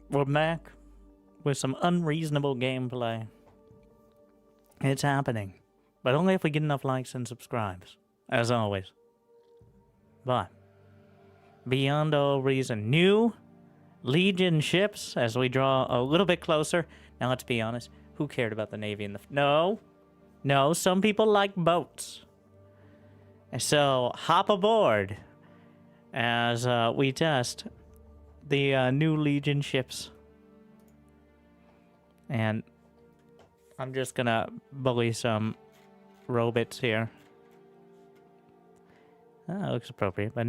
We're back with some unreasonable gameplay. It's happening. But only if we get enough likes and subscribes, as always. But, beyond all reason, new Legion ships as we draw a little bit closer. Now, let's be honest. Who cared about the Navy in the... No, some people like boats. And so, hop aboard as we test the new Legion ships. And I'm just gonna bully some robots here. That looks appropriate, but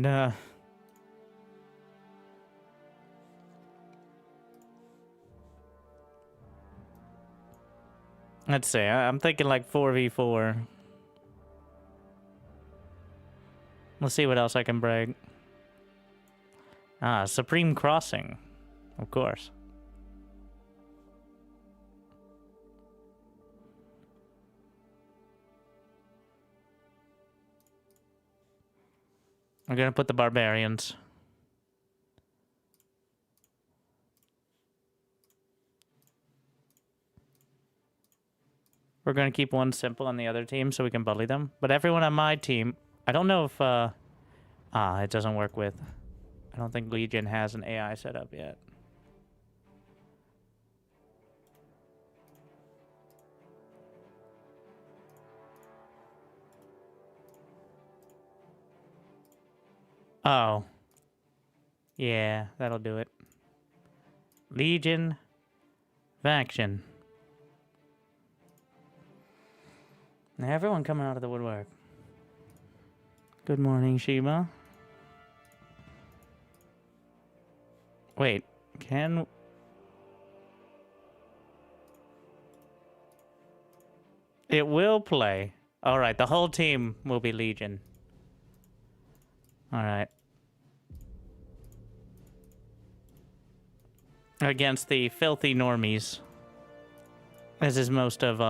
let's see, I'm thinking like 4v4. Let's see what else I can brag. Ah, Supreme Crossing. Of course. I'm gonna put the Barbarians. We're gonna keep one simple on the other team so we can bully them. But everyone on my team, I don't know if, it doesn't work with... I don't think Legion has an AI set up yet. Oh. Yeah, that'll do it. Legion faction. Now everyone coming out of the woodwork. Good morning, Sheba. Wait, can... It will play. Alright, the whole team will be Legion. Alright. Against the filthy normies. As is most of,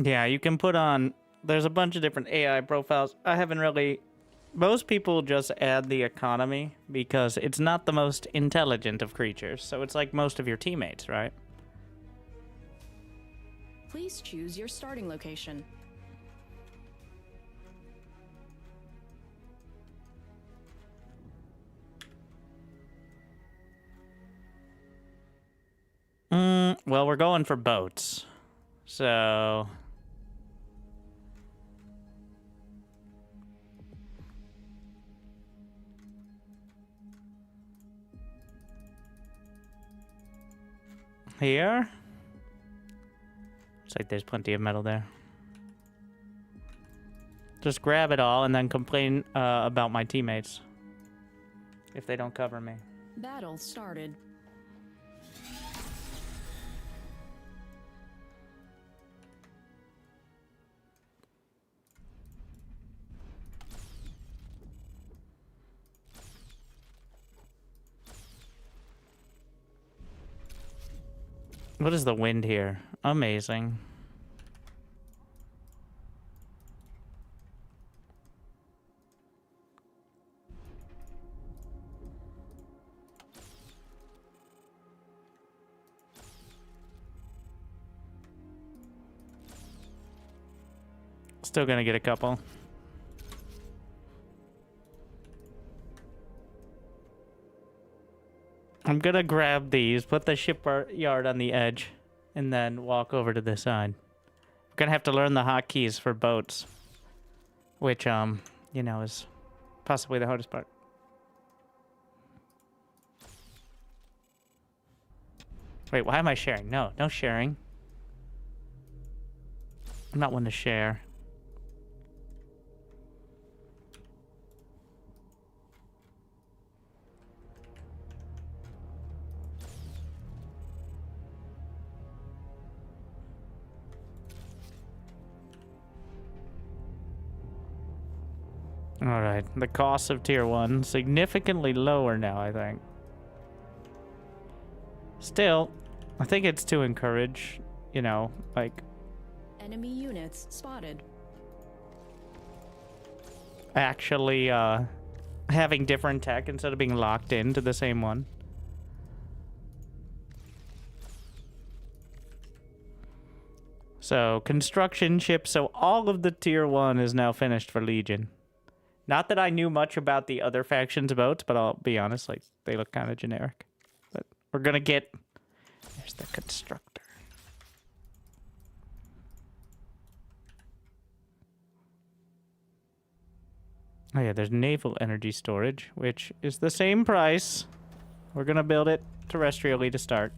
Yeah, you can put on... There's a bunch of different AI profiles. I haven't really... Most people just add the economy because it's not the most intelligent of creatures. So it's like most of your teammates, right? Please choose your starting location. Well, we're going for boats. So... Here? Looks like there's plenty of metal there. Just grab it all and then complain about my teammates. If they don't cover me. Battle started. What is the wind here? Amazing. Still gonna get a couple. I'm gonna grab these, put the shipyard on the edge, and then walk over to this side. I'm gonna have to learn the hotkeys for boats. Which, you know, is possibly the hardest part. Wait, why am I sharing? No sharing. I'm not one to share. Alright, the cost of tier 1 significantly lower now, I think. Still, I think it's to encourage, you know, like... Enemy units spotted. actually, having different tech instead of being locked into the same one. So, construction ship, so all of the tier 1 is now finished for Legion. Not that I knew much about the other factions' boats, but I'll be honest, like, they look kind of generic. But we're gonna get... There's the constructor. Oh yeah, there's naval energy storage, which is the same price. We're gonna build it terrestrially to start.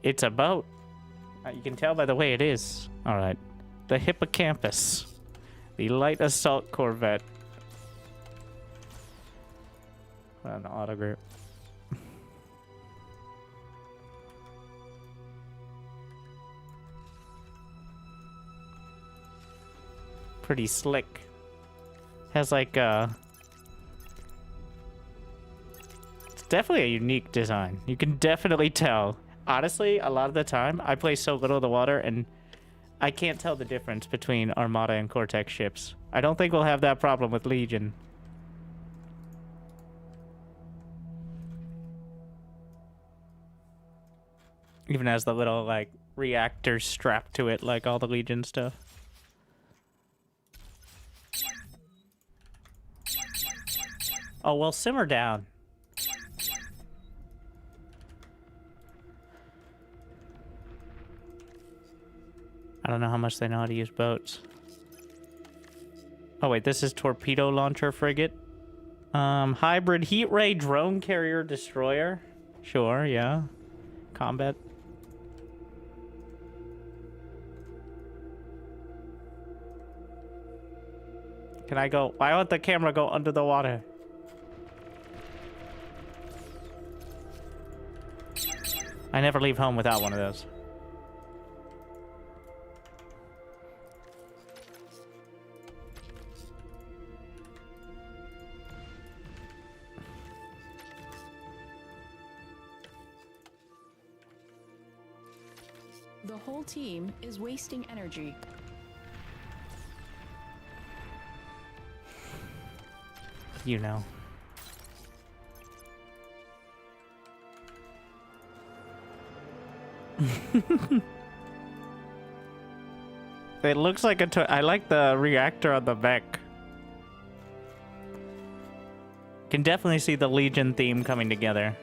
It's a boat. You can tell by the way it is. Alright. The Hippocampus. The light assault corvette. An autograph. Pretty slick. Has like it's definitely a unique design. You can definitely tell. Honestly, a lot of the time I play so little of the water and I can't tell the difference between Armada and Cortex ships. I don't think we'll have that problem with Legion. Even as the little like reactors strapped to it like all the Legion stuff. Oh, well, simmer down. I don't know how much they know how to use boats. Oh, wait, this is torpedo launcher frigate. Hybrid heat ray drone carrier destroyer. Sure, yeah. Combat. Can I go? Why won't the camera go under the water? I never leave home without one of those. The whole team is wasting energy. You know. It looks like a I like the reactor on the back. Can definitely see the Legion theme coming together.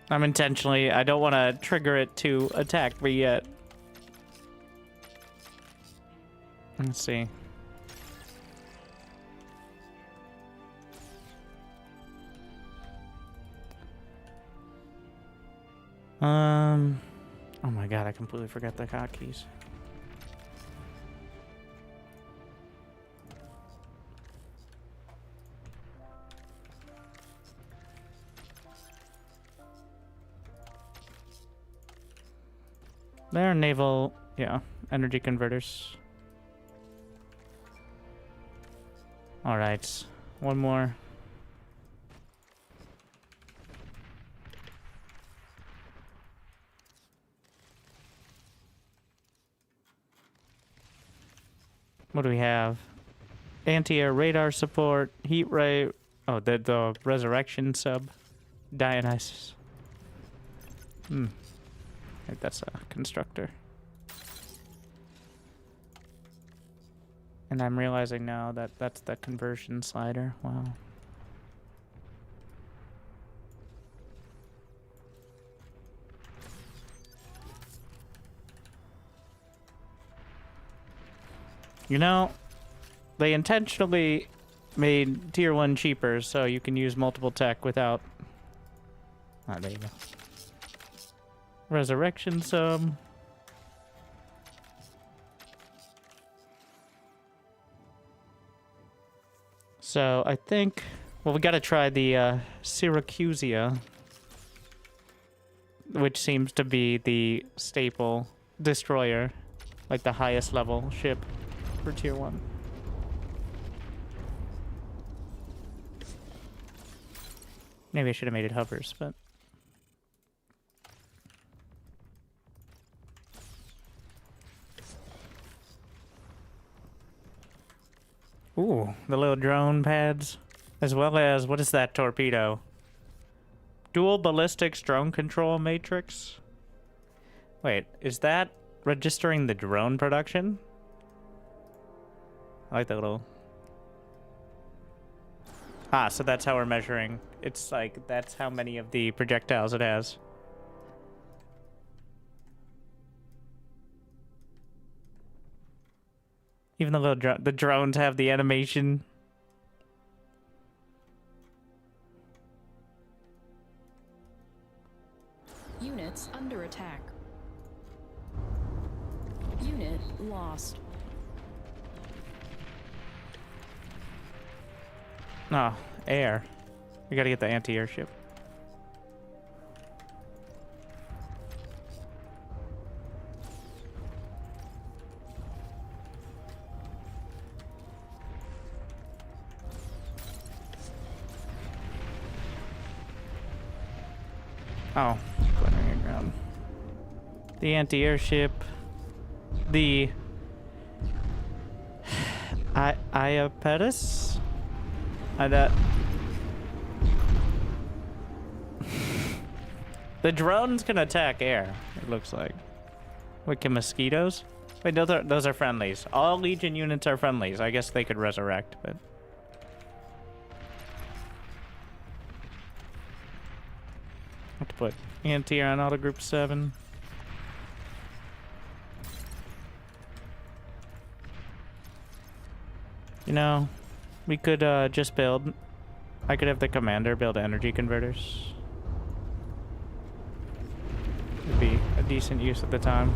I'm intentionally, I don't want to trigger it to attack me yet. Let's see. Oh my god, I completely forgot the hotkeys. There are naval, yeah, energy converters. All right, one more. What do we have? Anti-air radar support, heat ray. Oh, the resurrection sub, Dionysus. I think that's a constructor. And I'm realizing now that that's the conversion slider. Wow. You know, they intentionally made tier 1 cheaper, so you can use multiple tech without... Ah, there you go. Resurrection sub. So I think... Well, we gotta try the Syracusia, which seems to be the staple destroyer, like the highest level ship for tier 1. Maybe I should have made it hovers, but... Ooh, the little drone pads. As well as, what is that torpedo? Dual ballistics drone control matrix? Wait, is that registering the drone production? I like that little... Ah, so that's how we're measuring. It's like, that's how many of the projectiles it has. Even the little the drones have the animation. Units under attack. Unit lost. Oh, air. We gotta get the anti-air ship. Oh, glittering ground. The anti-air ship. The Iapetus? The drones can attack air, it looks like. Wait, can mosquitoes? Wait, those are friendlies. All Legion units are friendlies. I guess they could resurrect, but... have to put anti-air on auto group 7. You know, we could just build... I could have the commander build energy converters. Would be a decent use at the time.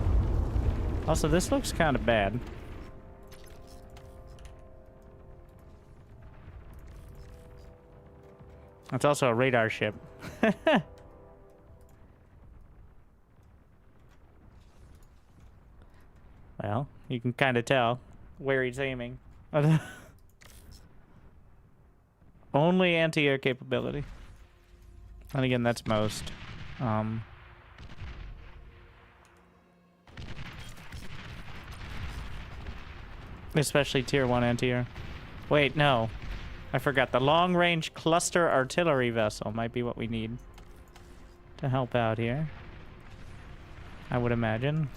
Also, this looks kind of bad. It's also a radar ship. Well, you can kind of tell where he's aiming. Only anti-air capability. And again, that's most. Especially tier 1 anti-air. Wait, no. I forgot. The long-range cluster artillery vessel might be what we need to help out here. I would imagine.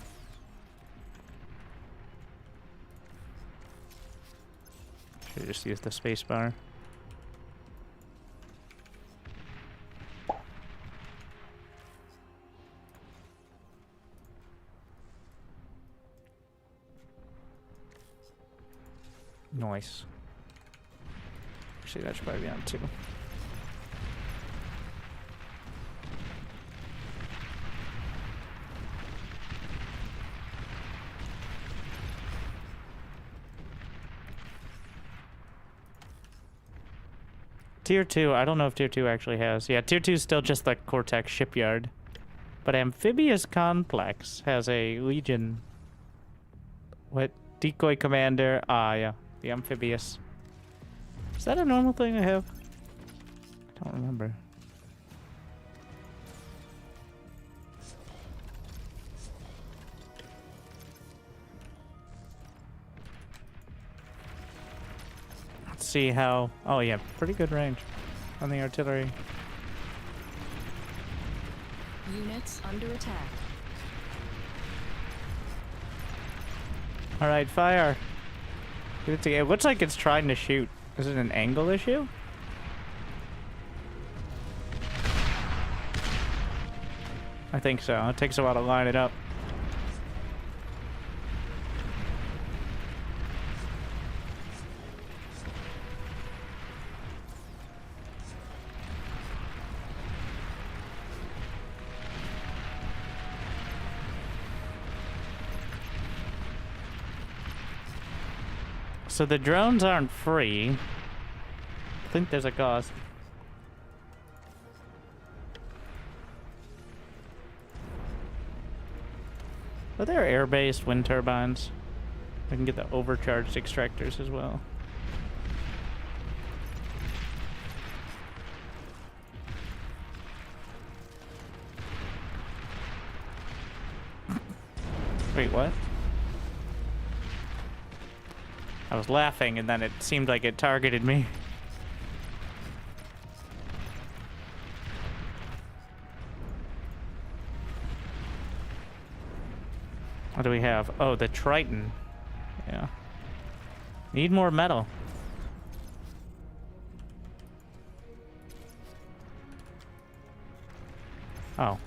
Should just use the spacebar. Nice. Actually, that should probably be on 2. Tier 2, I don't know if Tier 2 actually has. Yeah, Tier 2 is still just the Cortex shipyard. But Amphibious Complex has a Legion... What? Decoy Commander. Ah, yeah. The Amphibious. Is that a normal thing to have? I don't remember. Let's see how... Oh, yeah. Pretty good range on the artillery. Units under attack. Alright, fire. It looks like it's trying to shoot. Is it an angle issue? I think so. It takes a while to line it up. So the drones aren't free. I think there's a cost. Are there air-based wind turbines? I can get the overcharged extractors as well. Wait, what? I was laughing and then it seemed like it targeted me. What do we have? Oh, the Triton. Yeah. Need more metal. Oh.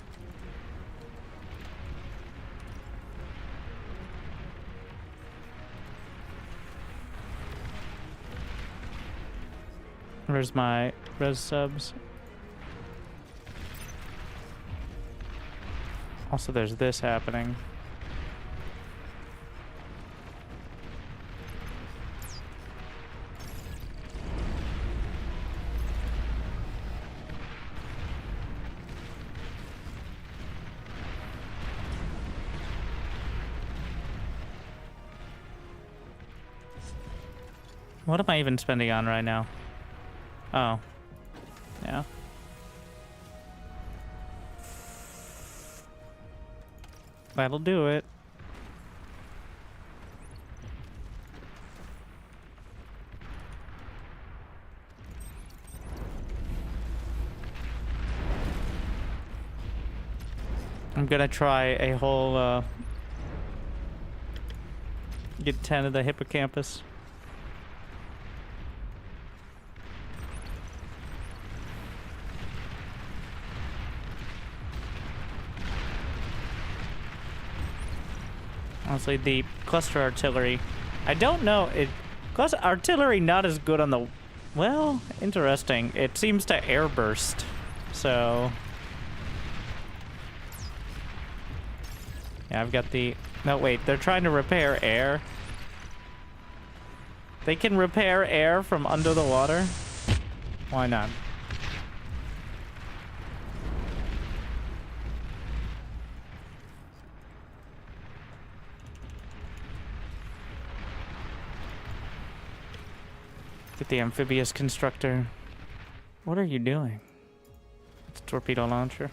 Where's my res subs? Also, there's this happening. What am I even spending on right now? Oh. Yeah. That'll do it. I'm gonna try a whole, get 10 of the hippocampus. Honestly, the cluster artillery, I don't know, cluster artillery not as good on the, well, interesting. It seems to airburst, so. Yeah, I've got the, no wait, they're trying to repair air. They can repair air from under the water? Why not? Get the amphibious constructor. What are you doing? It's a torpedo launcher.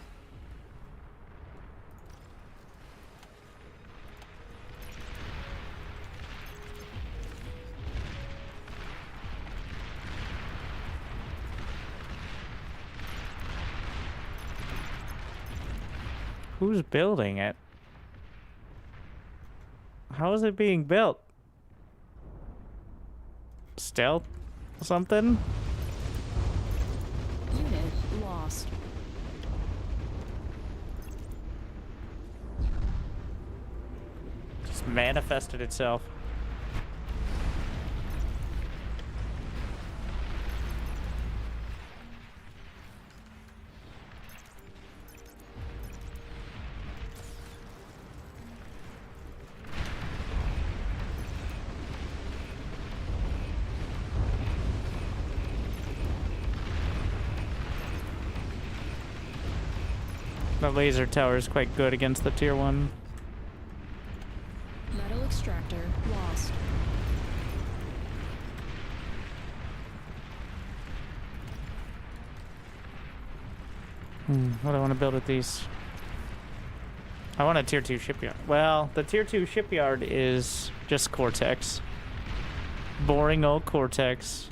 Who's building it? How is it being built? Stealth? Something? Unit lost. Just manifested itself. The laser tower is quite good against the tier 1. Metal extractor lost. What do I want to build with these? I want a tier 2 shipyard. Well, the tier 2 shipyard is just Cortex. Boring old Cortex.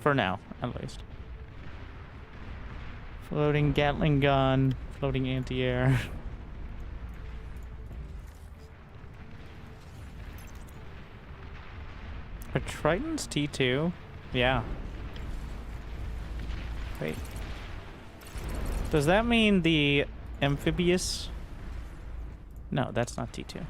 For now, at least. Floating Gatling gun, floating anti-air. Are Tritons T2? Yeah. Wait. Does that mean the amphibious? No, that's not T2.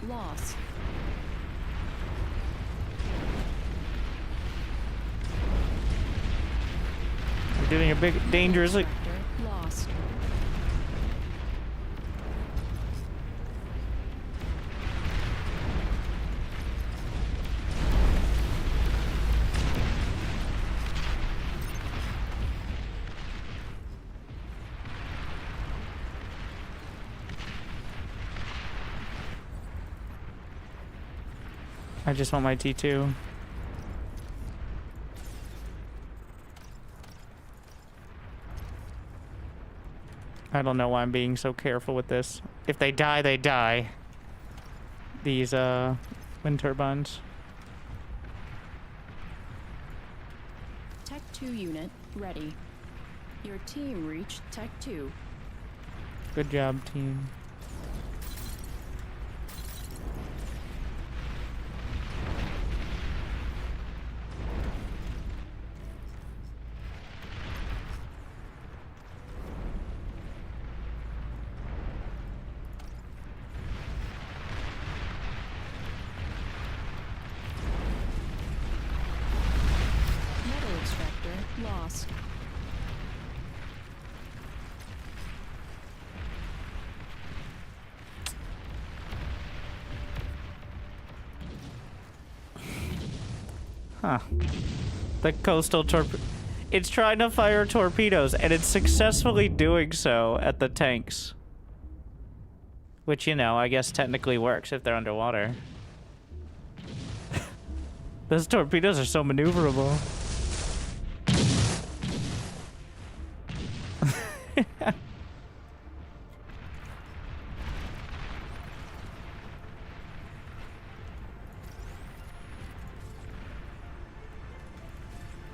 lost. We're doing a big, dangerous. Extractor lost. I just want my T2. I don't know why I'm being so careful with this. If they die, they die. These, wind turbines. Tech 2 unit ready. Your team reached Tech 2. Good job, team. Metal extractor lost. Huh. The coastal it's trying to fire torpedoes, and it's successfully doing so at the tanks. Which, you know, I guess technically works if they're underwater. Those torpedoes are so maneuverable.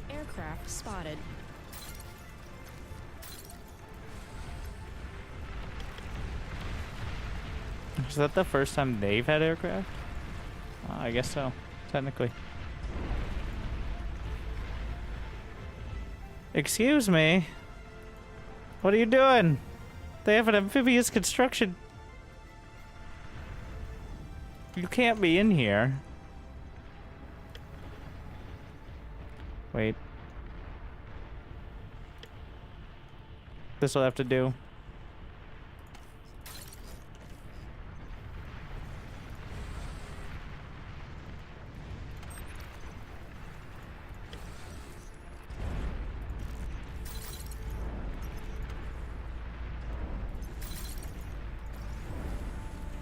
Aircraft spotted. Is that the first time they've had aircraft? I guess so, technically. Excuse me? What are you doing? They have an amphibious construction. You can't be in here. Wait. This'll have to do.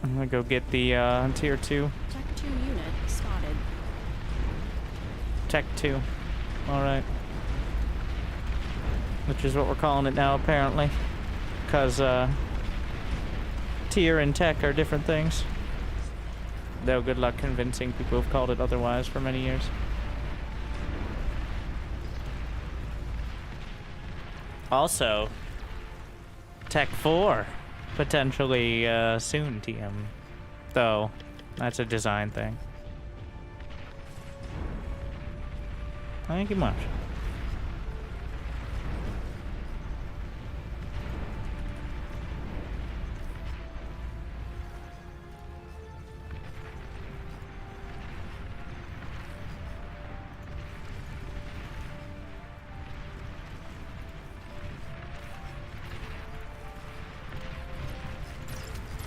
I'm gonna go get the tier 2. Tech 2 unit spotted. Tech 2. Alright. Which is what we're calling it now, apparently. Because, tier and tech are different things. Though good luck convincing people who've called it otherwise for many years. Also, Tech 4. Potentially, soon, TM. Though, that's a design thing. Thank you much.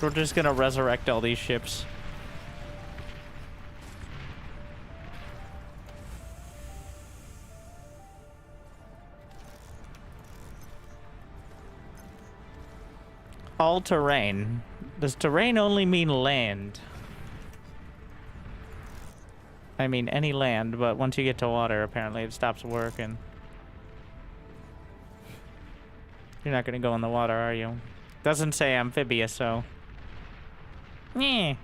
We're just gonna resurrect all these ships. All terrain. Does terrain only mean land? I mean any land, but once you get to water, apparently it stops working. You're not gonna go in the water, are you? Doesn't say amphibious, so... Yeah.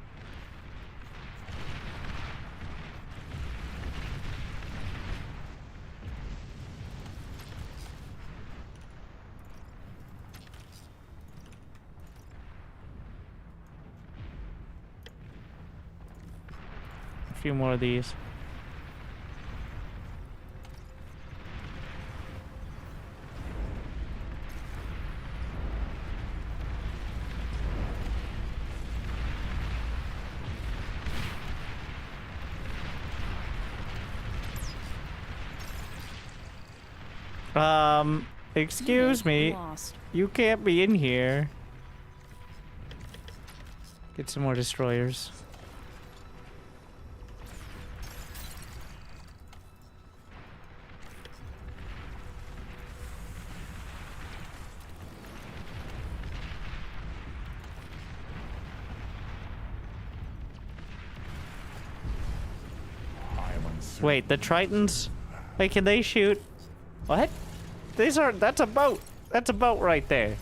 A few more of these. Excuse me. Lost. You can't be in here. Get some more destroyers. Wait, the Tritons? Hey, can they shoot? What? These are... That's a boat. That's a boat right there.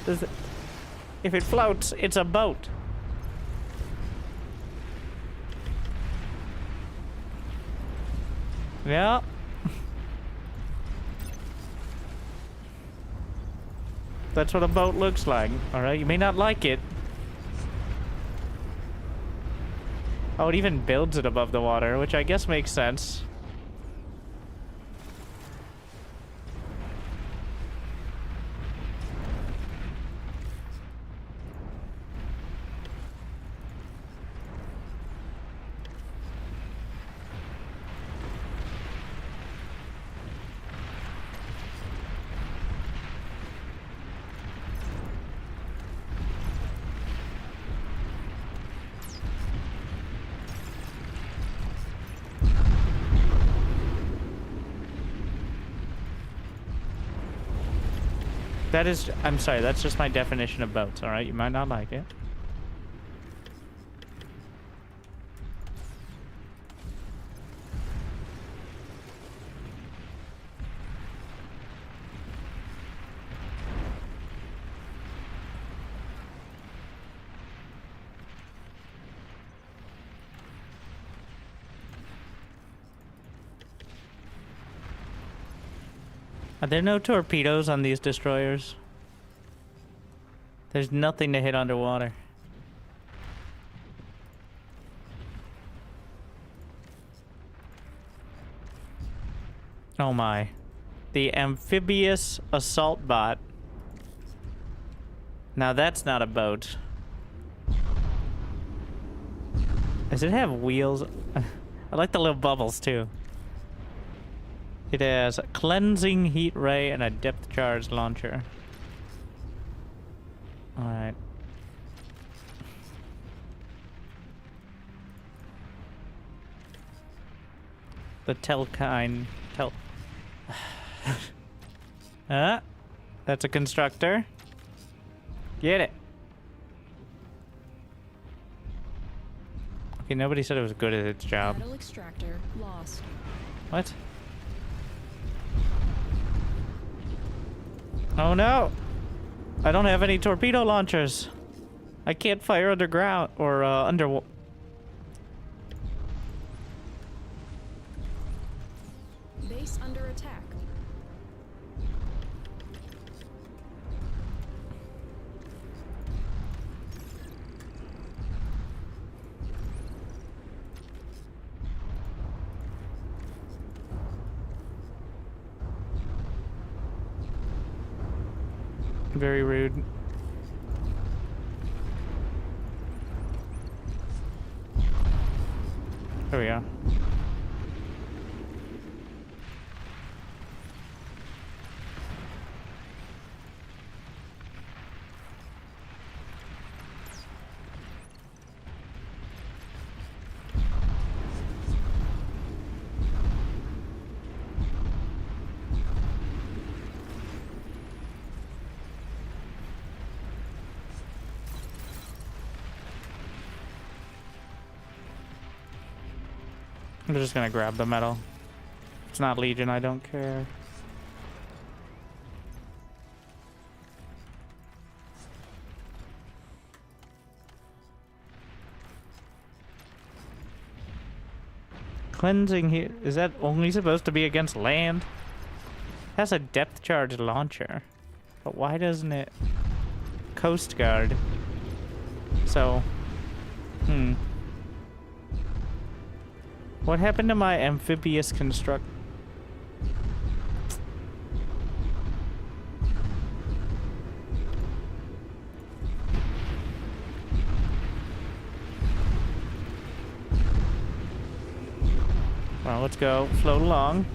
If it floats, it's a boat. Yeah. That's what a boat looks like. Alright, you may not like it. Oh, it even builds it above the water, which I guess makes sense. That is, I'm sorry, that's just my definition of boats, alright? You might not like it. Are there no torpedoes on these destroyers? There's nothing to hit underwater. Oh my. The amphibious assault bot. Now that's not a boat. Does it have wheels? I like the little bubbles too. It has a cleansing heat ray and a depth charge launcher. Alright. The Telkine. That's a constructor. Get it. Okay, nobody said it was good at its job. Metal extractor lost. What? Oh no! I don't have any torpedo launchers. I can't fire underground or under. Base under attack. Very rude. There we go. I'm just gonna grab the metal. It's not Legion, I don't care. Cleansing here. Is that only supposed to be against land? It has a depth charge launcher. But why doesn't it? Coast Guard. So. What happened to my amphibious construct? Well, let's go. Float along.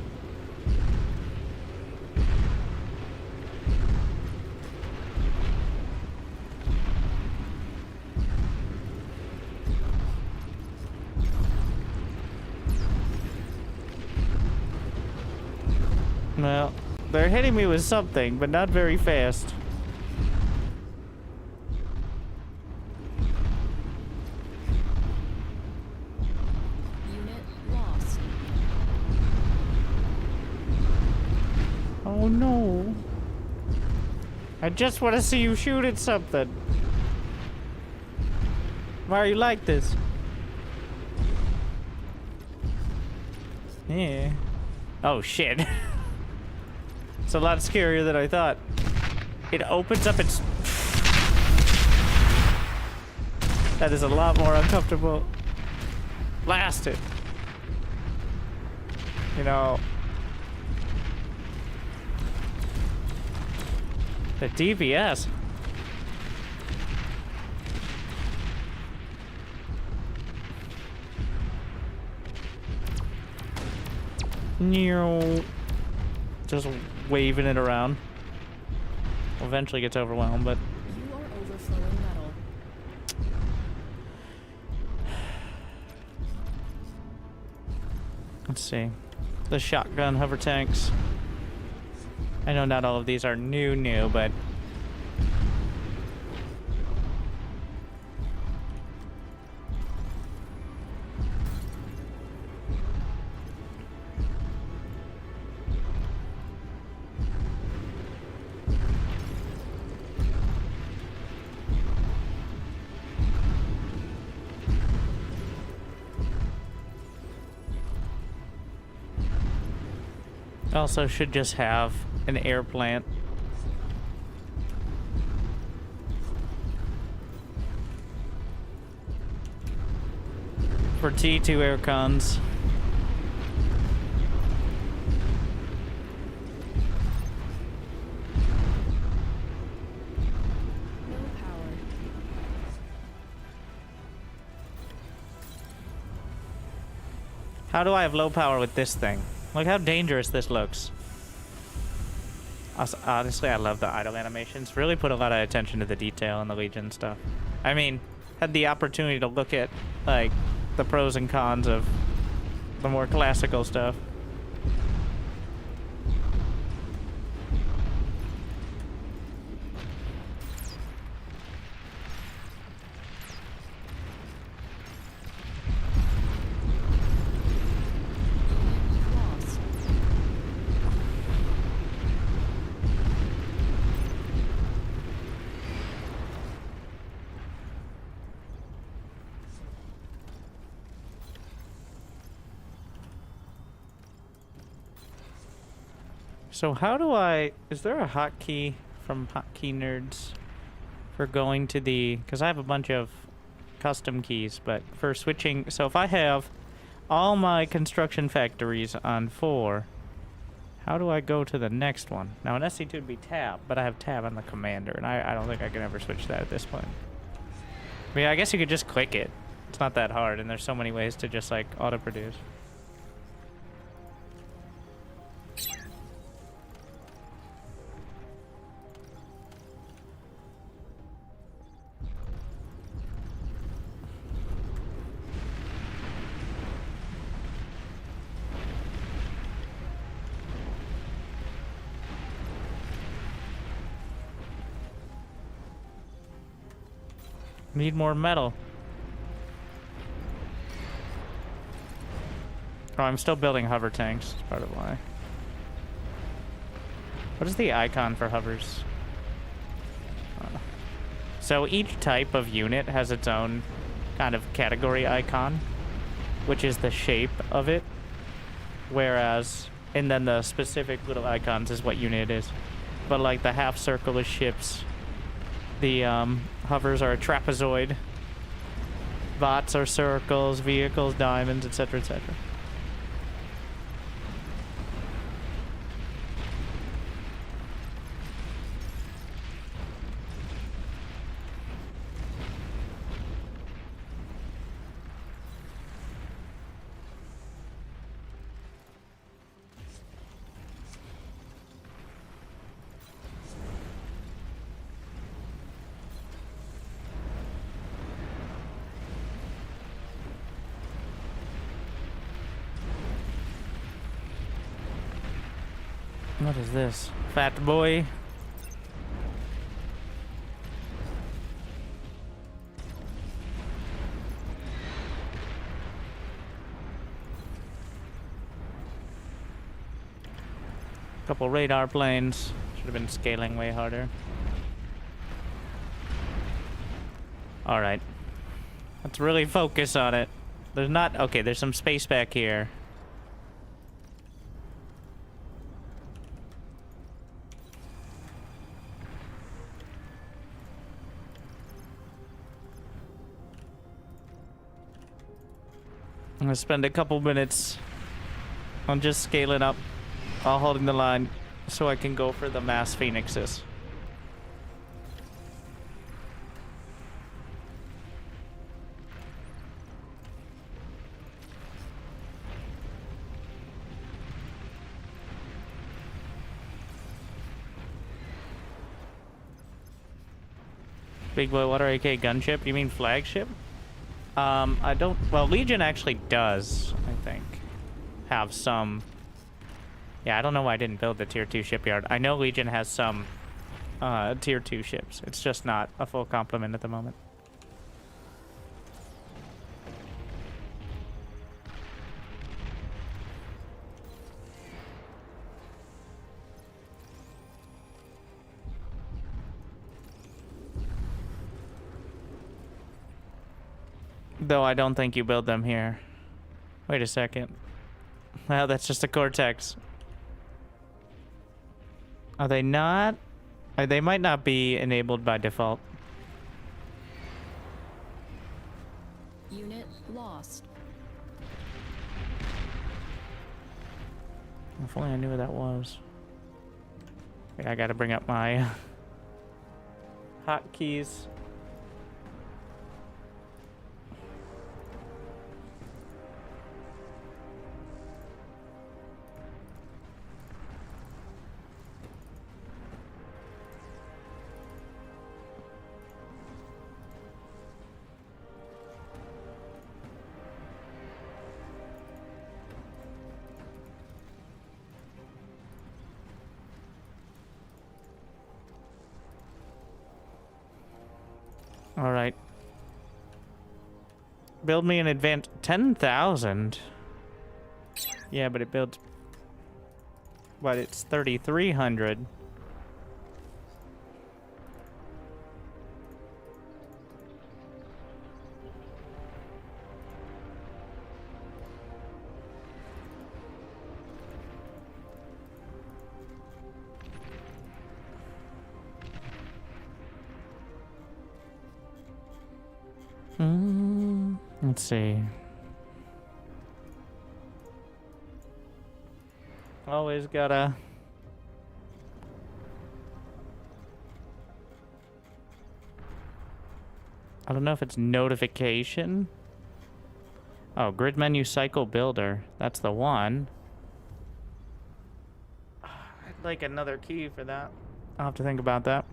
Well, they're hitting me with something, but not very fast. Unit lost. Oh no. I just want to see you shoot at something. Why are you like this? Yeah. Oh shit. It's a lot scarier than I thought. It opens up its... That is a lot more uncomfortable. Blast it. You know... The DPS. Just waving it around. Eventually gets overwhelmed, but... You are overflowing metal. Let's see. The shotgun hover tanks. I know not all of these are new, but... Also should just have an air plant. For T2 aircons. No power. How do I have low power with this thing? Look how dangerous this looks. Honestly, I love the idle animations. Really put a lot of attention to the detail in the Legion stuff. I mean, had the opportunity to look at, like, the pros and cons of the more classical stuff. Lost. So how do I... Is there a hotkey from Hotkey Nerds for going to the... Because I have a bunch of custom keys, but for switching... So if I have all my construction factories on 4, how do I go to the next one? Now an SC2 would be tab, but I have tab on the commander, and I don't think I can ever switch that at this point. I mean, I guess you could just click it. It's not that hard, and there's so many ways to just, like, auto-produce. Need more metal. Oh, I'm still building hover tanks. That's part of why. What is the icon for hovers? So each type of unit has its own kind of category icon, which is the shape of it. Whereas, and then the specific little icons is what unit it is. But like the half circle is ships. The hovers are a trapezoid. Bots are circles, vehicles, diamonds, etc., etc. What is this? Fat boy? Couple radar planes. Should have been scaling way harder. Alright. Let's really focus on it. There's not... Okay, there's some space back here. I'm gonna spend a couple minutes on just scaling up while holding the line so I can go for the mass phoenixes. Big boy water AK gunship? You mean flagship? I don't... Well, Legion actually does, I think, have some... Yeah, I don't know why I didn't build the tier 2 shipyard. I know Legion has some tier 2 ships. It's just not a full complement at the moment. Though I don't think you build them here. Wait a second. Well, that's just a Cortex. Are they not? They might not be enabled by default. Unit lost. If only I knew what that was. Okay, I gotta bring up my hotkeys. All right. Build me an advanced 10,000. Yeah, but it builds. But it's 3,300. Let's see. Always gotta... I don't know if it's notification. Oh, grid menu cycle builder. That's the one. I'd like another key for that. I'll have to think about that.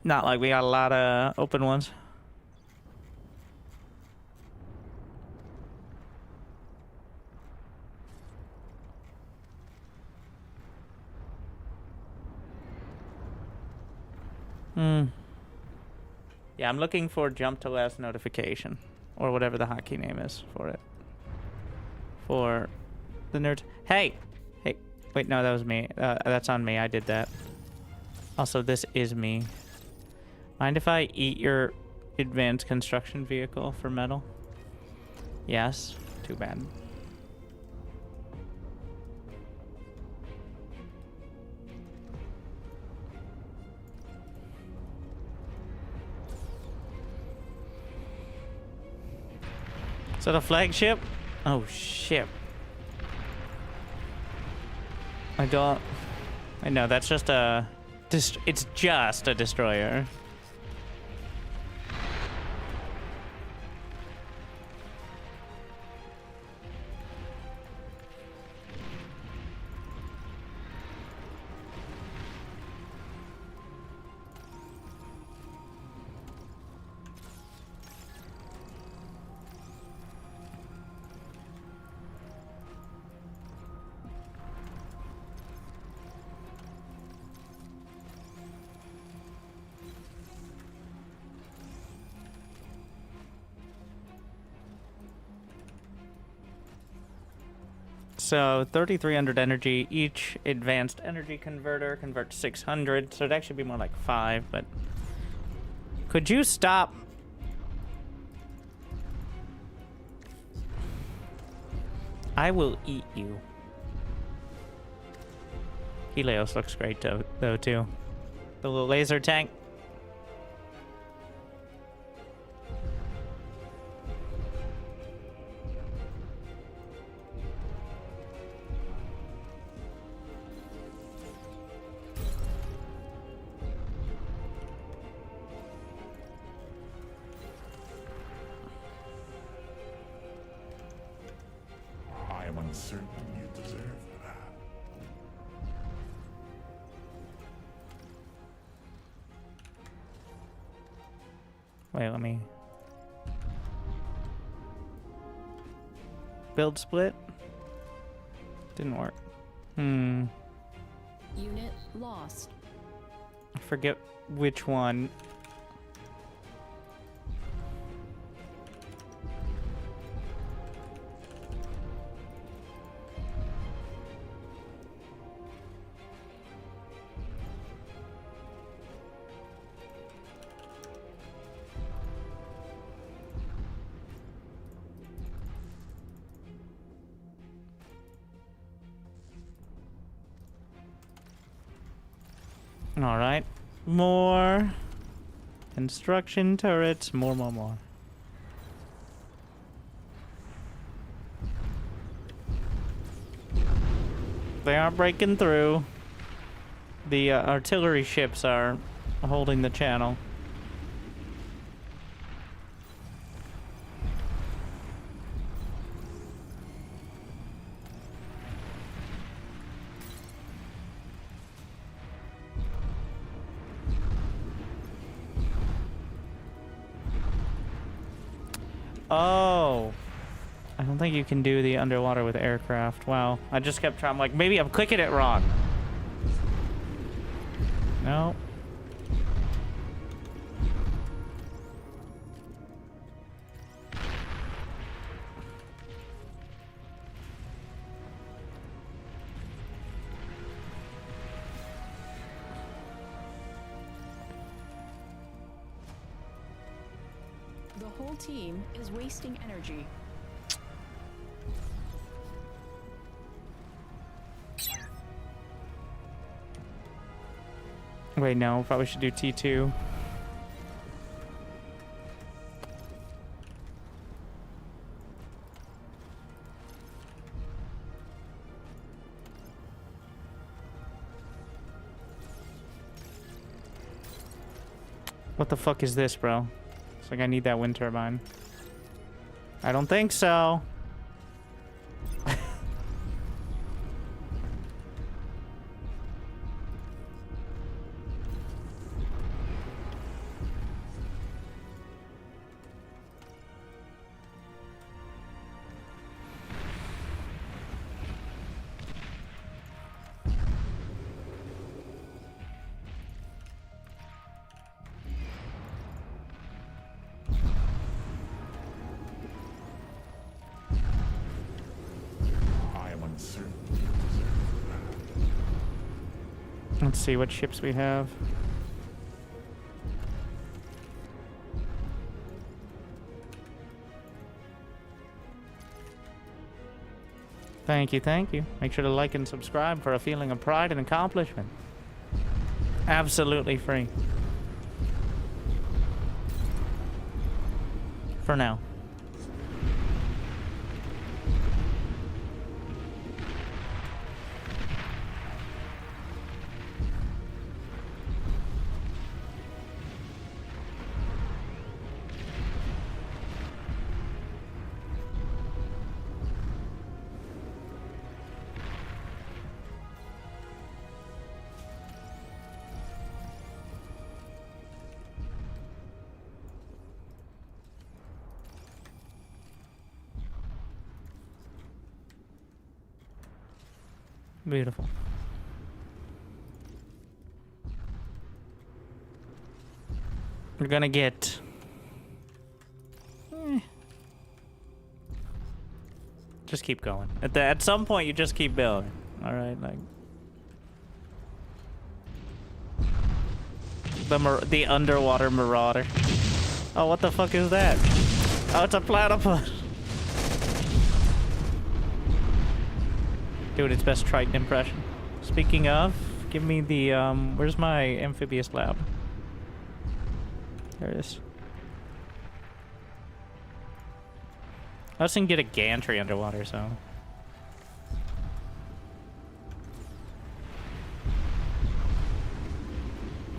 Not like we got a lot of open ones. Yeah, I'm looking for jump to last notification. Or whatever the hotkey name is for it. For the nerd. Hey! Hey. Wait, no, that was me. That's on me. I did that. Also, this is me. Mind if I eat your advanced construction vehicle for metal? Yes. Too bad. Is that a flagship? Oh, shit. I don't... I know, that's just a... It's just a destroyer. So 3,300 energy. Each advanced energy converter converts 600. So it'd actually be more like 5, but... Could you stop? I will eat you. Helios looks great though too. The little laser tank. I am uncertain you deserve that. Wait, let me... Build split? Didn't work. Unit lost. I forget which one. All right, more construction turrets, more. They aren't breaking through. The artillery ships are holding the channel. Oh, I don't think you can do the underwater with aircraft. Wow, I just kept trying. I'm like, maybe I'm clicking it wrong. No. The whole team is wasting energy. Wait, no, probably should do T2. What the fuck is this, bro? It's like I need that wind turbine. I don't think so. Let's see what ships we have. Thank you, thank you. Make sure to like and subscribe for a feeling of pride and accomplishment. Absolutely free. For now. Beautiful. We're gonna get Just keep going. At some point, you just keep building. All right, like the underwater marauder. Oh, what the fuck is that? Oh, it's a platypus. Doing its best Triton impression. Speaking of, give me the where's my amphibious lab? There it is. I also can get a gantry underwater, so.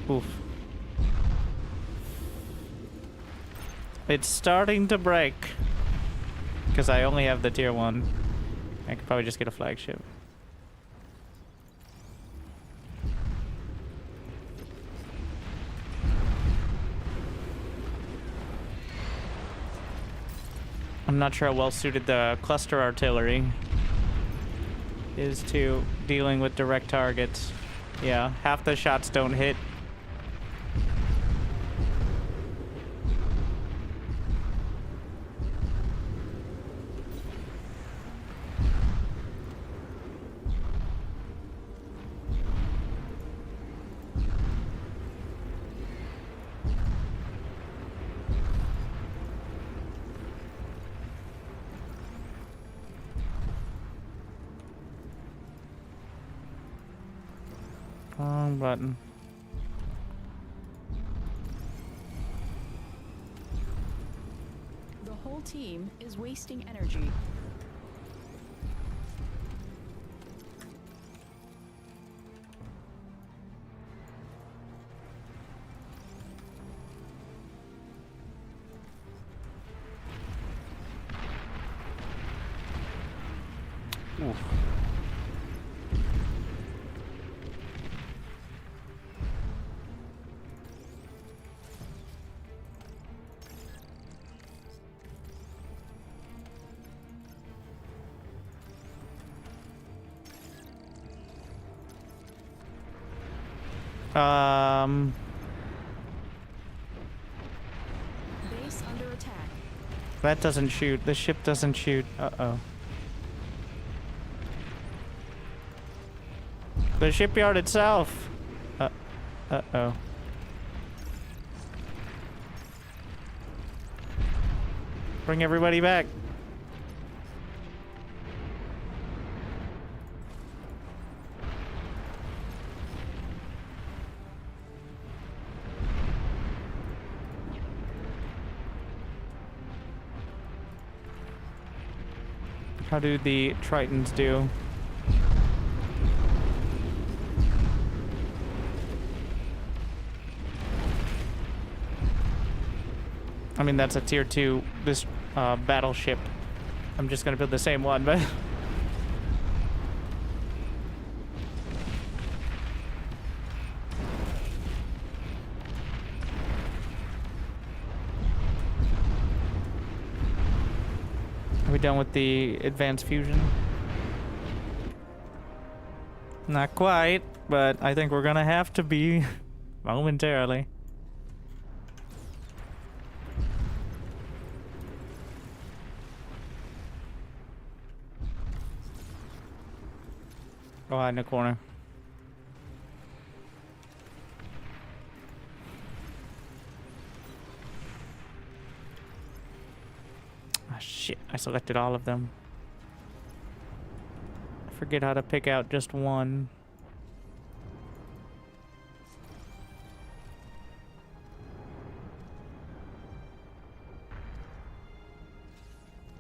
Oof. It's starting to break. Because I only have the tier 1. I could probably just get a flagship. I'm not sure how well suited the cluster artillery is to dealing with direct targets. Yeah, half the shots don't hit. Wrong button. The whole team is wasting energy. Oof. Base under attack. That doesn't shoot. The ship doesn't shoot. Uh-oh. The shipyard itself. Uh-oh. Bring everybody back. How do the Tritons do? I mean, that's a tier 2, this battleship. I'm just gonna build the same one, but... Are we done with the advanced fusion? Not quite, but I think we're gonna have to be momentarily. Go hide in the corner. Ah, shit. I selected all of them. I forget how to pick out just one.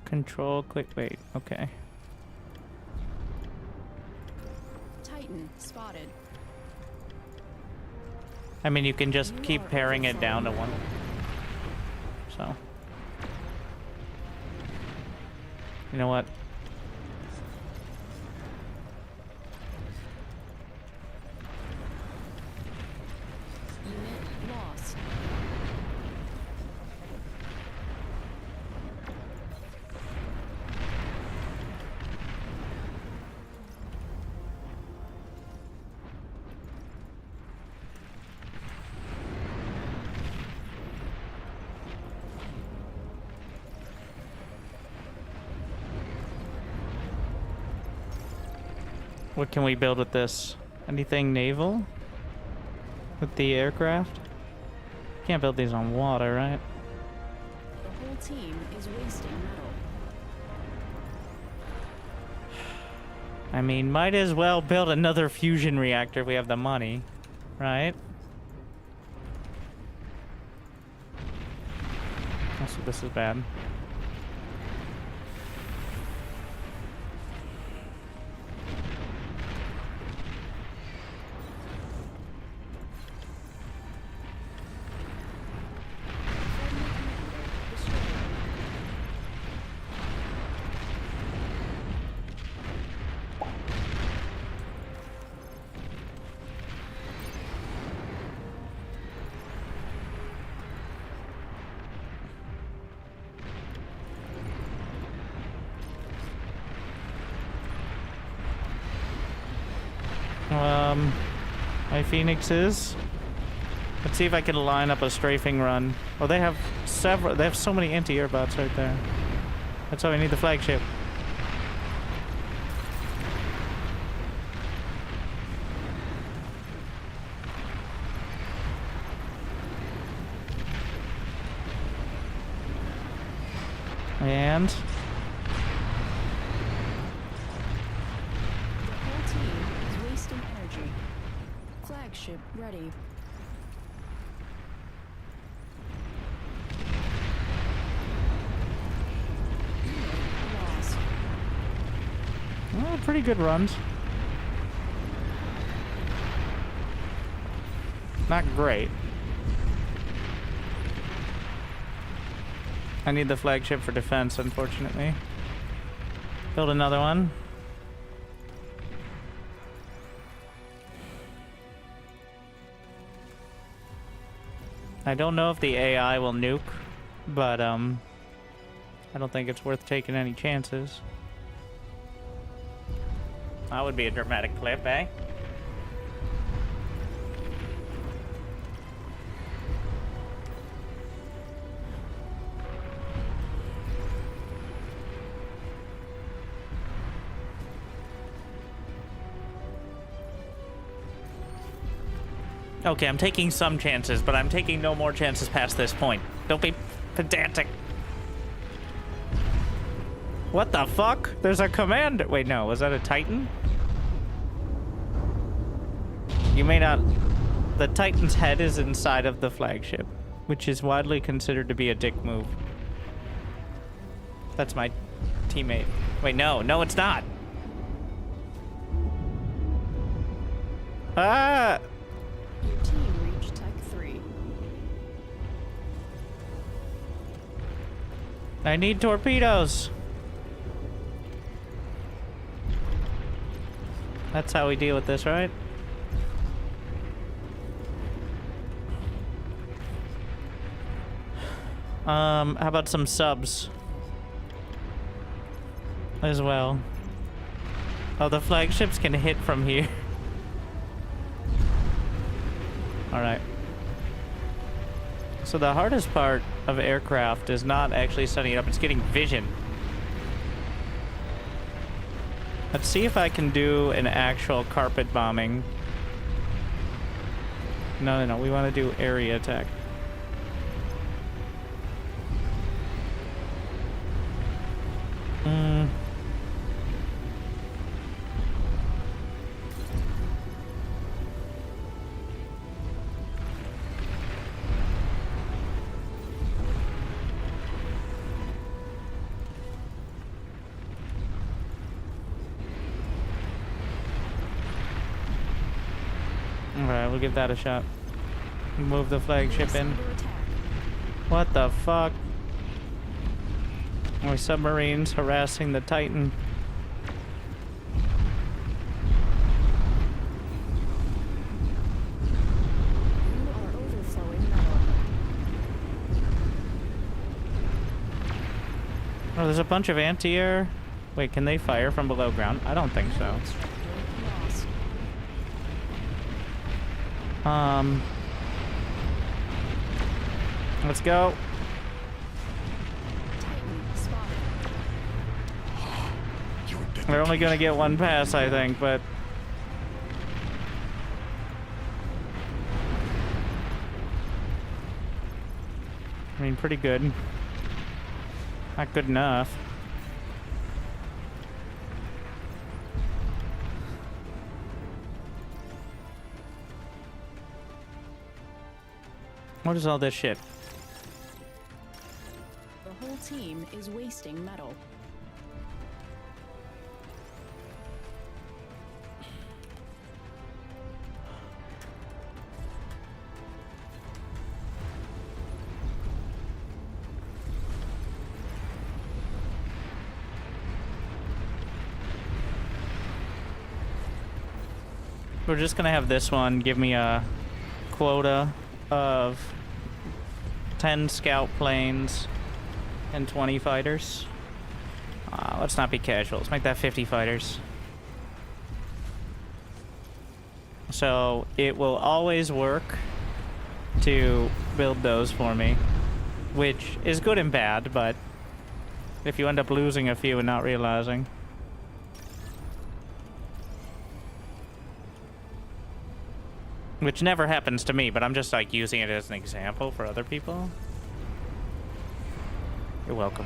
Control, click, wait. Okay. Spotted. I mean, you can just keep paring it down to one. So. You know what? Unit lost. What can we build with this? Anything naval? With the aircraft? Can't build these on water, right? The whole team is wasting metal. I mean, might as well build another fusion reactor if we have the money, right? Also, this is bad. My Phoenixes. Let's see if I can line up a strafing run. Oh, they have several. They have so many anti-air bots right there. That's why we need the flagship. And flagship ready. Lost. Well, pretty good runs. Not great. I need the flagship for defense, unfortunately. Build another one. I don't know if the AI will nuke, but I don't think it's worth taking any chances. That would be a dramatic clip, eh? Okay, I'm taking some chances, but I'm taking no more chances past this point. Don't be pedantic. What the fuck? There's a commander. Wait, no, was that a Titan? You may not... The Titan's head is inside of the flagship, which is widely considered to be a dick move. That's my teammate. Wait, no, it's not. Ah! Your team reached Tech 3. I need torpedoes. That's how we deal with this, right? How about some subs as well? Oh, the flagships can hit from here. All right. So the hardest part of aircraft is not actually setting it up, it's getting vision. Let's see if I can do an actual carpet bombing. No, we want to do area attack. Alright, we'll give that a shot. Move the flagship in. What the fuck? More submarines harassing the Titan. You are overflowing metal. Oh, there's a bunch of anti-air. Wait, can they fire from below ground? I don't think so. Let's go. We're only gonna get one pass, I think, but pretty good. Not good enough. What is all this shit? The whole team is wasting metal. We're just gonna have this one give me a quota of 10 scout planes and 20 fighters. Let's not be casual. Let's make that 50 fighters. So it will always work to build those for me, which is good and bad, but if you end up losing a few and not realizing. Which never happens to me, but I'm just like using it as an example for other people. You're welcome.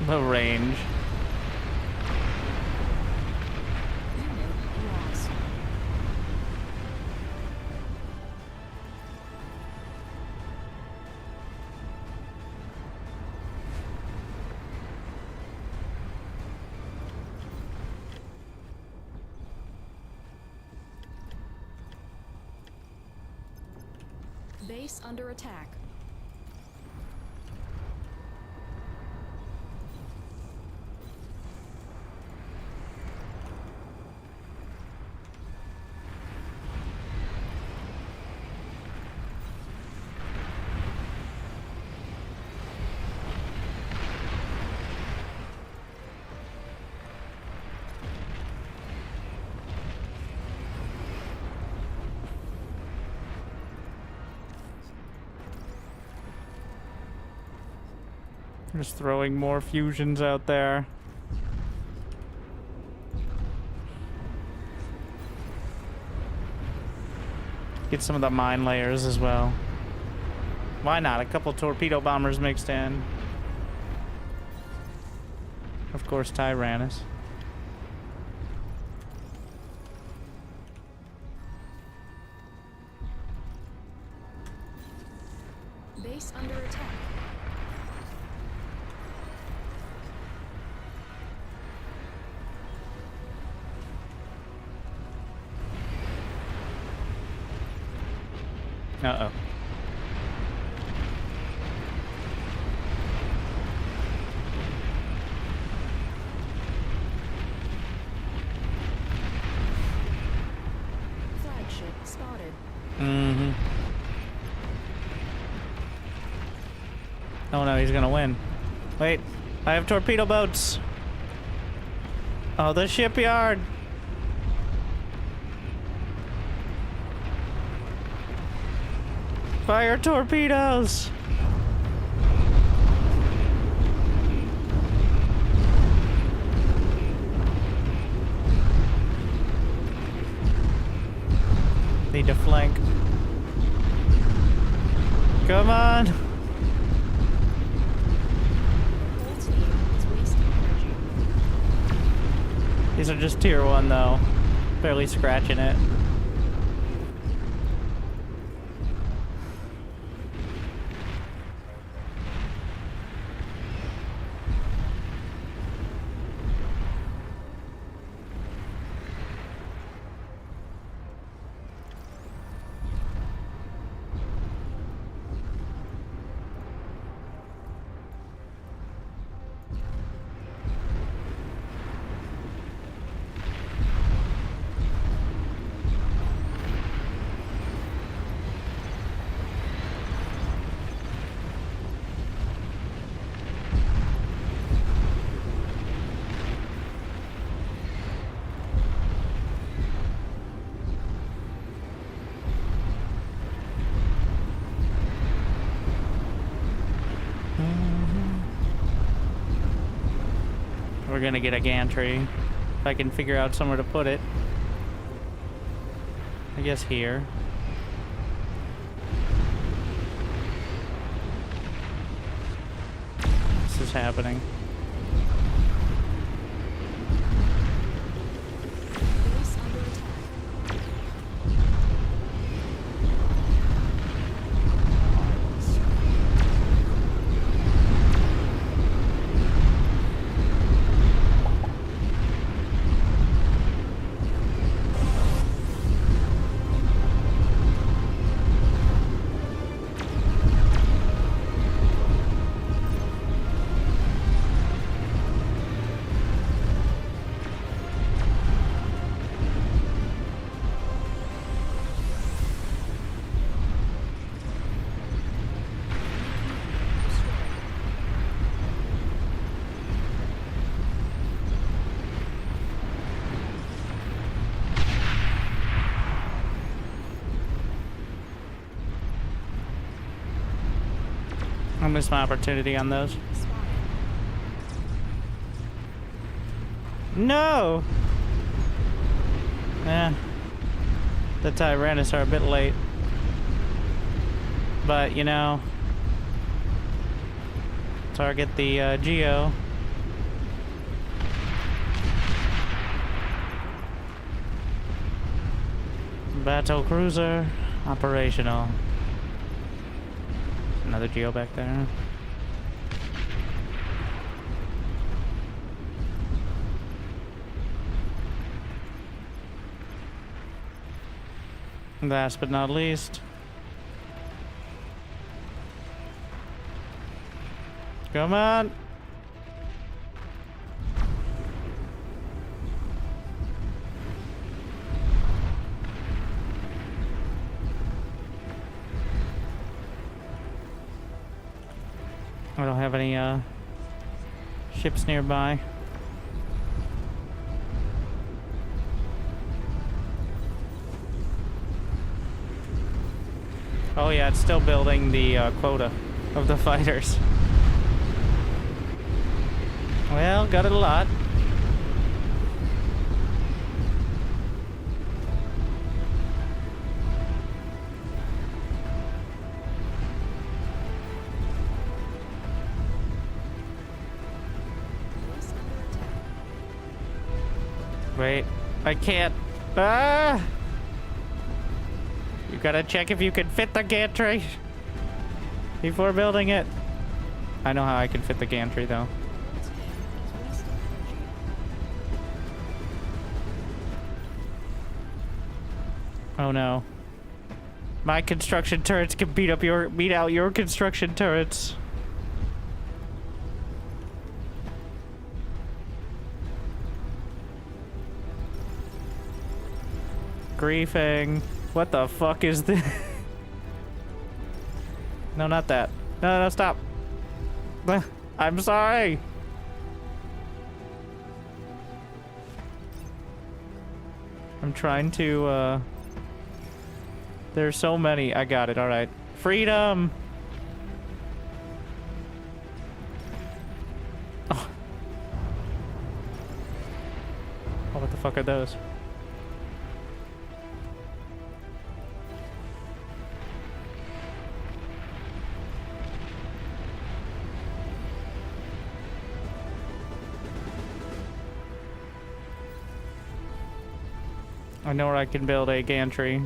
The range. Unit lost. Base under attack. Just throwing more fusions out there. Get some of the mine layers as well. Why not? A couple torpedo bombers mixed in. Of course, Tyrannus. Base under attack. Uh-oh. Flagship spotted. Mm-hmm. Oh no, he's gonna win. Wait, I have torpedo boats. Oh, the shipyard. Fire torpedoes! Need to flank. Come on! The whole team is wasting energy. These are just tier 1 though. Barely scratching it. We're gonna get a gantry. If I can figure out somewhere to put it. I guess here. This is happening. Base under attack. I missed my opportunity on those. No! Yeah. The Tyrannus are a bit late. But, you know... Target the Geo. Battle cruiser operational. Another Geo back there. Last but not least, come on. I don't have any ships nearby. Oh yeah, it's still building the quota of the fighters. Well, got it a lot. Wait, I can't. Ah! You gotta check if you can fit the gantry before building it. I know how I can fit the gantry though. Oh no. My construction turrets can beat out your construction turrets. Griefing. What the fuck is this? No, not that. No, no, stop. I'm sorry. I'm trying to, there's so many. I got it, alright. Freedom! Oh. Oh, what the fuck are those? I know where I can build a gantry.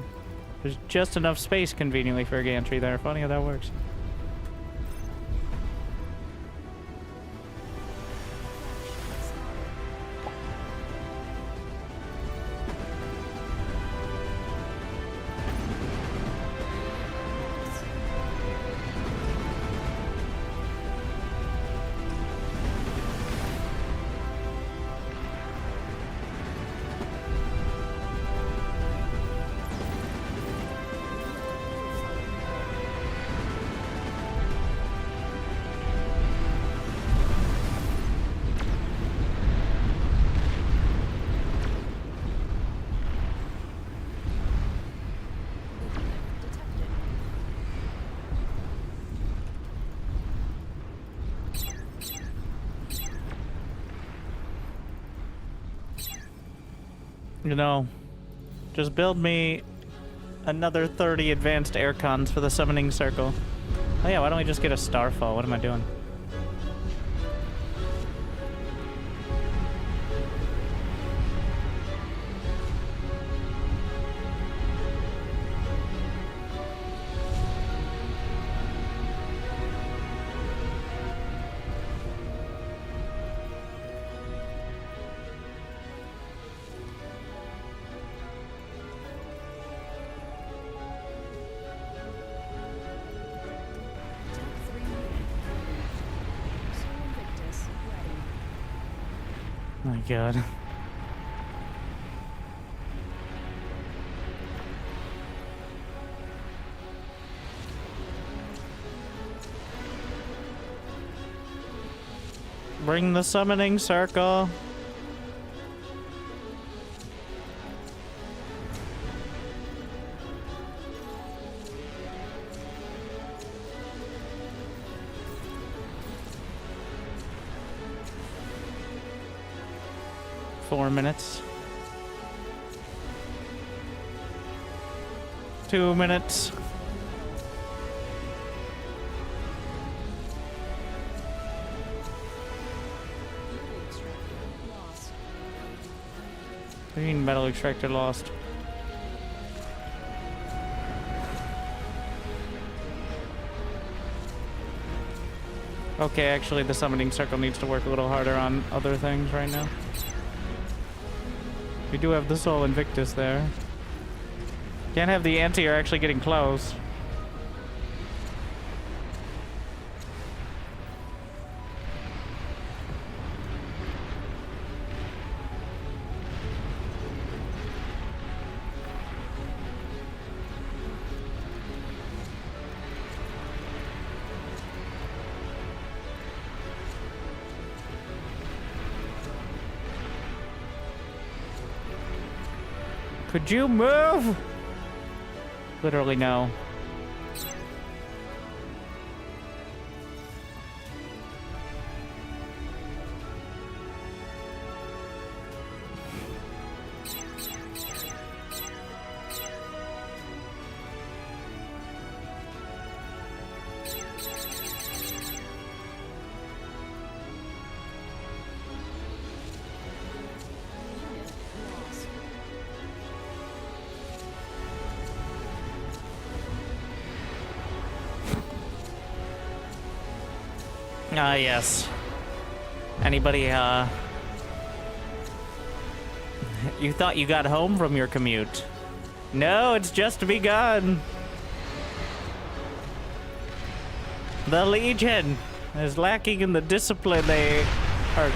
There's just enough space conveniently for a gantry there. Funny how that works. You know, just build me another 30 advanced air cons for the summoning circle. Oh yeah, why don't we just get a starfall? What am I doing? My god. Bring the summoning circle. Four minutes. 2 minutes. Green metal extractor lost. Okay, actually the summoning circle needs to work a little harder on other things right now. We do have the Soul Invictus there. Can't have the anti-air actually getting close. Could you move? Literally no. Ah, yes. Anybody, you thought you got home from your commute? No, it's just begun. The Legion is lacking in the discipline they are.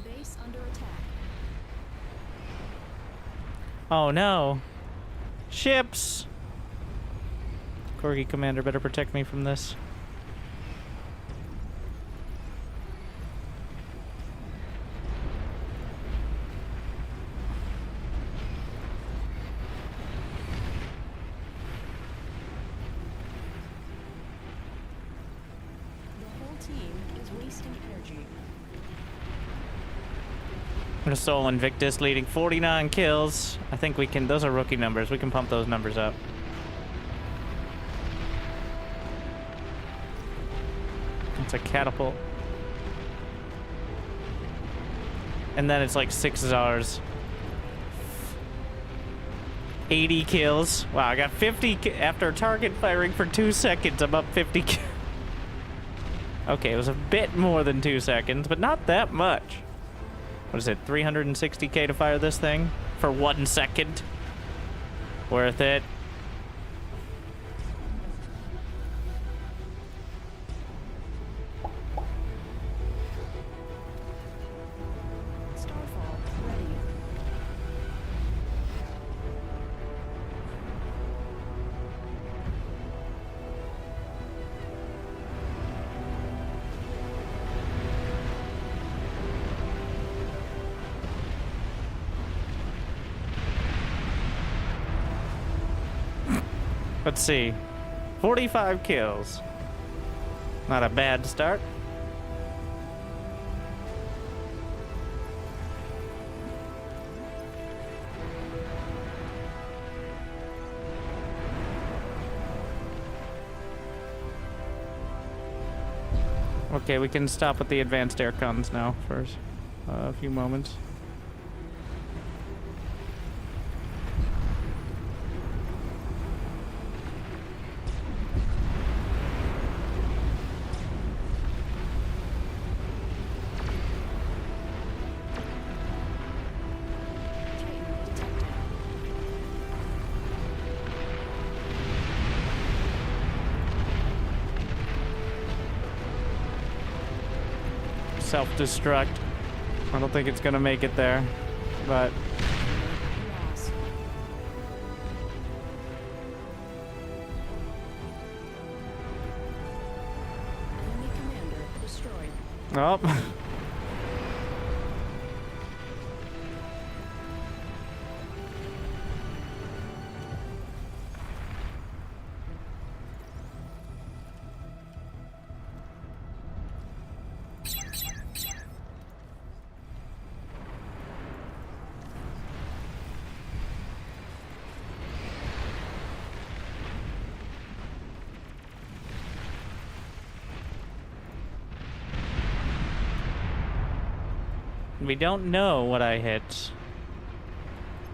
Base under attack. Oh no. Ships! Corgi Commander better protect me from this. The whole team is wasting energy. The Soul Invictus leading 49 kills. I think we can, those are rookie numbers. We can pump those numbers up. It's a catapult. And then it's like 6 Zars. 80 kills. Wow, I got 50 after target firing for 2 seconds. I'm up 50 Okay, it was a bit more than 2 seconds, but not that much. What is it, 360k to fire this thing for 1 second? Worth it. Let's see. 45 kills. Not a bad start. Okay, we can stop with the advanced air cons now for a few moments. Self-destruct. I don't think it's gonna make it there, but Loss. Enemy commander destroyed. oh. We don't know what I hit,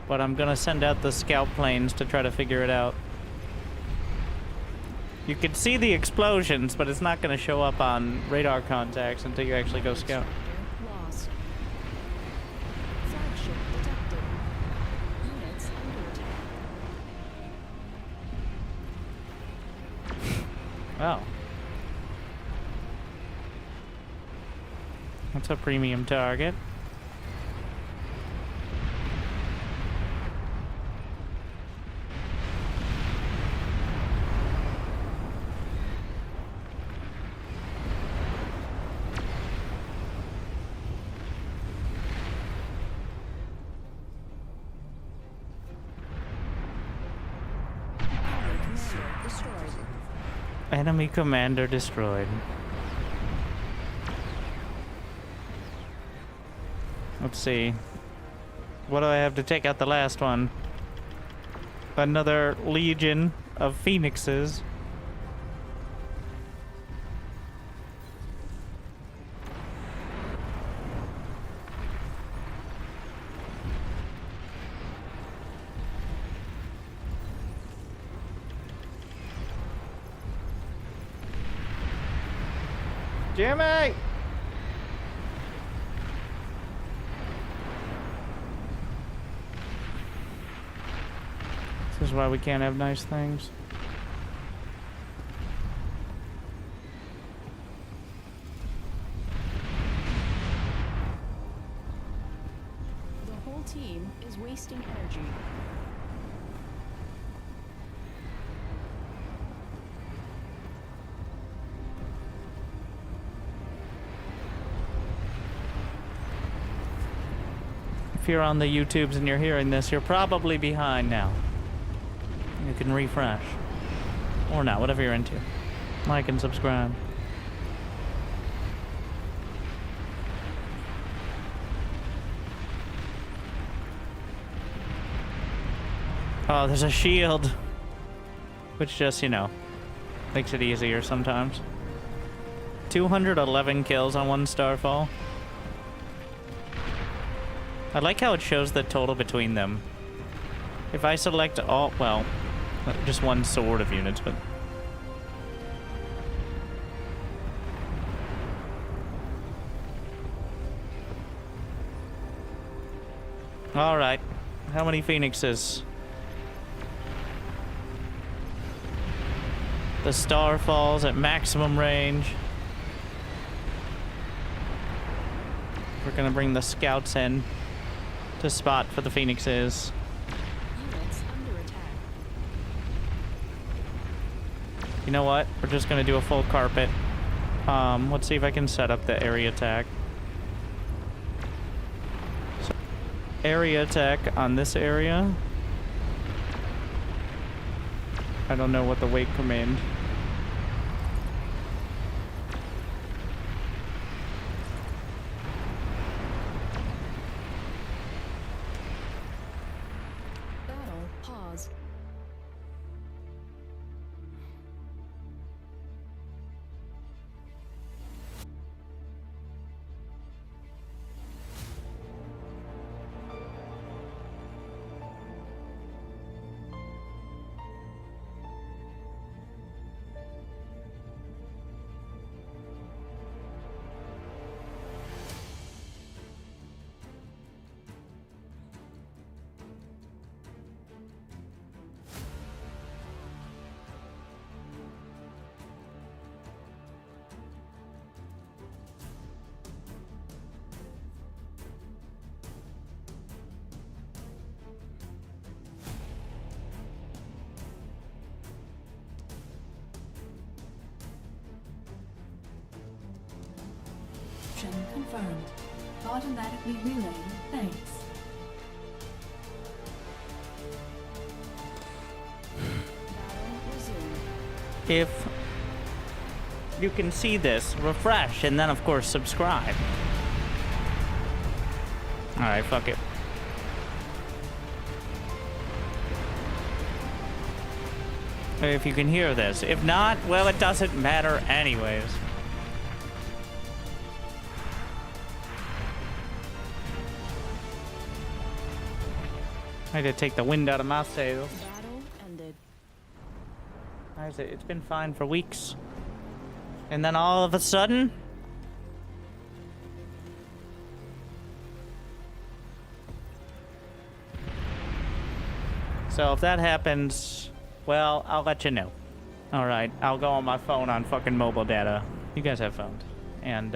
but I'm gonna send out the scout planes to try to figure it out. You can see the explosions, but it's not gonna show up on radar contacts until you actually go scout. Lost. Flagship detected. Units under attack. Oh. That's a premium target. Enemy commander destroyed. Let's see. What do I have to take out the last one? Another legion of phoenixes. Jimmy! This is why we can't have nice things. The whole team is wasting energy. If you're on the YouTubes and you're hearing this, you're probably behind now. You can refresh. Or not, whatever you're into. Like and subscribe. Oh, there's a shield. Which just, you know, makes it easier sometimes. 211 kills on one Starfall. I like how it shows the total between them. If I select all, well, just one sword of units, but... Alright. How many phoenixes? The Starfall's at maximum range. We're gonna bring the scouts in to spot for the phoenixes. Units under attack. You know what? We're just gonna do a full carpet. Let's see if I can set up the area attack. So, area attack on this area. I don't know what the wake command. Battle pause. confirmed. Automatically relaying. Thanks. Battle resumed. If you can see this, refresh, and then of course subscribe. Alright, fuck it. If you can hear this. If not, well, it doesn't matter anyways. I had to take the wind out of my sails. Battle ended. Why is it? It's been fine for weeks. And then all of a sudden... So if that happens, well, I'll let you know. Alright, I'll go on my phone on fucking mobile data. You guys have phones. And,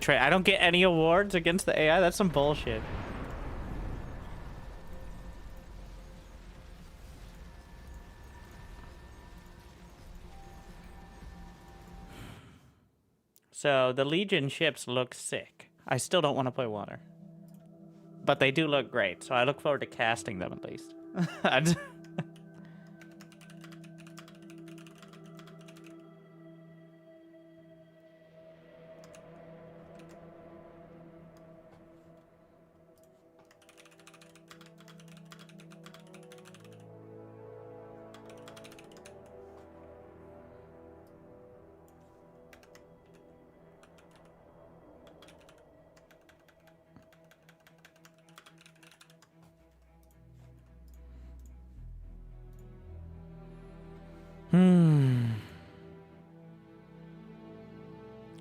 I don't get any awards against the AI? That's some bullshit. So, the Legion ships look sick. I still don't want to play water. But they do look great, so I look forward to casting them at least.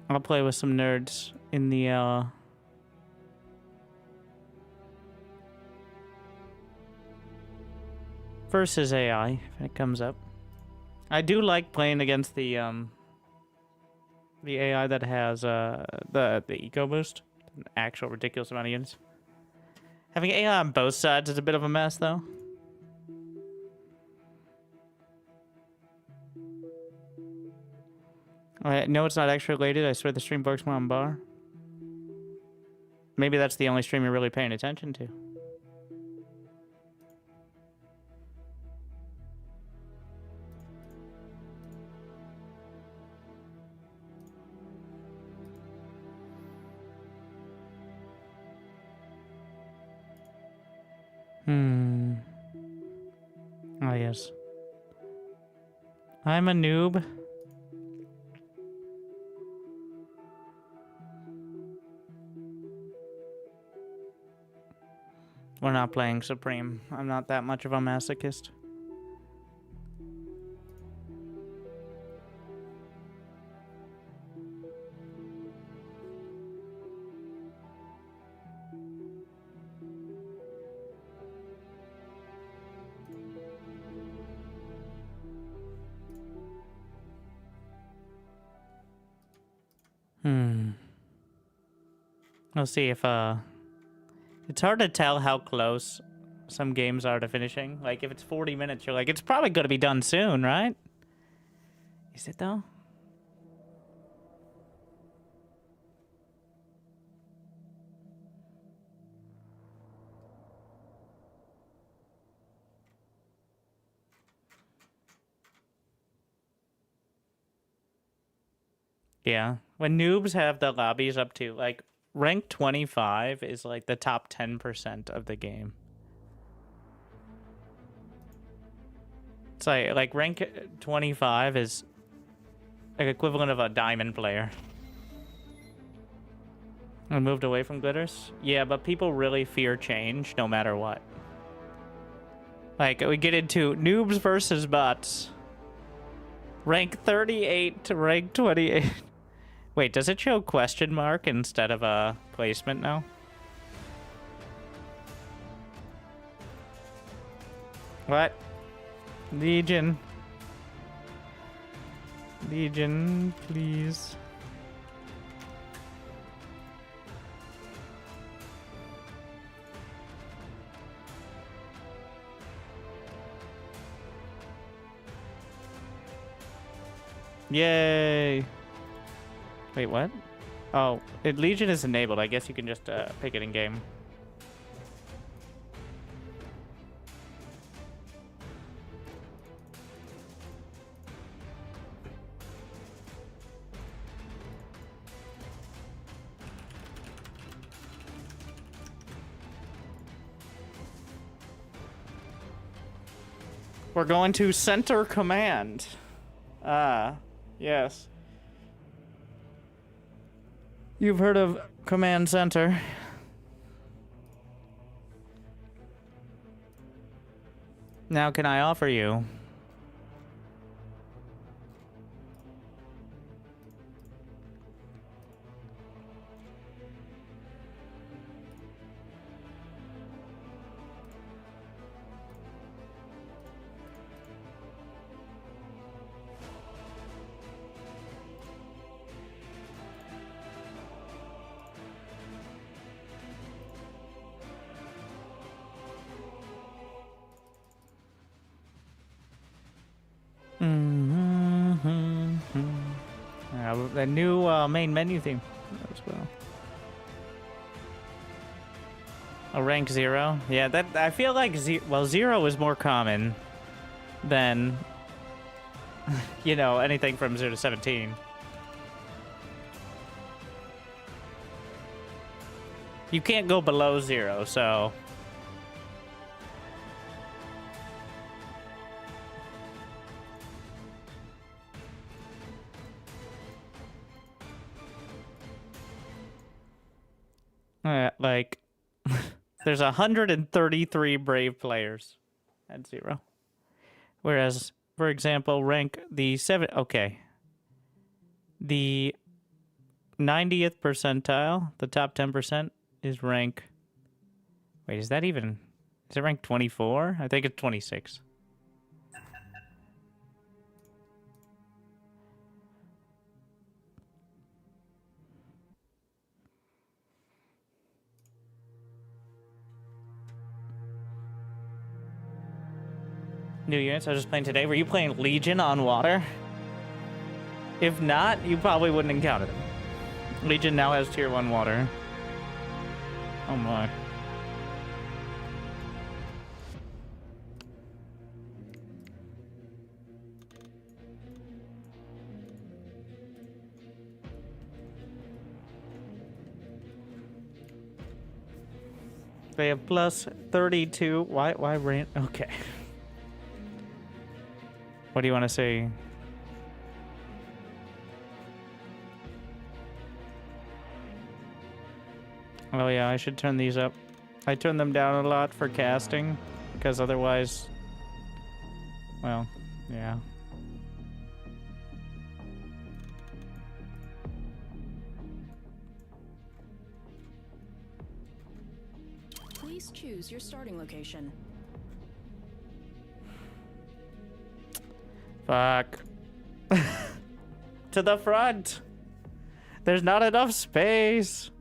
I'll play with some nerds in the, versus AI, if it comes up. I do like playing against the AI that has, the eco boost. An actual ridiculous amount of units. Having AI on both sides is a bit of a mess, though. No, it's not actually related. I swear the stream barks more on bar. Maybe that's the only stream you're really paying attention to. Oh, yes. I'm a noob. We're not playing Supreme. I'm not that much of a masochist. We'll see if, it's hard to tell how close some games are to finishing. Like, if it's 40 minutes, you're like, it's probably going to be done soon, right? Is it, though? Yeah. When noobs have the lobbies up to, like, rank 25 is, like, the top 10% of the game. It's like rank 25 is like equivalent of a diamond player. I moved away from glitters? Yeah, but people really fear change no matter what. Like, we get into noobs versus bots. Rank 38 to rank 28. Wait, does it show question mark instead of a placement now? What? Legion. Legion, please. Yay! Wait, what? Oh, Legion is enabled. I guess you can just pick it in game. We're going to center command. Ah, yes. You've heard of command center. Now can I offer you? The new main menu theme as well. A rank 0. Yeah, that I feel like 0 is more common than you know, anything from 0 to 17. You can't go below 0, so like, there's 133 brave players at 0. Whereas, for example, rank the 7... Okay. The 90th percentile, the top 10%, is rank... Wait, is that even... Is it rank 24? I think it's 26. New units I was just playing today. Were you playing Legion on water? If not, you probably wouldn't encounter them. Legion now has tier 1 water. Oh my. They have plus 32. Why rain? Okay. What do you want to say? Oh yeah, I should turn these up. I turn them down a lot for casting, because otherwise, well, yeah. Please choose your starting location. Fuck. To the front. There's not enough space.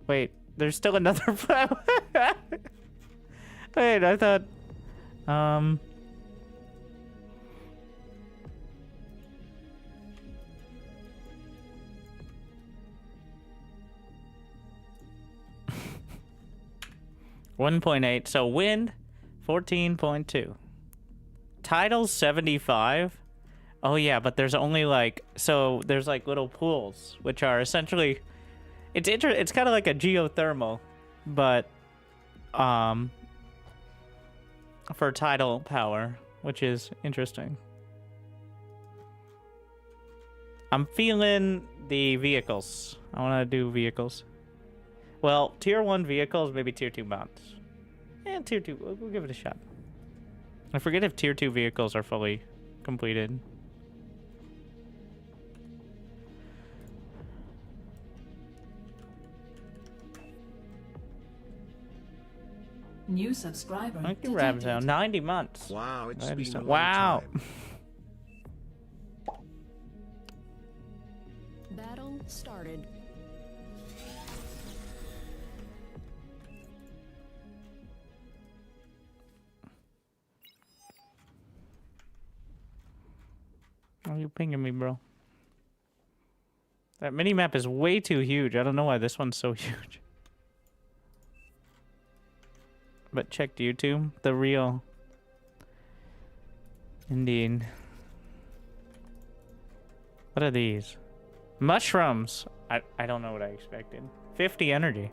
Wait, there's still another. Wait, I thought. 1.8. So wind, 14.2. Tidal 75. Oh yeah, but there's only like, so there's like little pools, which are essentially, it's kind of like a geothermal, but for tidal power, which is interesting. I'm feeling the vehicles. I want to do vehicles. Well, tier 1 vehicles, maybe tier 2 mounts. And tier 2, we'll give it a shot. I forget if tier 2 vehicles are fully completed. New subscriber. Thank you, Ramzo. 90 months. Wow, it's been a long wow. time. Battle started. Why are you pinging me, bro? That mini-map is way too huge. I don't know why this one's so huge. But check YouTube. The real. Indeed. What are these? Mushrooms! I don't know what I expected. 50 energy.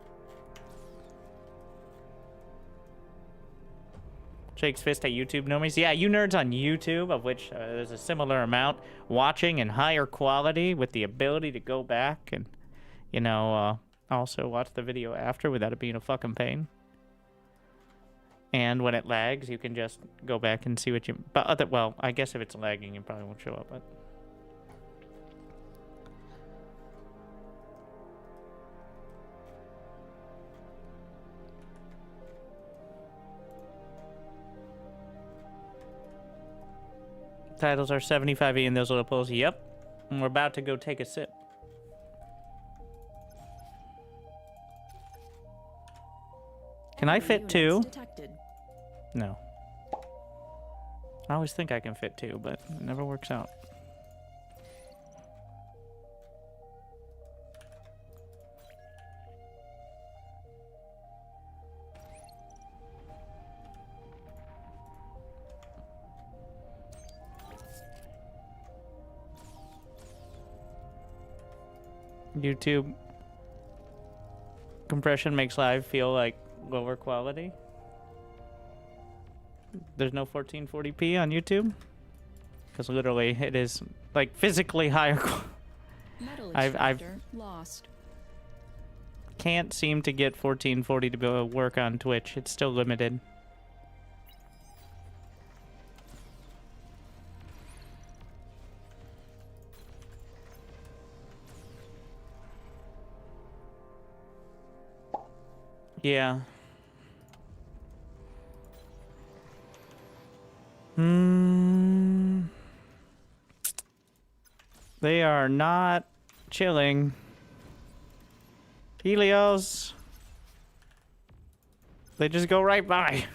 Shakes fist at YouTube normies. Yeah, you nerds on YouTube, of which there's a similar amount, watching in higher quality with the ability to go back and, you know, also watch the video after without it being a fucking pain. And when it lags, you can just go back and see what you... But well, I guess if it's lagging, it probably won't show up, but... Titles are 75E in those little poles. Yep. And we're about to go take a sip. Can I fit two? No. I always think I can fit two, but it never works out. YouTube compression makes live feel like lower quality. There's no 1440p on YouTube? Because literally it is like physically higher quality. I've lost. Can't seem to get 1440 to work on Twitch. It's still limited. Yeah. They are not chilling. Helios. They just go right by.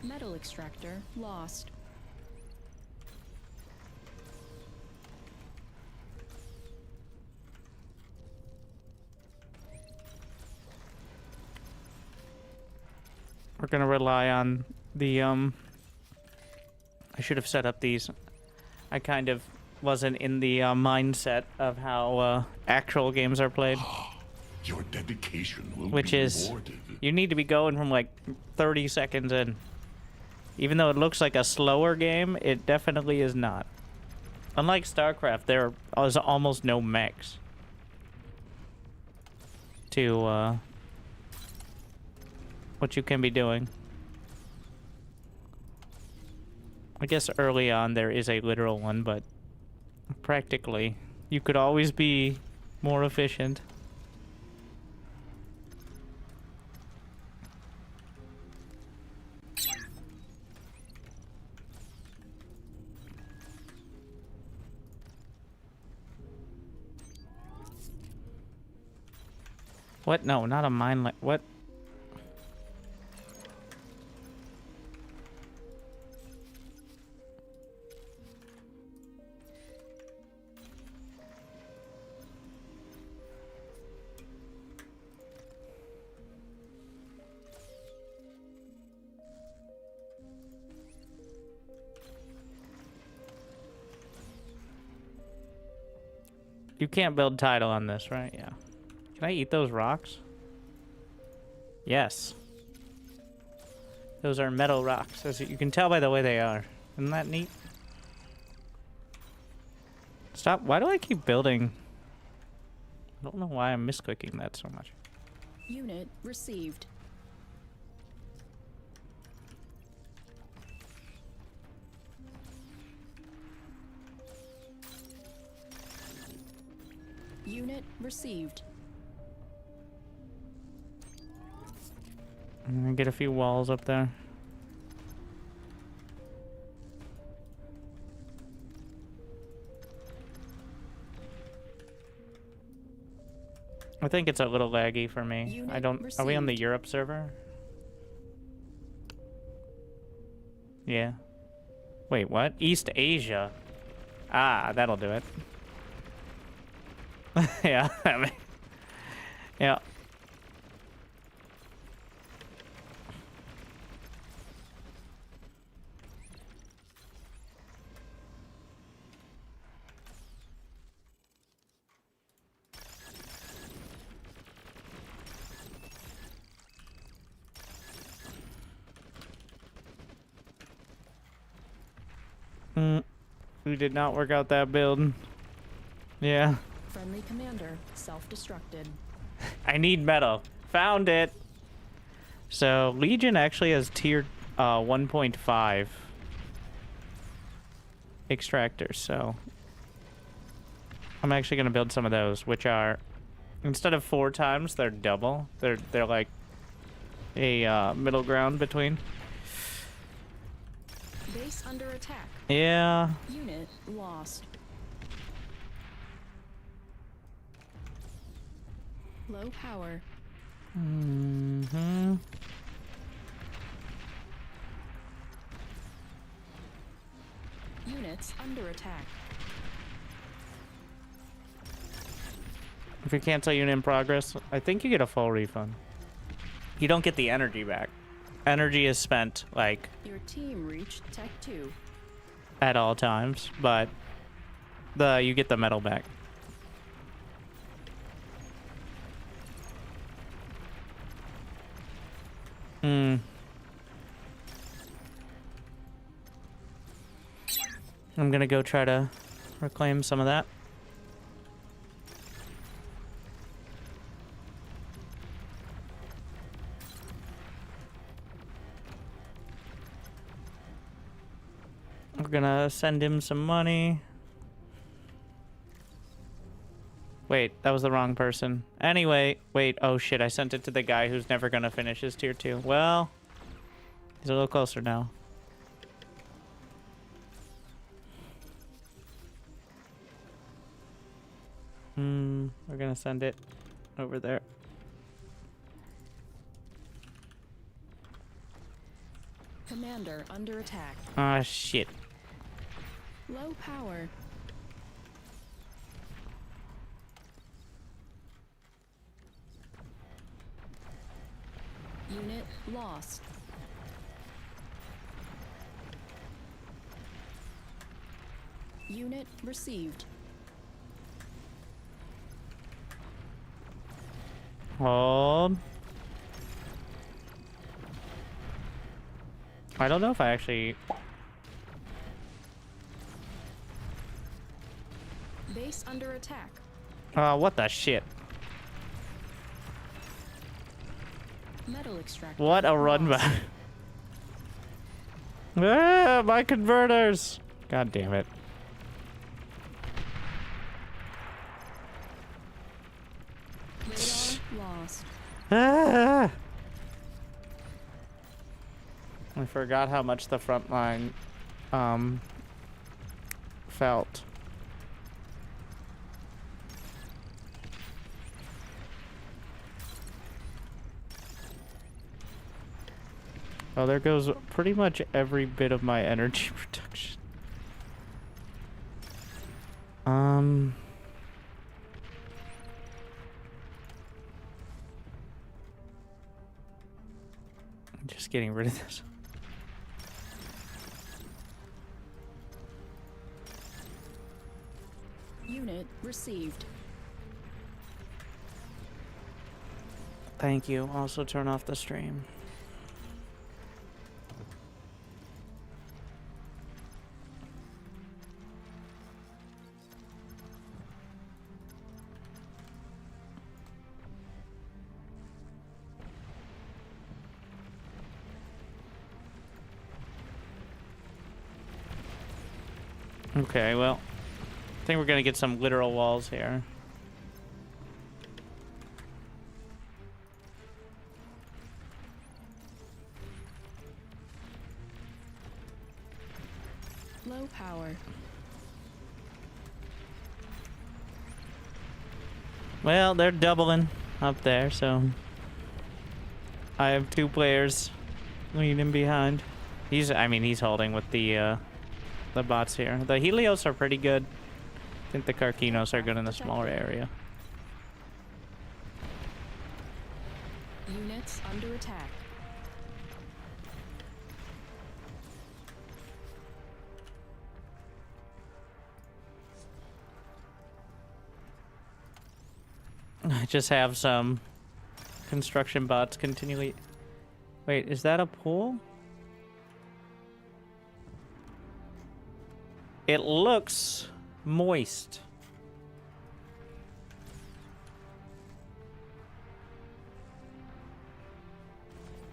Metal extractor lost. We're gonna rely on the I should have set up these. I kind of wasn't in the mindset of how actual games are played. Your dedication will Which be is, rewarded. you need to be going from like 30 seconds in. Even though it looks like a slower game, it definitely is not. Unlike StarCraft, there is almost no mechs to what you can be doing. I guess early on there is a literal one, but practically you could always be more efficient. What? No, not a mine like what? You can't build tidal on this, right? Yeah. Can I eat those rocks? Yes. Those are metal rocks, as you can tell by the way they are. Isn't that neat? Stop. Why do I keep building? I don't know why I'm misclicking that so much. Unit received. Unit received. I'm gonna get a few walls up there. I think it's a little laggy for me. Unit I don't... Are we on the received. Europe server? Yeah. Wait, what? East Asia. Ah, that'll do it. Yeah, I mean, yeah. We did not work out that build. Yeah. Friendly commander self-destructed. I need metal. Found it. So Legion actually has tier 1.5 extractors, so I'm actually gonna build some of those, which are, instead of 4 times, they're double. They're like a middle ground between. Base under attack. Yeah. Unit lost. Low power. Mm-hmm. Units under attack. If you cancel unit in progress, I think you get a full refund. You don't get the energy back. Energy is spent, like, Your team reached Tech 2. at all times, but you get the metal back. I'm gonna go try to reclaim some of that. We're gonna send him some money. Wait, that was the wrong person. Anyway, wait, oh shit, I sent it to the guy who's never gonna finish his tier 2. Well, he's a little closer now. We're gonna send it over there. Commander under attack. Ah, shit. Low power. Unit lost. Unit received. Hold. I don't know if I actually... Base under attack. what the shit? Metal extractor. What a run lost. back. Ah, my converters! God damn it. Radar lost. Ah! I forgot how much the front line felt. Oh, there goes pretty much every bit of my energy production. I'm just getting rid of this. Unit received. Thank you. Also turn off the stream. Okay, well, I think we're gonna get some literal walls here. Low power. Well, they're doubling up there, so I have 2 players leading behind. I mean, he's holding with the bots here. The Helios are pretty good. I think the Karkinos are good in the smaller area. Units under attack. I just have some construction bots continually. Wait, is that a pool? It looks moist.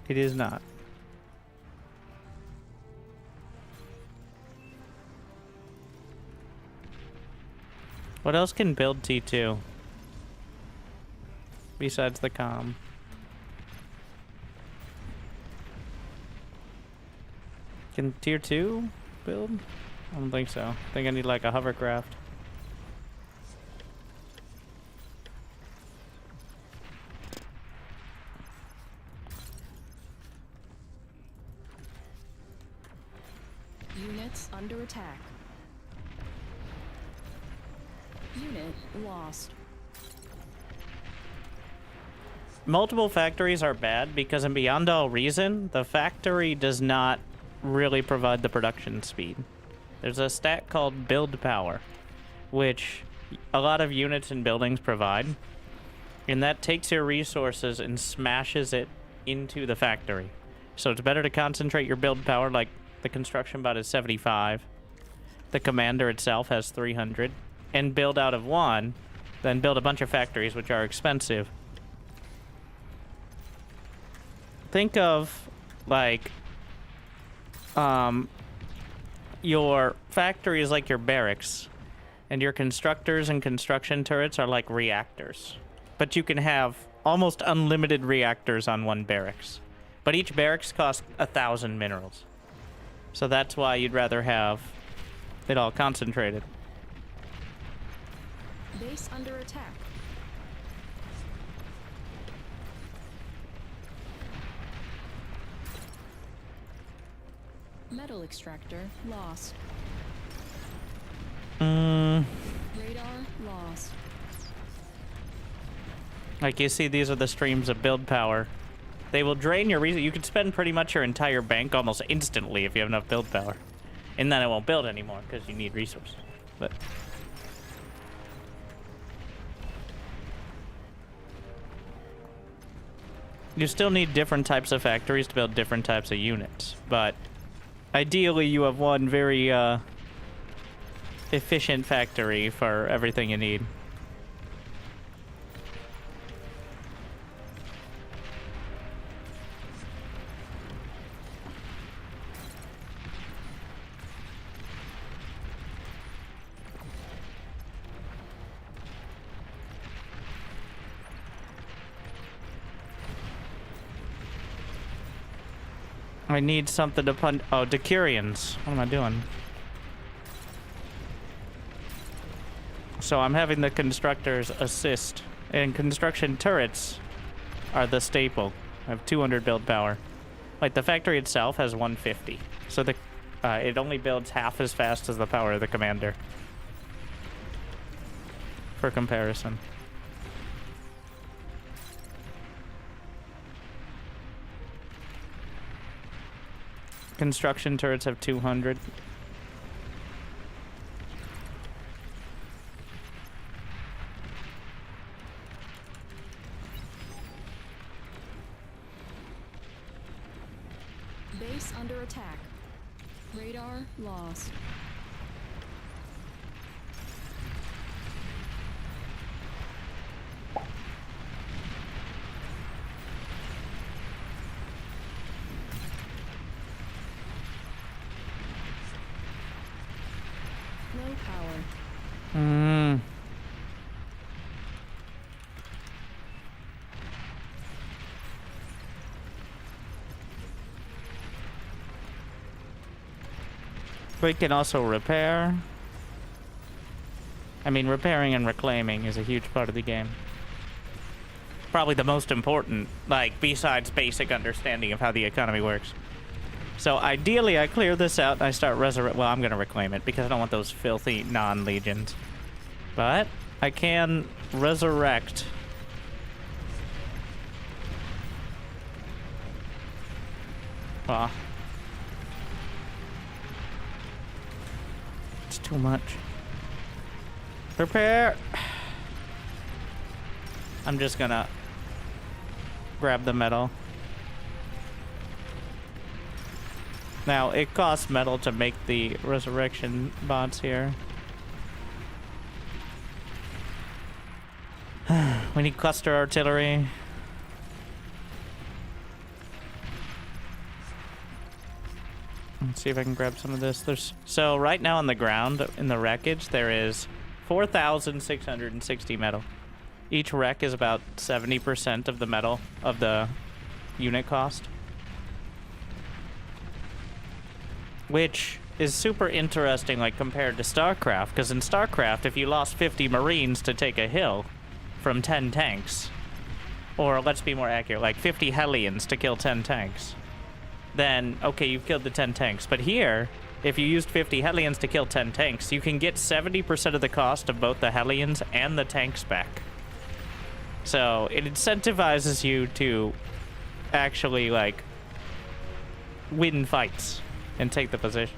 It is not. What else can build T2? Besides the comm. Can tier 2 build? I don't think so. I think I need like a hovercraft. Units under attack. Unit lost. Multiple factories are bad because in Beyond All Reason, the factory does not really provide the production speed. There's a stat called build power, which a lot of units and buildings provide, and that takes your resources and smashes it into the factory. So it's better to concentrate your build power, like the construction bot is 75, the commander itself has 300, and build out of one, then build a bunch of factories, which are expensive. Think of, like, your factory is like your barracks, and your constructors and construction turrets are like reactors. But you can have almost unlimited reactors on one barracks. But each barracks costs 1,000 minerals. So that's why you'd rather have it all concentrated. Base under attack. Metal extractor lost. Radar lost. Like you see, these are the streams of build power. They will drain your resources. You could spend pretty much your entire bank almost instantly if you have enough build power. And then it won't build anymore because you need resources. But you still need different types of factories to build different types of units. But ideally, you have one very efficient factory for everything you need. I need something to pun. Oh, Decurions. What am I doing? So I'm having the constructors assist, and construction turrets are the staple. I have 200 build power. Like the factory itself has 150, so the it only builds half as fast as the power of the commander. For comparison. Construction turrets have 200. Base under attack. Radar lost. Low power. We can also repair. I mean, repairing and reclaiming is a huge part of the game. Probably the most important, like, besides basic understanding of how the economy works. So ideally, I clear this out and I start resurrect. Well, I'm going to reclaim it because I don't want those filthy non-legions. But I can resurrect Ah. It's too much. Prepare! I'm just gonna grab the metal. Now, it costs metal to make the resurrection bots here. We need cluster artillery. Let's see if I can grab some of this. So right now on the ground, in the wreckage, there is 4,660 metal. Each wreck is about 70% of the metal of the unit cost. Which is super interesting, like, compared to StarCraft, because in StarCraft, if you lost 50 Marines to take a hill from 10 tanks, or let's be more accurate, like 50 Hellions to kill 10 tanks, then, okay, you've killed the 10 tanks. But here, if you used 50 Hellions to kill 10 tanks, you can get 70% of the cost of both the Hellions and the tanks back. So, it incentivizes you to actually, like, win fights and take the position.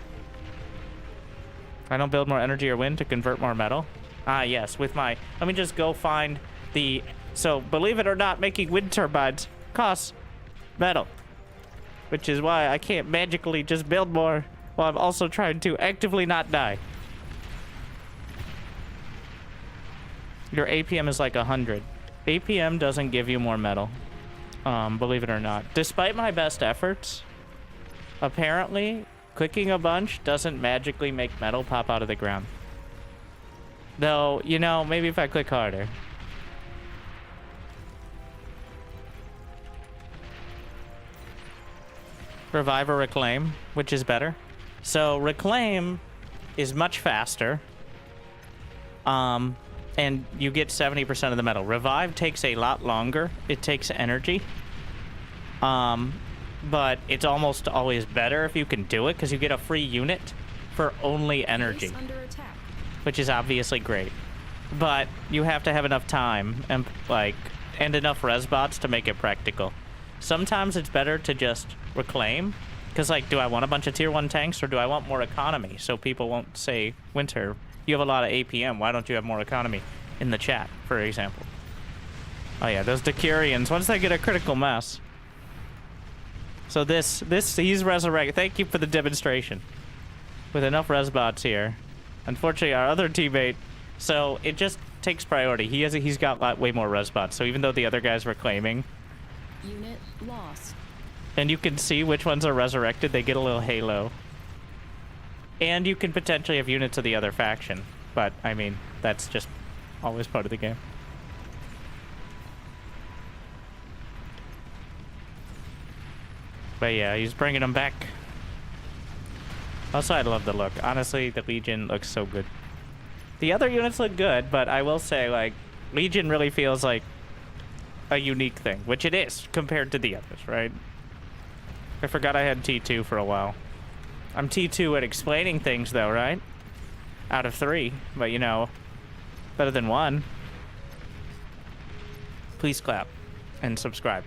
I don't build more energy or wind to convert more metal. Ah, yes, with my... Let me just go find the... So, believe it or not, making wind turbines costs metal. Which is why I can't magically just build more while I'm also trying to actively not die. Your APM is like 100. APM doesn't give you more metal. Believe it or not. Despite my best efforts, apparently, clicking a bunch doesn't magically make metal pop out of the ground. Though, you know, maybe if I click harder. Revive or reclaim, which is better. So reclaim is much faster. And you get 70% of the metal. Revive takes a lot longer. It takes energy. But it's almost always better if you can do it, because you get a free unit for only energy. Under attack. Which is obviously great. But you have to have enough time and enough res bots to make it practical. Sometimes it's better to just reclaim, because do I want a bunch of tier 1 tanks, or do I want more economy so people won't say, Winter, you have a lot of APM, why don't you have more economy in the chat, for example. Oh yeah, those Decurions, once they get a critical mass. So he's resurrected. Thank you for the demonstration. With enough res bots here. Unfortunately, our other teammate, so it just takes priority. He's got way more res bots, so even though the other guys were claiming, Unit lost. and you can see which ones are resurrected, they get a little halo. And you can potentially have units of the other faction. But, I mean, that's just always part of the game. But yeah, he's bringing them back. Also, I love the look. Honestly, the Legion looks so good. The other units look good, but I will say, Legion really feels like a unique thing, which it is compared to the others, right? I forgot I had T2 for a while. I'm T2 at explaining things, though, right? Out of 3, but you know, better than 1. Please clap and subscribe.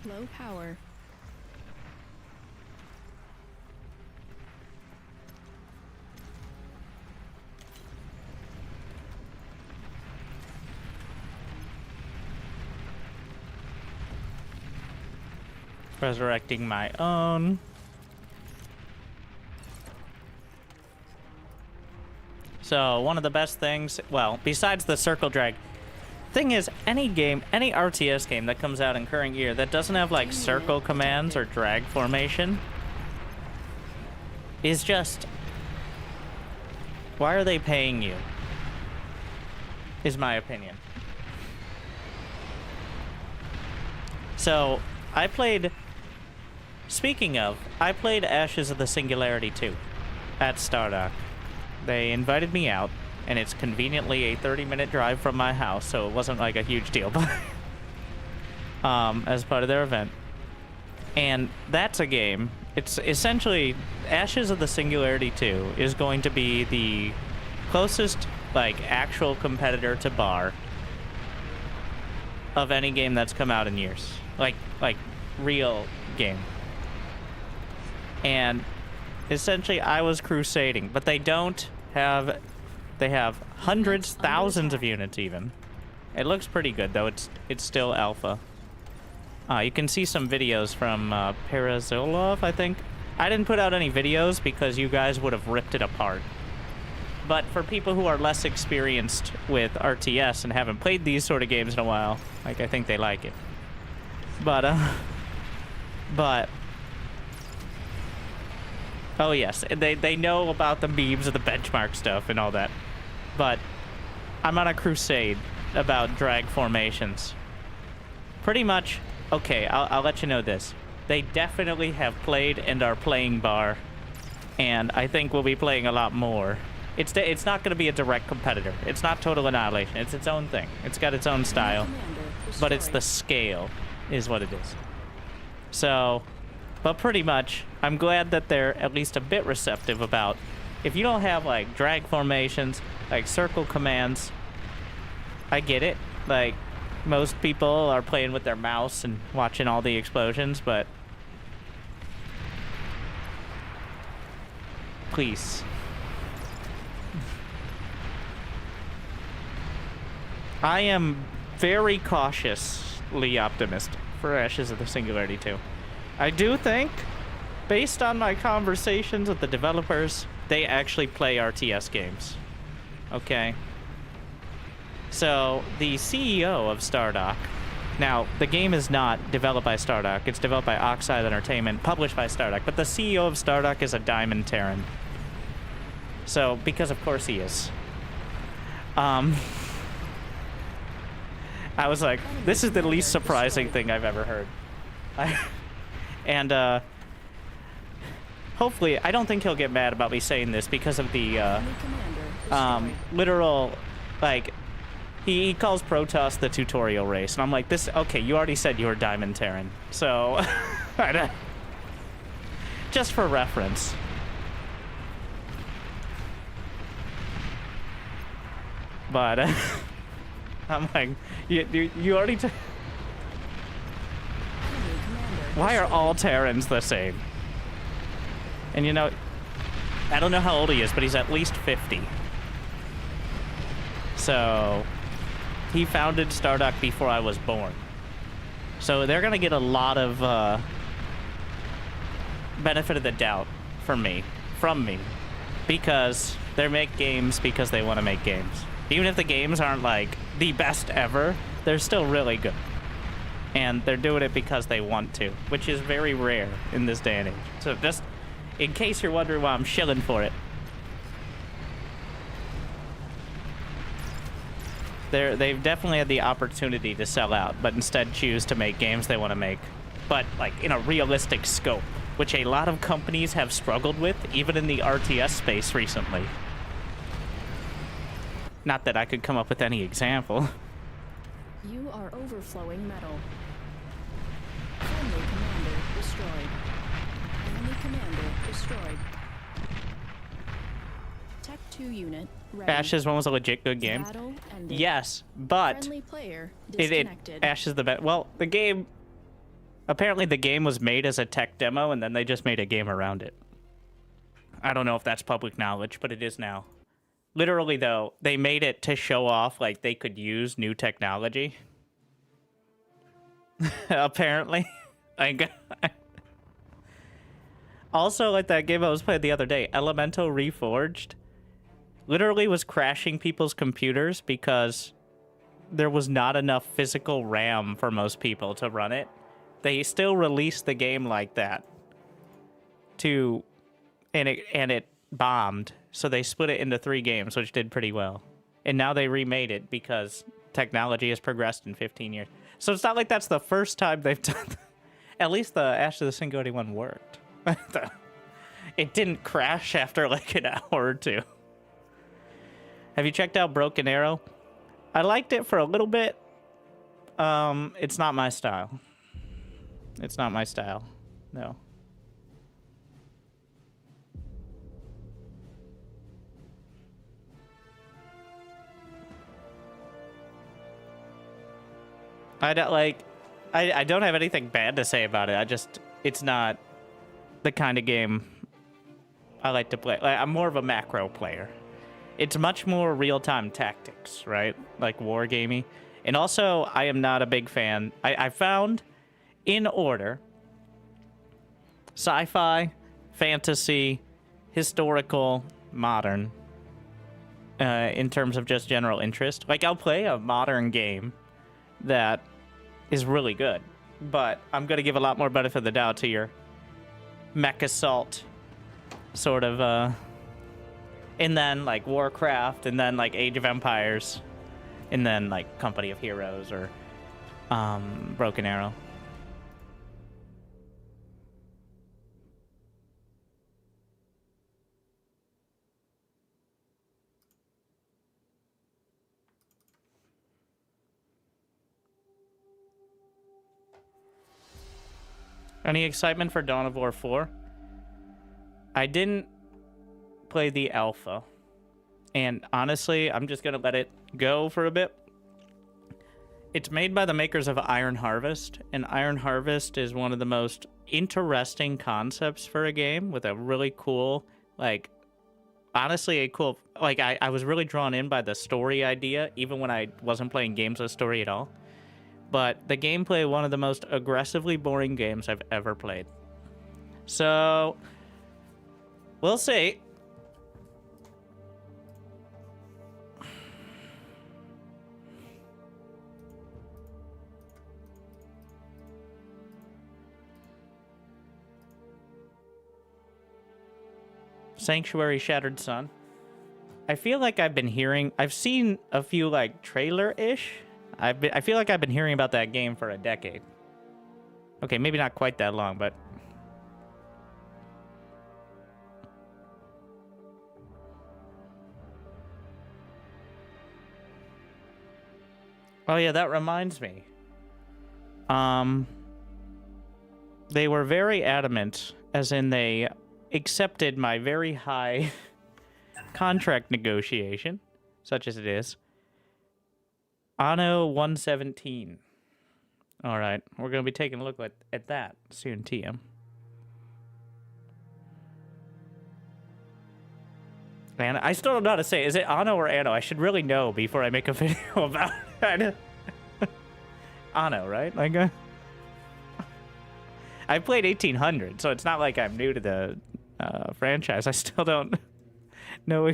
Low power. Resurrecting my own. So, one of the best things, well, besides the circle drag, thing is, any game, any RTS game that comes out in current year that doesn't have, circle commands or drag formation is just, why are they paying you? Is my opinion. So, I played... Speaking of, I played Ashes of the Singularity 2 at Stardock. They invited me out, and it's conveniently a 30-minute drive from my house, so it wasn't a huge deal, but as part of their event. And that's a game It's essentially Ashes of the Singularity 2 is going to be the closest, like, actual competitor to Bar of any game that's come out in years. Like real game. And essentially I was crusading, but they don't have, they have hundreds, thousands of units even. It looks pretty good though. It's still alpha. You can see some videos from Parazolov, I think. I didn't put out any videos because you guys would have ripped it apart. But for people who are less experienced with RTS and haven't played these sort of games in a while, like, I think they like it. But oh yes, they know about the memes of the benchmark stuff and all that. But I'm on a crusade about drag formations. Pretty much, okay, I'll let you know this. They definitely have played and are playing Bar, and I think we'll be playing a lot more. It's not going to be a direct competitor. It's not Total Annihilation. It's its own thing. It's got its own style, but it's the scale is what it is. So, but pretty much, I'm glad that they're at least a bit receptive about, if you don't have, like, drag formations, like circle commands, I get it. Like, most people are playing with their mouse and watching all the explosions, but please. I am very cautiously optimistic for Ashes of the Singularity 2. I do think, based on my conversations with the developers, they actually play RTS games. Okay? So, the CEO of Stardock... Now, the game is not developed by Stardock. It's developed by Oxide Entertainment, published by Stardock. But the CEO of Stardock is a Diamond Terran. So, because of course he is. I was like, this is the least surprising thing I've ever heard. And, hopefully, I don't think he'll get mad about me saying this because of the, literal, like, he calls Protoss the tutorial race. And I'm like, this, okay, you already said you were Diamond Terran. So, just for reference. But, I'm like, you already why are all Terrans the same? And you know, I don't know how old he is, but he's at least 50. So, he founded Stardock before I was born. So they're gonna get a lot of benefit of the doubt from me, because they make games because they want to make games. Even if the games aren't like the best ever, they're still really good. And they're doing it because they want to, which is very rare in this day and age. So just in case you're wondering why I'm shilling for it, they've definitely had the opportunity to sell out, but instead choose to make games they want to make, but like in a realistic scope, which a lot of companies have struggled with, even in the RTS space recently. Not that I could come up with any example. You are overflowing metal. Friendly commander destroyed. Enemy commander destroyed. Tech 2 unit ready. Ashes 1 was a legit good game. Battle ended. Yes, but Friendly player disconnected. Ashes the best. Well, the game, apparently the game was made as a tech demo and then they just made a game around it. I don't know if that's public knowledge, but it is now. Literally, though, they made it to show off, like, they could use new technology. Apparently. Also, like that game I was playing the other day, Elemental Reforged, literally was crashing people's computers because there was not enough physical RAM for most people to run it. They still released the game like that. And it bombed. So they split it into 3 games, which did pretty well. And now they remade it because technology has progressed in 15 years. So it's not like that's the first time they've done that. At least the Ashes of the Singularity one worked. It didn't crash after like an hour or 2. Have you checked out Broken Arrow? I liked it for a little bit. It's not my style. It's not my style. No. I don't like. I don't have anything bad to say about it. It's not the kind of game I like to play. Like, I'm more of a macro player. It's much more real-time tactics, right? Like wargamey. And also, I am not a big fan. I found, in order, sci-fi, fantasy, historical, modern, in terms of just general interest. Like, I'll play a modern game that is really good, but I'm going to give a lot more benefit of the doubt to your mech assault sort of, and then, like, Warcraft, and then, like, Age of Empires, and then, like, Company of Heroes, or, Broken Arrow. Any excitement for Dawn of War 4? I didn't play the alpha. And honestly, I'm just going to let it go for a bit. It's made by the makers of Iron Harvest, and Iron Harvest is one of the most interesting concepts for a game with a really cool, like, honestly, a cool, like, I was really drawn in by the story idea, even when I wasn't playing games with story at all. But the gameplay, one of the most aggressively boring games I've ever played. So, we'll see. Sanctuary Shattered Sun. I feel like I've seen a few, like, trailer-ish. I feel like I've been hearing about that game for a decade. Okay, maybe not quite that long, but... Oh yeah, that reminds me. They were very adamant, as in they accepted my very high contract negotiation, such as it is. Anno 117. All right, we're going to be taking a look at that soon, TM. Man, I still don't know how to say it. Is it Anno or Anno? I should really know before I make a video about it. Anno, right? Like, I played 1800, so it's not like I'm new to the franchise. I still don't know.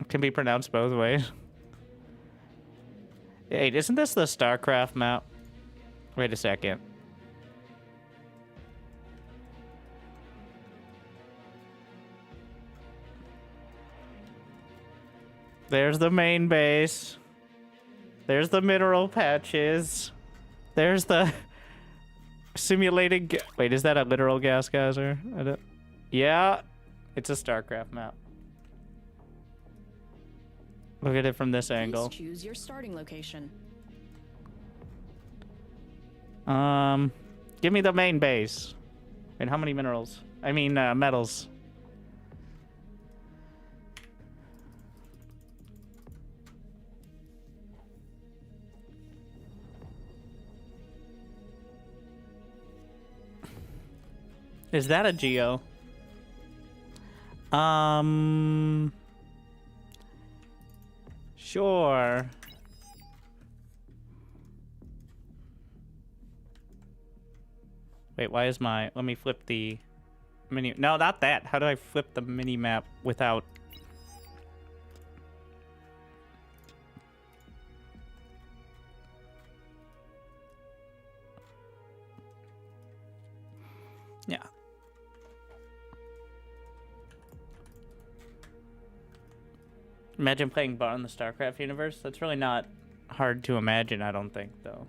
Can be pronounced both ways. Hey, isn't this the StarCraft map? Wait a second. There's the main base. There's the mineral patches. There's the simulated... Wait, is that a literal gas geyser? Yeah, it's a StarCraft map. Look at it from this angle. Please choose your starting location. Give me the main base. And how many minerals? I mean, metals. Is that a geo? Sure. Wait, why is my... Let me flip the mini... No, not that. How do I flip the mini map without... Yeah. Imagine playing Bar in the StarCraft universe. That's really not hard to imagine, I don't think, though.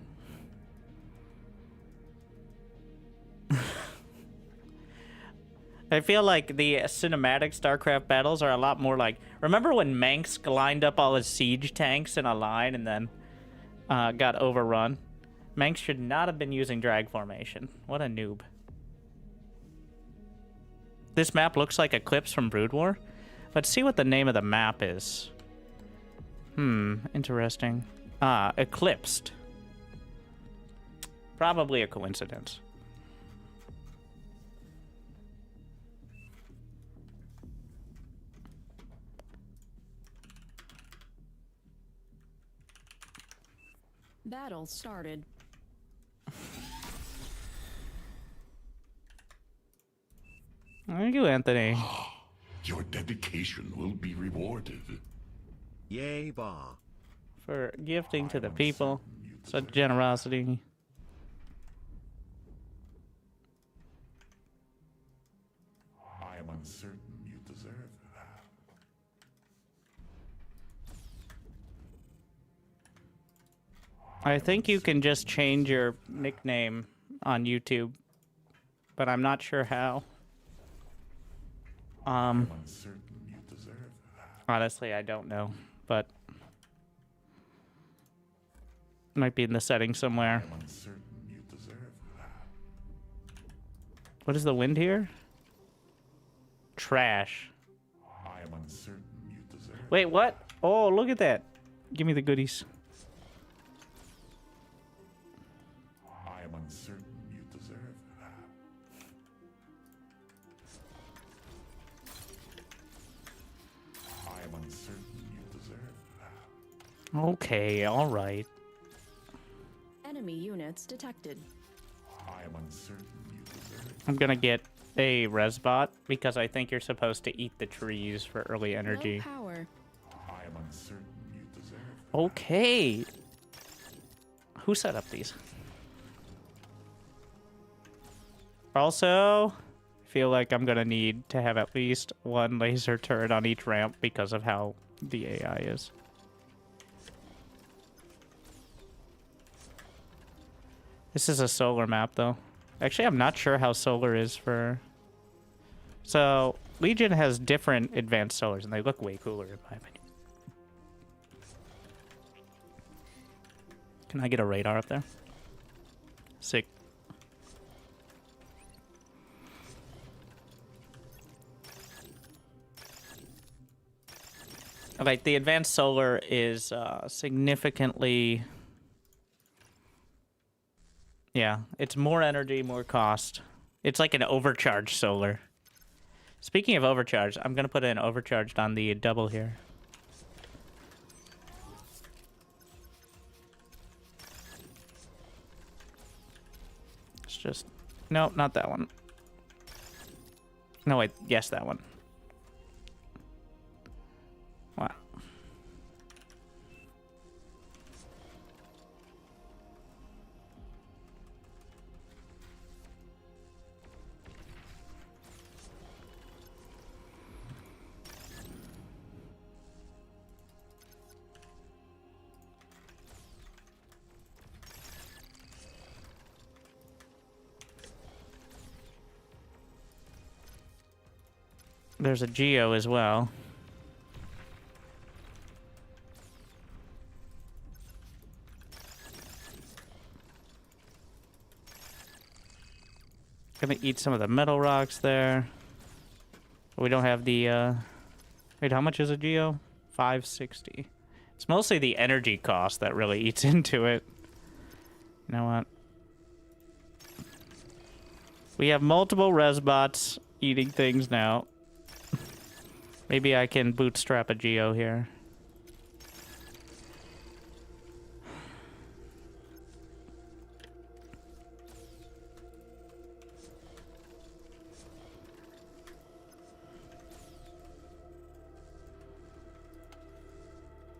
I feel like the cinematic StarCraft battles are a lot more like... Remember when Manx lined up all his siege tanks in a line and then got overrun? Manx should not have been using drag formation. What a noob. This map looks like Eclipse from Brood War. Let's see what the name of the map is. Interesting. Eclipsed. Probably a coincidence. Battle started. Thank you, Anthony. Your dedication will be rewarded. Yay, bar. For gifting to the people. Such generosity. I am uncertain you deserve that. I think you can just change your nickname on YouTube, but I'm not sure how. I'm uncertain you deserve that. Honestly, I don't know, but might be in the settings somewhere. I'm uncertain you deserve that. What is the wind here? Trash. I am uncertain you deserve. Wait, what? Oh, look at that. Give me the goodies. I am uncertain you deserve that. I am uncertain you deserve that. Okay, all right. Enemy units detected. I am uncertain you deserve it. I'm gonna get a resbot because I think you're supposed to eat the trees for early energy. Low power. I am uncertain you deserve it. Okay. Who set up these? Also, I feel like I'm gonna need to have at least one laser turret on each ramp because of how the AI is. This is a solar map, though. Actually, I'm not sure how solar is for... So, Legion has different advanced solars, and they look way cooler, in my opinion. Can I get a radar up there? Sick. Like, the advanced solar is significantly... Yeah, it's more energy, more cost. It's like an overcharged solar. Speaking of overcharged, I'm going to put in overcharged on the double here. It's just... No, not that one. No, wait. Yes, that one. Wow. There's a Geo as well. Gonna eat some of the metal rocks there. We don't have the, Wait, how much is a Geo? 560. It's mostly the energy cost that really eats into it. You know what? We have multiple resbots eating things now. Maybe I can bootstrap a Geo here.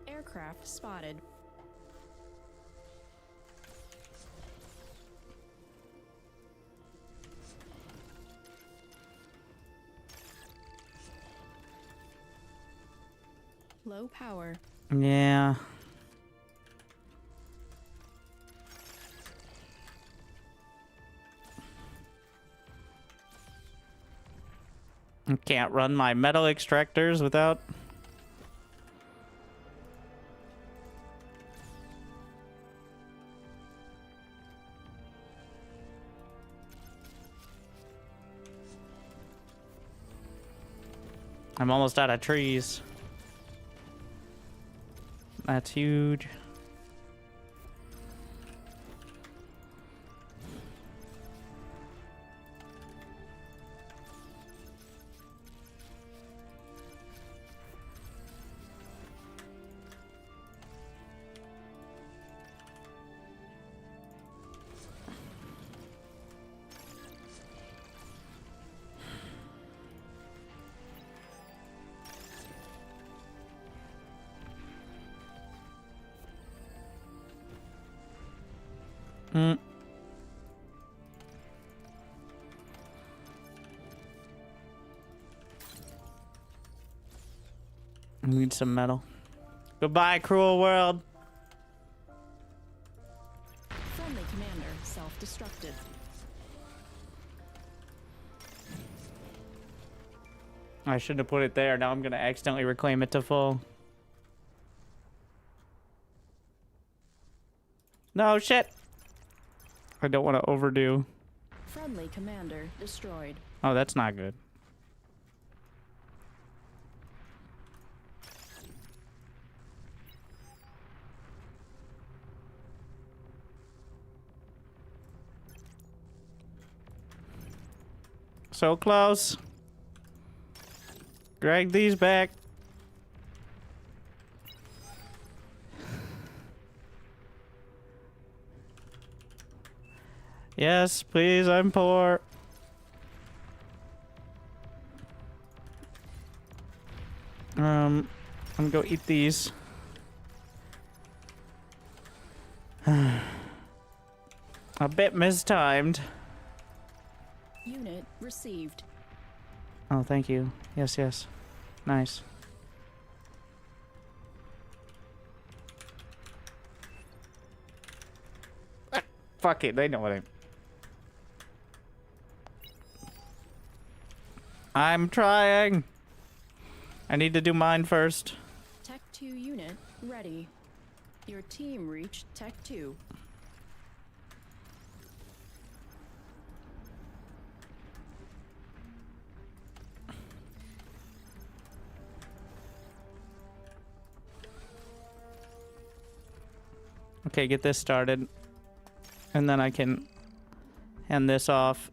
Aircraft spotted. Low power. Yeah. I can't run my metal extractors without... I'm almost out of trees. That's huge. Hmm. I need some metal. Goodbye, cruel world. Friendly commander self-destructed. I shouldn't have put it there. Now I'm gonna accidentally reclaim it to full. No, shit. I don't want to overdo. Friendly commander destroyed. Oh, that's not good. So close. Drag these back. Yes, please, I'm poor. I'm gonna go eat these. A bit mistimed. Unit received. Oh, thank you. Yes, yes. Nice. Fuck it, they know what I'm trying. I need to do mine first. Tech 2 unit ready. Your team reached Tech 2. Okay, get this started. And then I can hand this off.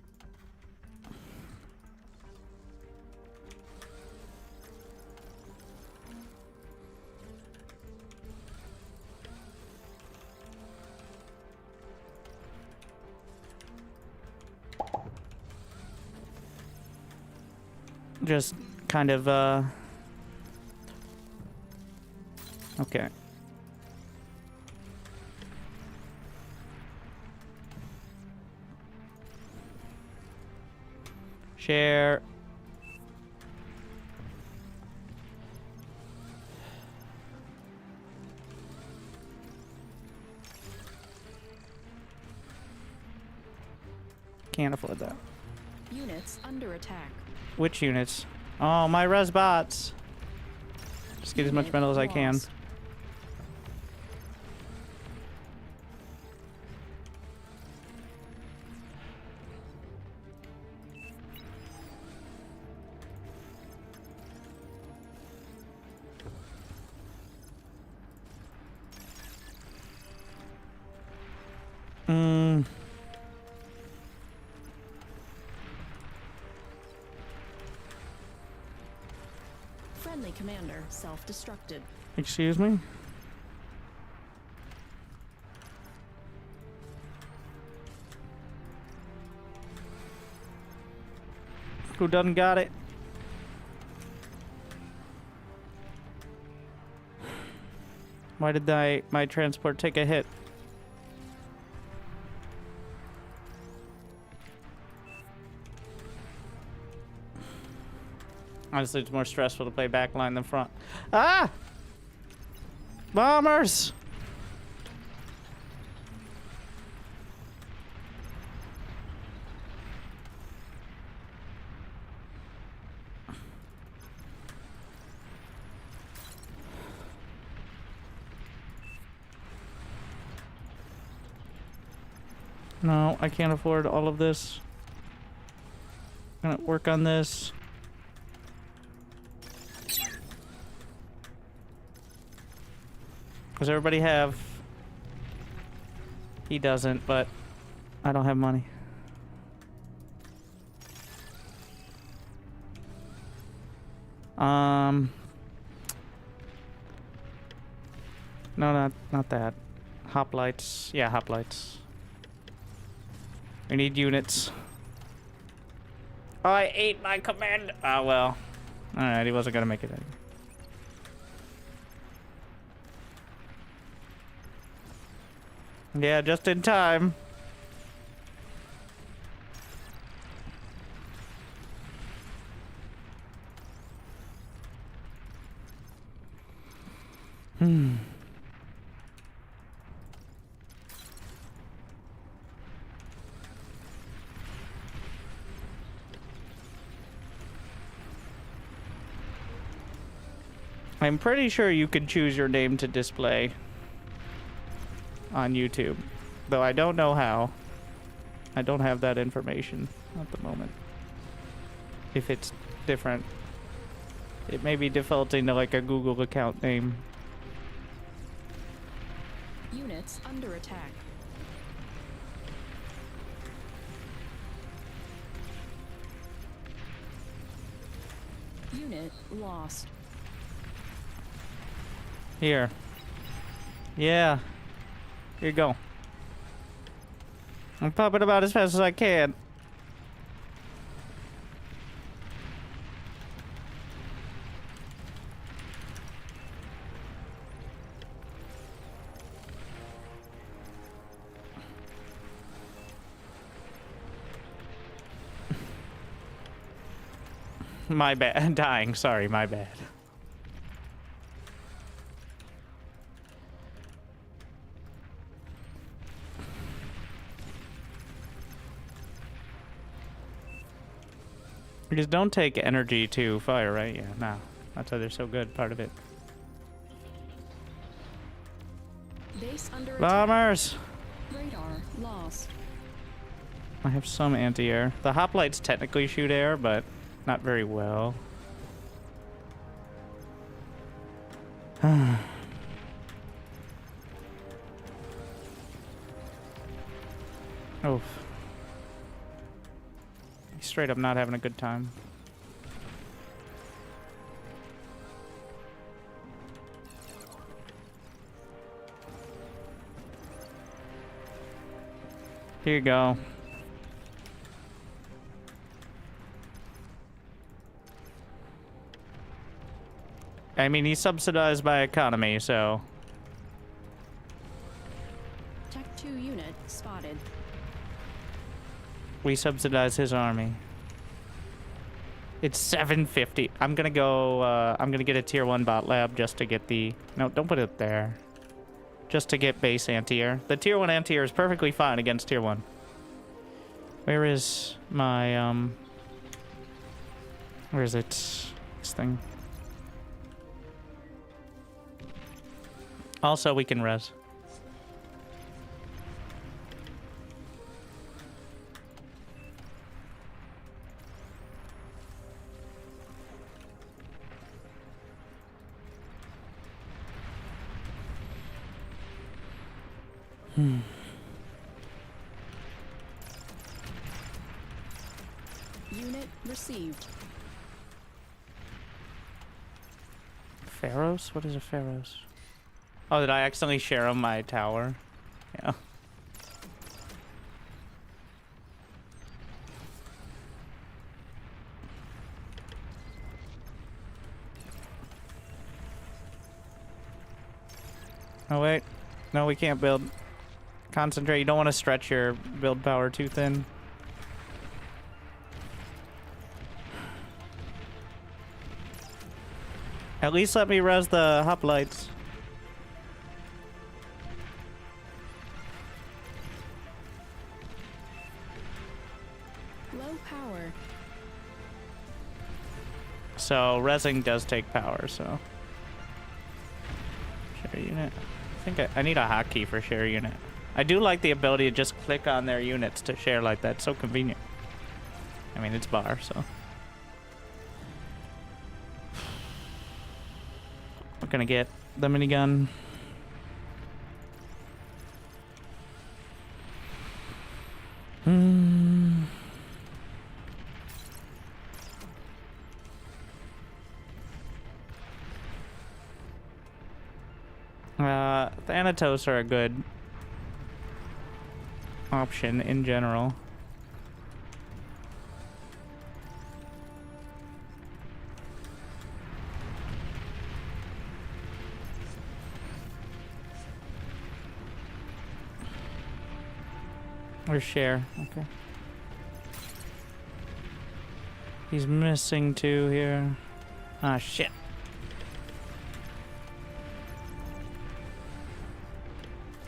Just kind of, okay. Share. Can't afford that. Units under attack. Which units? Oh, my res bots. Just get as much metal as I can. Lost. Friendly commander self-destructed. Excuse me? Who done got it? Why did my transport take a hit? Honestly, it's more stressful to play backline than front. Ah! Bombers! No, I can't afford all of this. Gonna work on this. Does everybody have... He doesn't, but I don't have money. No, not that. Hoplites. Yeah, hoplites. We need units. I ate my command. Oh, well. Alright, he wasn't gonna make it. Yeah, just in time. I'm pretty sure you can choose your name to display on YouTube, though I don't know how. I don't have that information at the moment. If it's different, it may be defaulting to like a Google account name. Units under attack. Unit lost. Here. Yeah. Here you go. I'm pumping about as fast as I can. My bad. Dying. Sorry, my bad. Because don't take energy to fire, right? Yeah, no. That's why they're so good, part of it. Base under attack. Bombers! Radar lost. I have some anti-air. The hoplites technically shoot air, but not very well. Oh. He's straight up not having a good time. Here you go. I mean, he's subsidized by economy, so... Tech 2 unit spotted. We subsidize his army. It's 750. I'm gonna go, I'm gonna get a tier 1 bot lab just to get the... No, don't put it there. Just to get base anti-air. The tier 1 anti-air is perfectly fine against tier 1. Where is my, where is it? This thing. Also, we can res. Unit received. Pharaohs? What is a Pharaohs? Oh, did I accidentally share on my tower? Yeah. Oh, wait. No, we can't build. Concentrate. You don't want to stretch your build power too thin. At least let me res the hoplites. Low power. So, resing does take power, so... Share unit. I think I need a hotkey for share unit. I do like the ability to just click on their units to share like that. It's so convenient. I mean, it's bar, so... We're gonna get the minigun. Hmm. Thanatos are a good option in general. Or share, okay. He's missing 2 here. Ah, shit.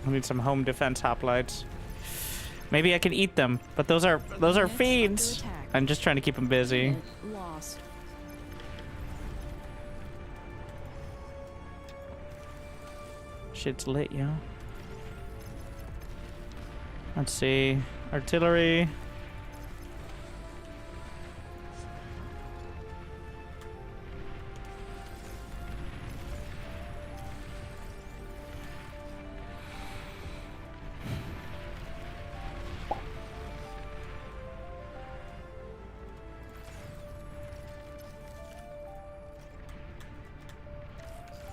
I need some home defense hoplites. Maybe I can eat them, but those are Units feeds. under attack. I'm just trying to keep them busy. Unit lost. Shit's lit, yo. Let's see. Artillery.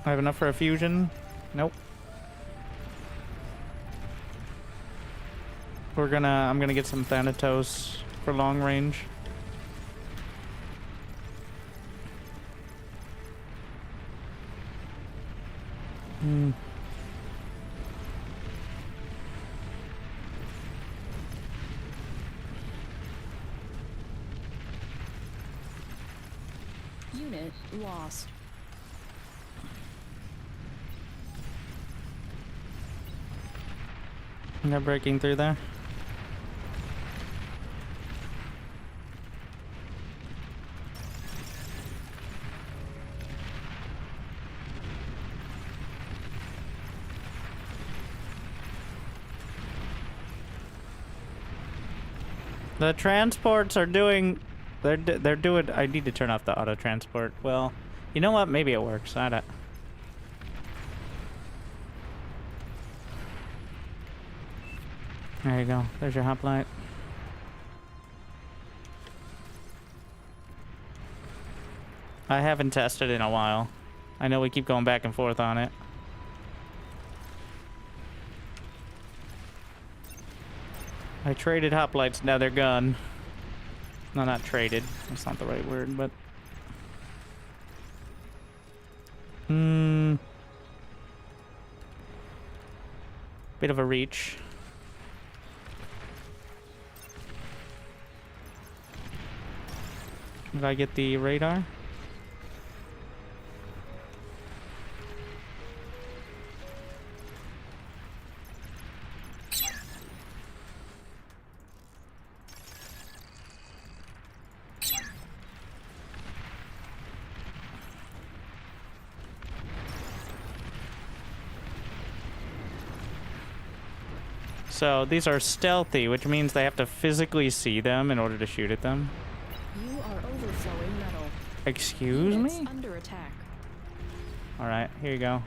I have enough for a fusion? Nope. I'm gonna get some Thanatos for long range. Hmm. Unit lost. They're breaking through there. The transports are doing... They're doing... I need to turn off the auto transport. Well, you know what? Maybe it works. I don't... There you go. There's your hoplite. I haven't tested in a while. I know we keep going back and forth on it. I traded hoplites, now they're gone. No, not traded. That's not the right word, but... Bit of a reach. Did I get the radar? So these are stealthy, which means they have to physically see them in order to shoot at them. You are overflowing metal. Excuse Units me? under attack. Alright, here you go.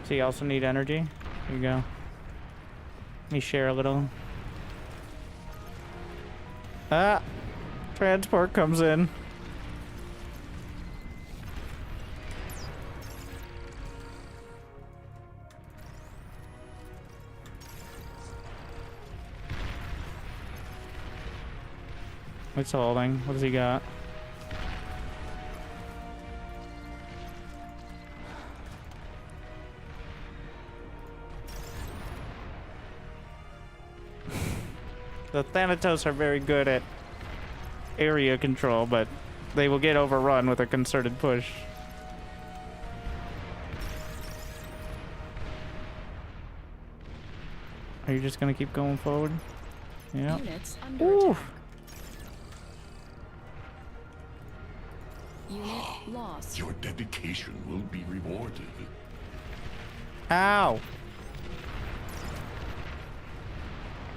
So you also need energy? Here you go. Let me share a little. Ah! Transport comes in. It's holding. What does he got? The Thanatos are very good at area control, but they will get overrun with a concerted push. Are you just gonna keep going forward? Yeah. Units under Ooh. attack. Unit lost. Your dedication will be rewarded. Ow!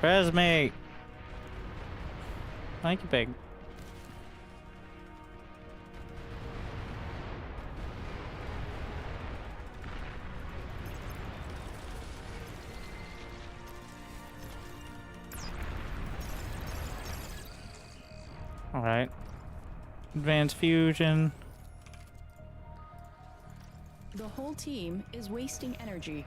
Where's me? Thank you, pig. Alright. Advanced fusion. The whole team is wasting energy.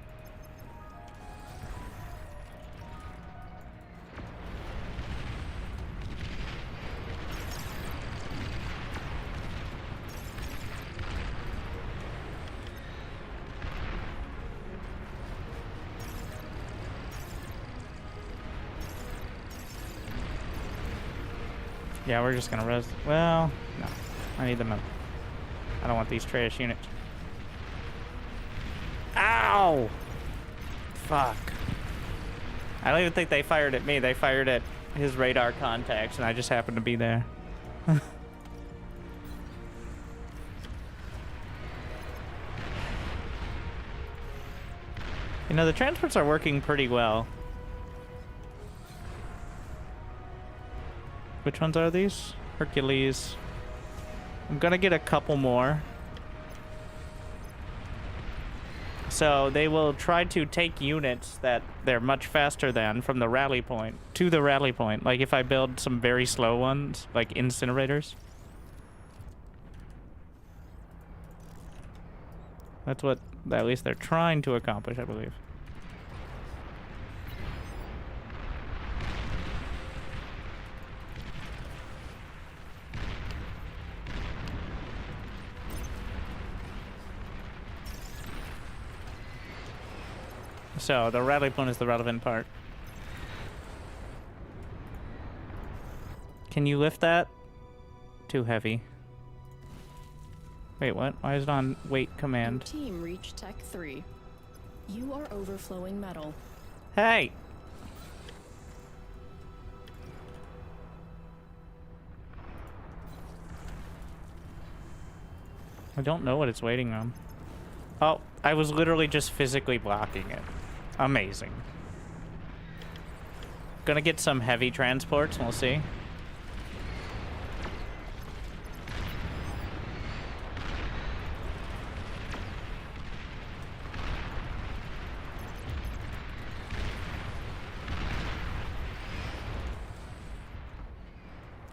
Yeah, we're just gonna res. Well, no. I need them. I don't want these trash units. Ow! Fuck. I don't even think they fired at me. They fired at his radar contacts, and I just happened to be there. You know, the transports are working pretty well. Which ones are these? Hercules. I'm gonna get a couple more. So they will try to take units that they're much faster than from the rally point to the rally point. Like if I build some very slow ones, like incinerators. That's what at least they're trying to accomplish, I believe. So, the rally point is the relevant part. Can you lift that? Too heavy. Wait, what? Why is it on weight Your command? team reached Tech 3. You are overflowing metal. Hey! I don't know what it's waiting on. Oh, I was literally just physically blocking it. Amazing. Gonna get some heavy transports, we'll see.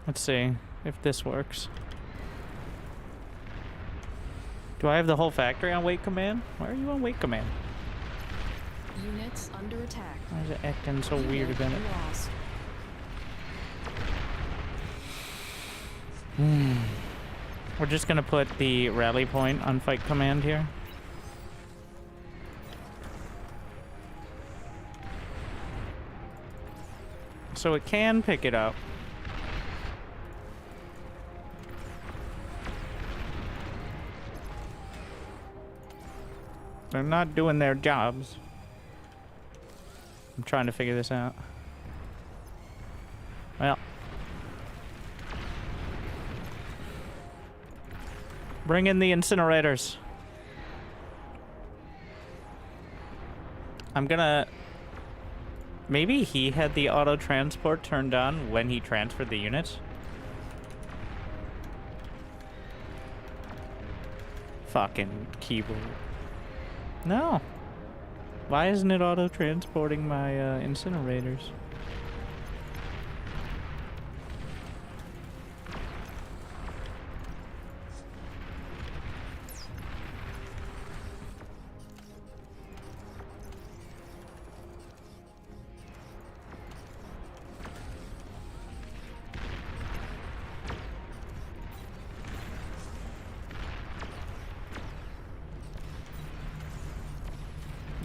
Let's see if this works. Do I have the whole factory on weight command? Why are you on weight command? Units under attack. Why is it acting so weird Unit about it? lost. We're just gonna put the rally point on fight command here. So it can pick it up. They're not doing their jobs. I'm trying to figure this out. Well. Bring in the incinerators. I'm gonna... Maybe he had the auto transport turned on when he transferred the units. Fucking keyboard. No. Why isn't it auto transporting my incinerators?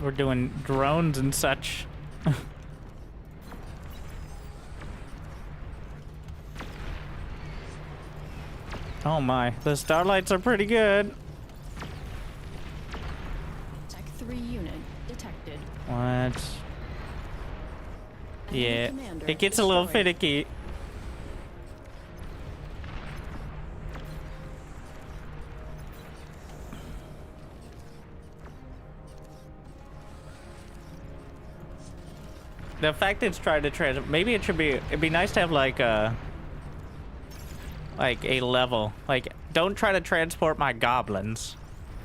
We're doing drones and such. Oh my, the starlights are pretty good. Tech 3 unit detected. What? Yeah, commander it gets a little destroyed. finicky. The fact it's trying to trans, maybe it should be. It'd be nice to have like a level. Like, don't try to transport my goblins,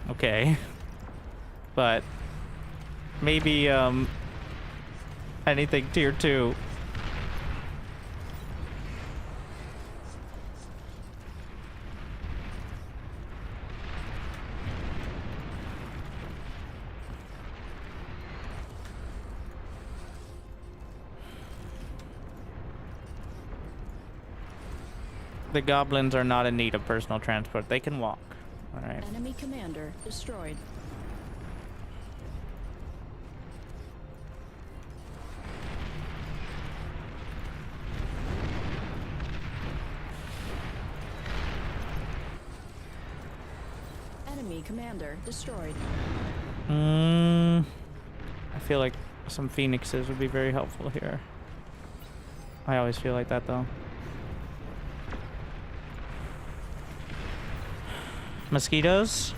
okay? But maybe anything tier 2. The goblins are not in need of personal transport. They can walk. All right. Enemy commander destroyed. Enemy commander destroyed. I feel like some phoenixes would be very helpful here. I always feel like that though. Mosquitoes?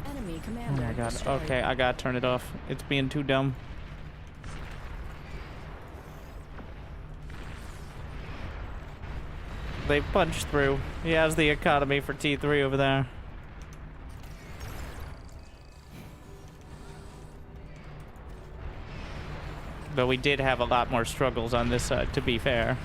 Enemy Oh commander my god. destroyed. Okay, I gotta turn it off. It's being too dumb. They punched through. He has the economy for T3 over there. But we did have a lot more struggles on this side, to be fair.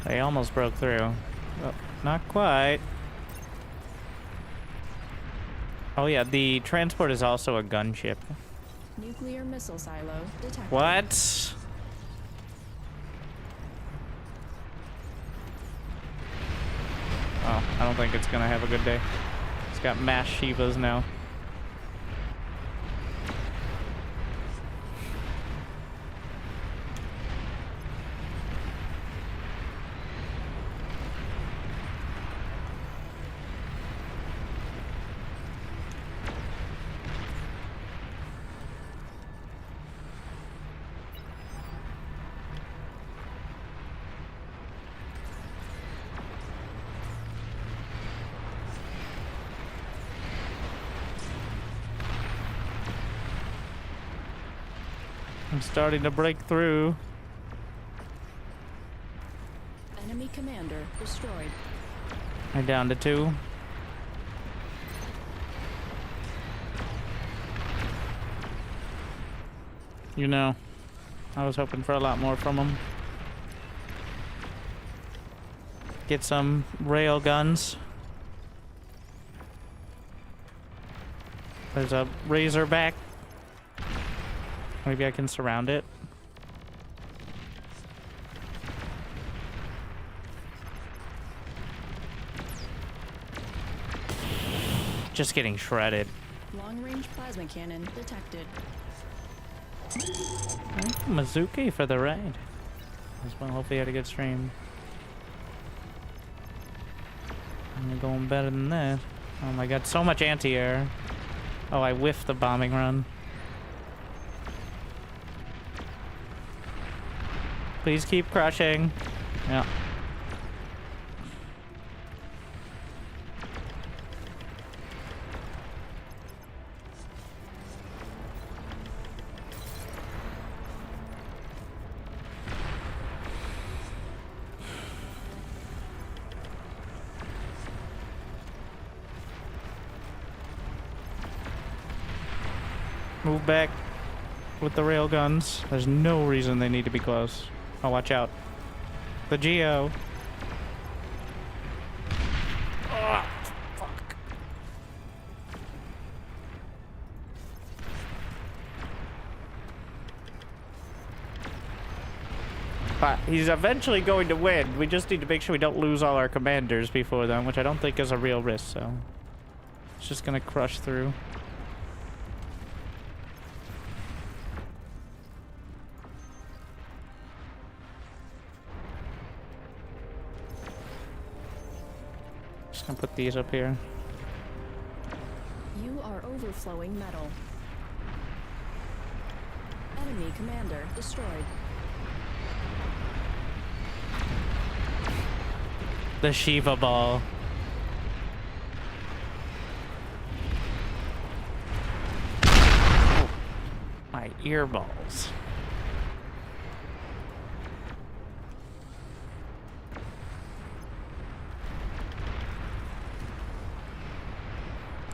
They almost broke through. Well, not quite. Oh yeah, the transport is also a gunship. Nuclear missile silo detected. What? Oh, I don't think it's gonna have a good day. It's got mass Shivas now. I'm starting to break through. Enemy commander destroyed. I'm down to 2. You know, I was hoping for a lot more from them. Get some rail guns. There's a razorback. Maybe I can surround it. Just getting shredded. Long-range plasma cannon detected. Mizuki for the raid. This one hopefully had a good stream. I'm going better than that. Oh my god, so much anti-air. Oh, I whiffed the bombing run. Please keep crushing. Yeah. Move back with the rail guns. There's no reason they need to be close. Oh, watch out. The Geo. Oh, fuck. But he's eventually going to win. We just need to make sure we don't lose all our commanders before then, which I don't think is a real risk, so it's just gonna crush through. Just gonna put these up here. You are overflowing metal. Enemy commander destroyed. The Shiva ball. Oh, my earballs.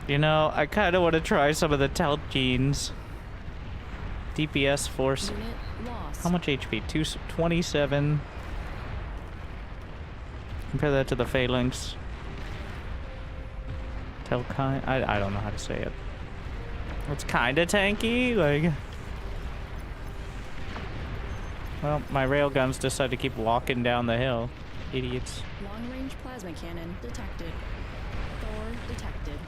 You know, I kind of want to try some of the Telgenes. DPS force. Unit lost. How much HP? 227. Compare that to the Phalanx. Telkai? I don't know how to say it. It's kinda tanky, like... Well, my railguns decide to keep walking down the hill. Idiots. Long-range plasma cannon detected. Thor detected.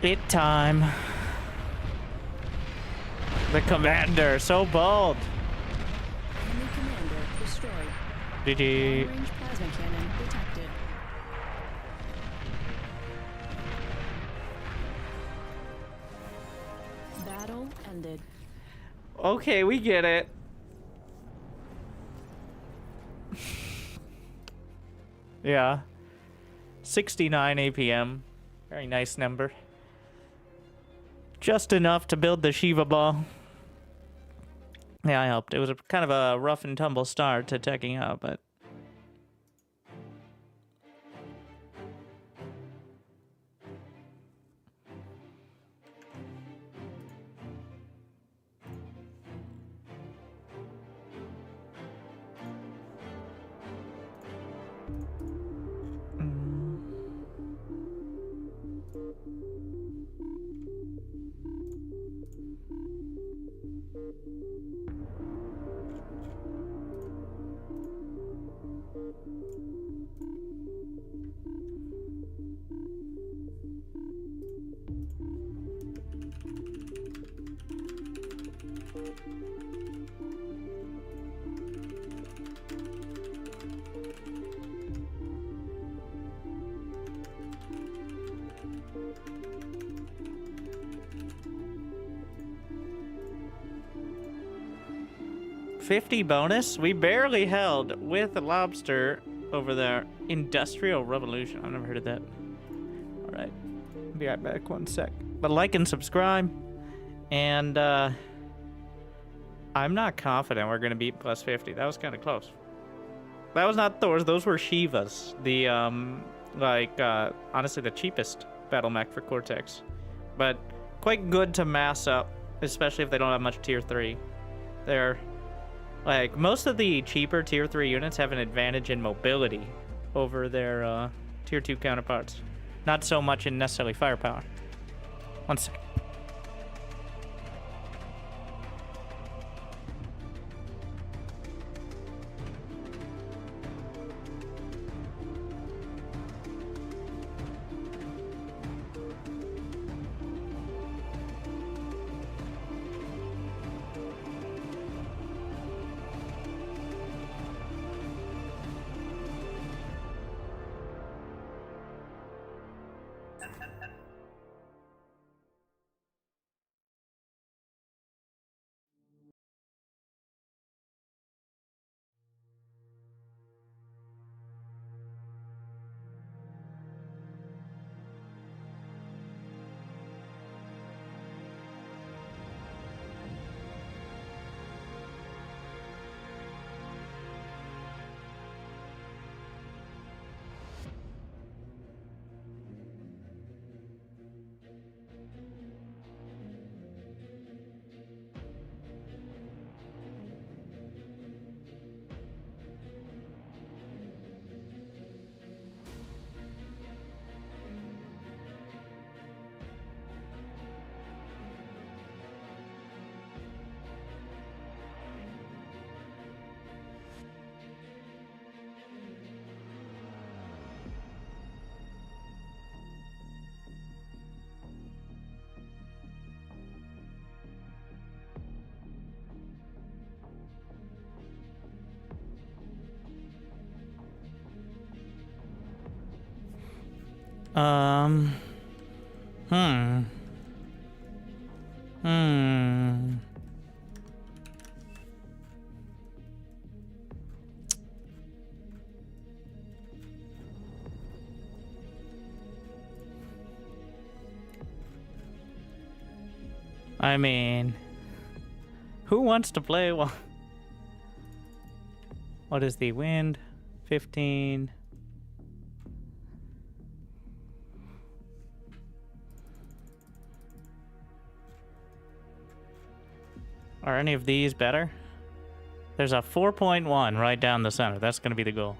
It time. The commander, so bold. Enemy commander destroyed. GG. Long-range plasma cannon detected. Battle ended. Okay, we get it. Yeah. 69 APM. Very nice number. Just enough to build the Shiva ball. Yeah, I helped. It was a kind of a rough and tumble start to teching out, but... $50 bonus? We barely held with the lobster over there. Industrial Revolution. I've never heard of that. Alright. Be right back 1 sec. But like and subscribe. And I'm not confident we're gonna beat plus 50. That was kinda close. That was not Thor's, those were Shiva's. The honestly the cheapest battle mech for Cortex. But quite good to mass up, especially if they don't have much tier 3. They're like, most of the cheaper tier 3 units have an advantage in mobility over their tier 2 counterparts. Not so much in necessarily firepower. 1 sec. Hmm. I mean, who wants to play one? What is the wind? 15. Are any of these better? There's a 4.1 right down the center. That's going to be the goal.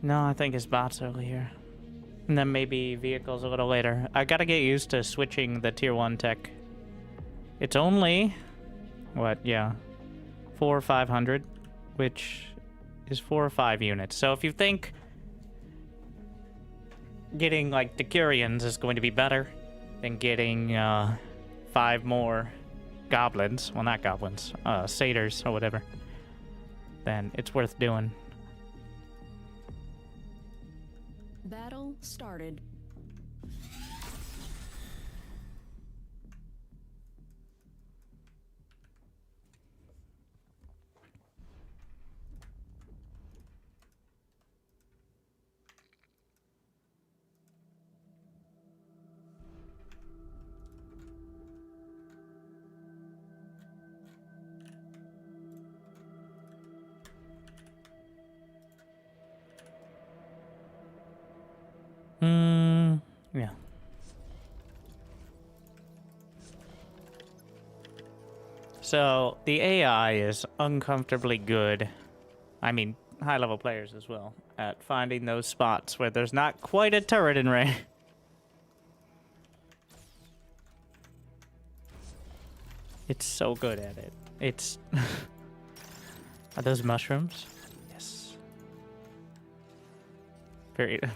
No, I think it's bots earlier. And then maybe vehicles a little later. I gotta get used to switching the tier 1 tech. It's only... what? Yeah. 4 or 500, which is 4 or 5 units. So if you think getting, like, Decurions is going to be better than getting 5 more goblins, well, not goblins, satyrs or whatever, then it's worth doing. Battle started. Yeah. So, the AI is uncomfortably good. I mean, high-level players as well, at finding those spots where there's not quite a turret in range. It's so good at it. It's... Are those mushrooms? Yes.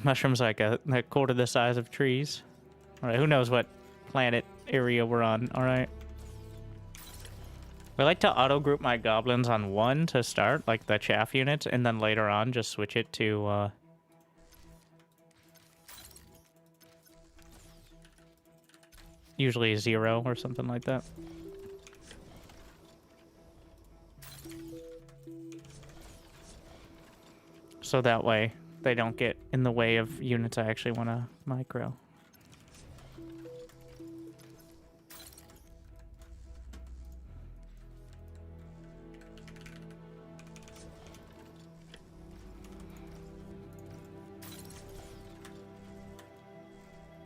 Mushrooms like a quarter the size of trees. Alright, who knows what planet area we're on, alright? I like to auto-group my goblins on 1 to start, like the chaff unit, and then later on just switch it to, usually 0 or something like that. So that way, they don't get in the way of units I actually want to micro.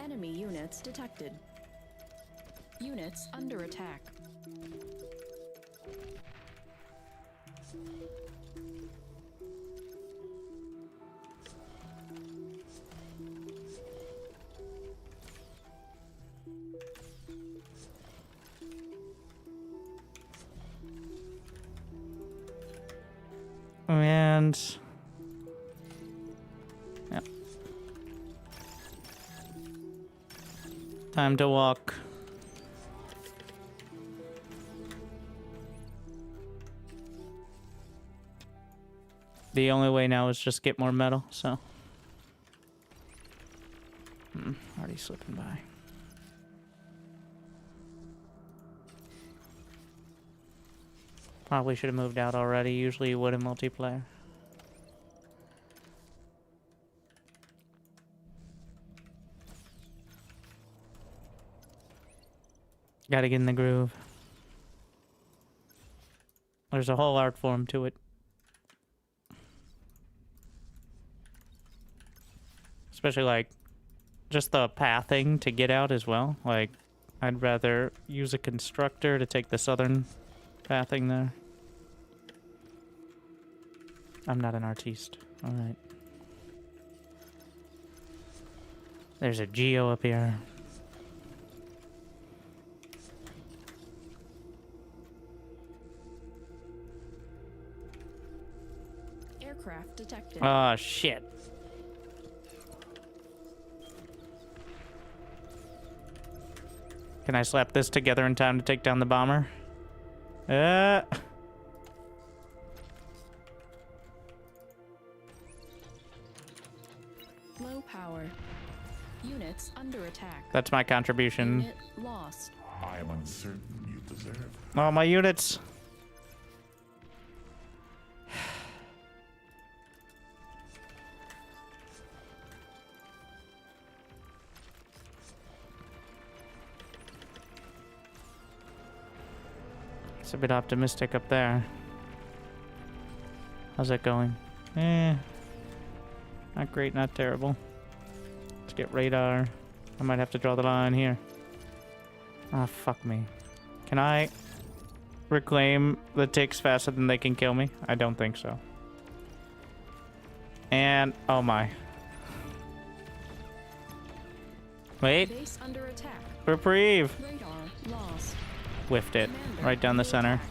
Enemy units detected. Units under attack. And... yeah. Time to walk. The only way now is just get more metal, so... already slipping by. Probably should have moved out already. Usually you would in multiplayer. Gotta get in the groove. There's a whole art form to it. Especially, like, just the pathing to get out as well. Like, I'd rather use a constructor to take the southern pathing there. I'm not an artiste. Alright. There's a geo up here. Aircraft detected. Oh, shit. Can I slap this together in time to take down the bomber? Low power. attack. That's my contribution. Unit lost. I am uncertain you deserve. Oh, my units. It's a bit optimistic up there. How's that going? Not great, not terrible. Let's get radar. I might have to draw the line here. Ah, fuck me. Can I reclaim the ticks faster than they can kill me? I don't think so. And, oh my. Wait, Base under attack. reprieve. Radar lost. Whiffed it. Commander Right down the under center. attack.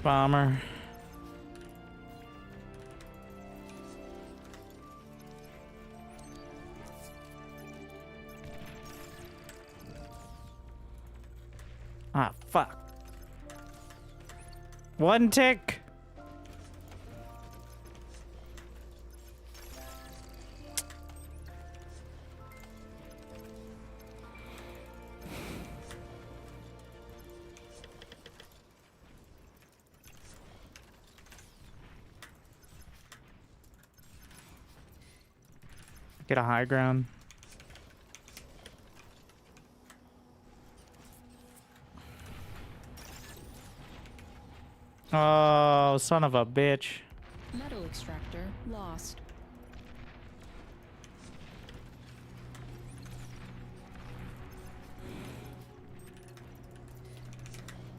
Bomber. Ah, fuck. One tick. Get a high ground. Oh, son of a bitch. Metal extractor lost.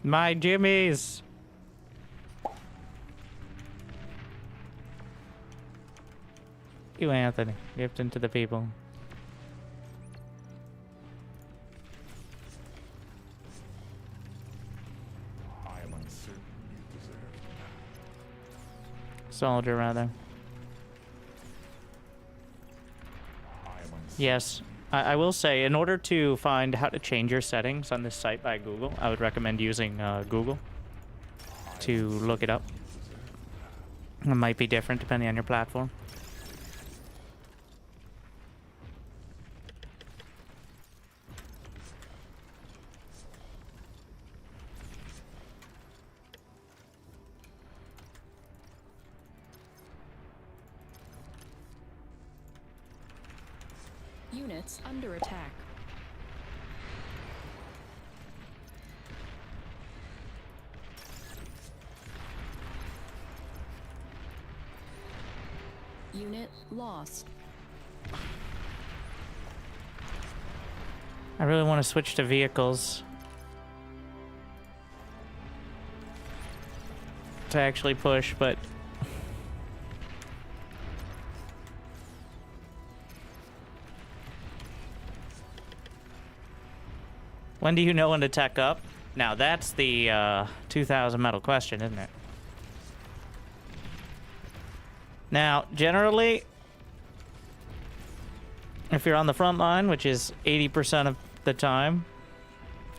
My jimmies. You, Anthony. Gifted to the people. I am uncertain you deserve. Soldier, rather. I am uncertain. Yes. I will say, in order to find how to change your settings on this site by Google, I would recommend using Google to look it up. It might be different depending on your platform. Units under attack. Unit lost. I really want to switch to vehicles to actually push, but when do you know when to tech up? Now that's the 2,000 metal question, isn't it? Now, generally, if you're on the front line, which is 80% of the time,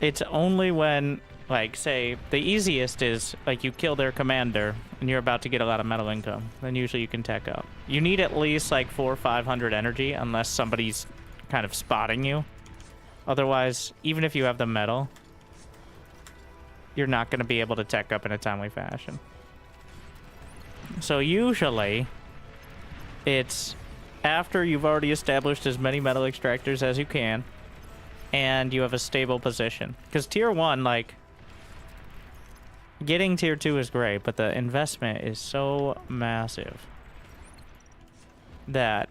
it's only when, like, say, the easiest is, like, you kill their commander and you're about to get a lot of metal income. Then usually you can tech up. You need at least, like, 400 or 500 energy unless somebody's kind of spotting you. Otherwise, even if you have the metal, you're not going to be able to tech up in a timely fashion. So usually, it's after you've already established as many metal extractors as you can, and you have a stable position. Because tier 1, like, getting tier 2 is great, but the investment is so massive that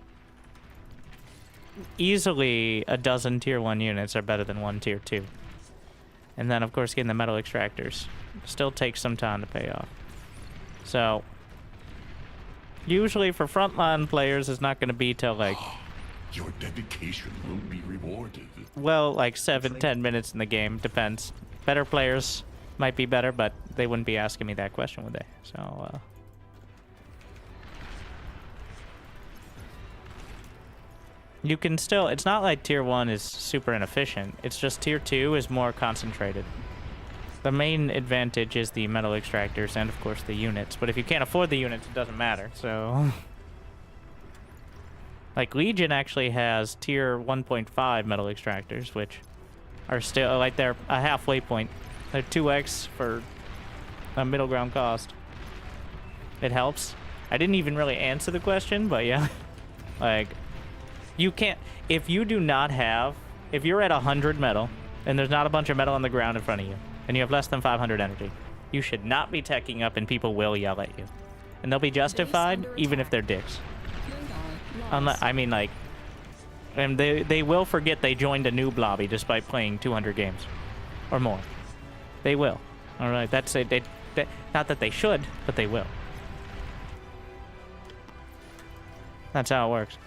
easily a dozen tier 1 units are better than one tier 2. And then, of course, getting the metal extractors still takes some time to pay off. So, usually for frontline players, it's not going to be till, like, Your dedication will be rewarded. well, like 7-10 minutes in the game. Depends. Better players might be better, but they wouldn't be asking me that question, would they? So, You can still, it's not like tier 1 is super inefficient. It's just tier 2 is more concentrated. The main advantage is the metal extractors and, of course, the units. But if you can't afford the units, it doesn't matter, so... Like, Legion actually has tier 1.5 metal extractors, which are still, like, they're a halfway point. They're 2x for a middle ground cost. It helps. I didn't even really answer the question, but yeah. Like, you can't... If you do not have... If you're at 100 metal, and there's not a bunch of metal on the ground in front of you, and you have less than 500 energy, you should not be teching up, and people will yell at you. And they'll be justified, even if they're dicks. Unless, I mean, like... And they will forget they joined a noob lobby despite playing 200 games. Or more. They will. Alright, that's it. Not that they should, but they will. That's how it works.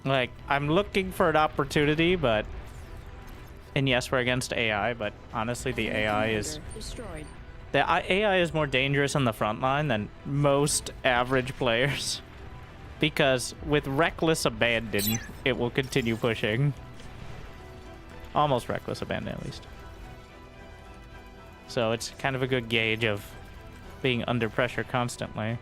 Like, I'm looking for an opportunity, but... And yes, we're against AI, but honestly, the AI is... Destroyed. The AI is more dangerous on the front line than most average players. Because with reckless abandon, it will continue pushing. Almost reckless abandon, at least. So it's kind of a good gauge of being under pressure constantly.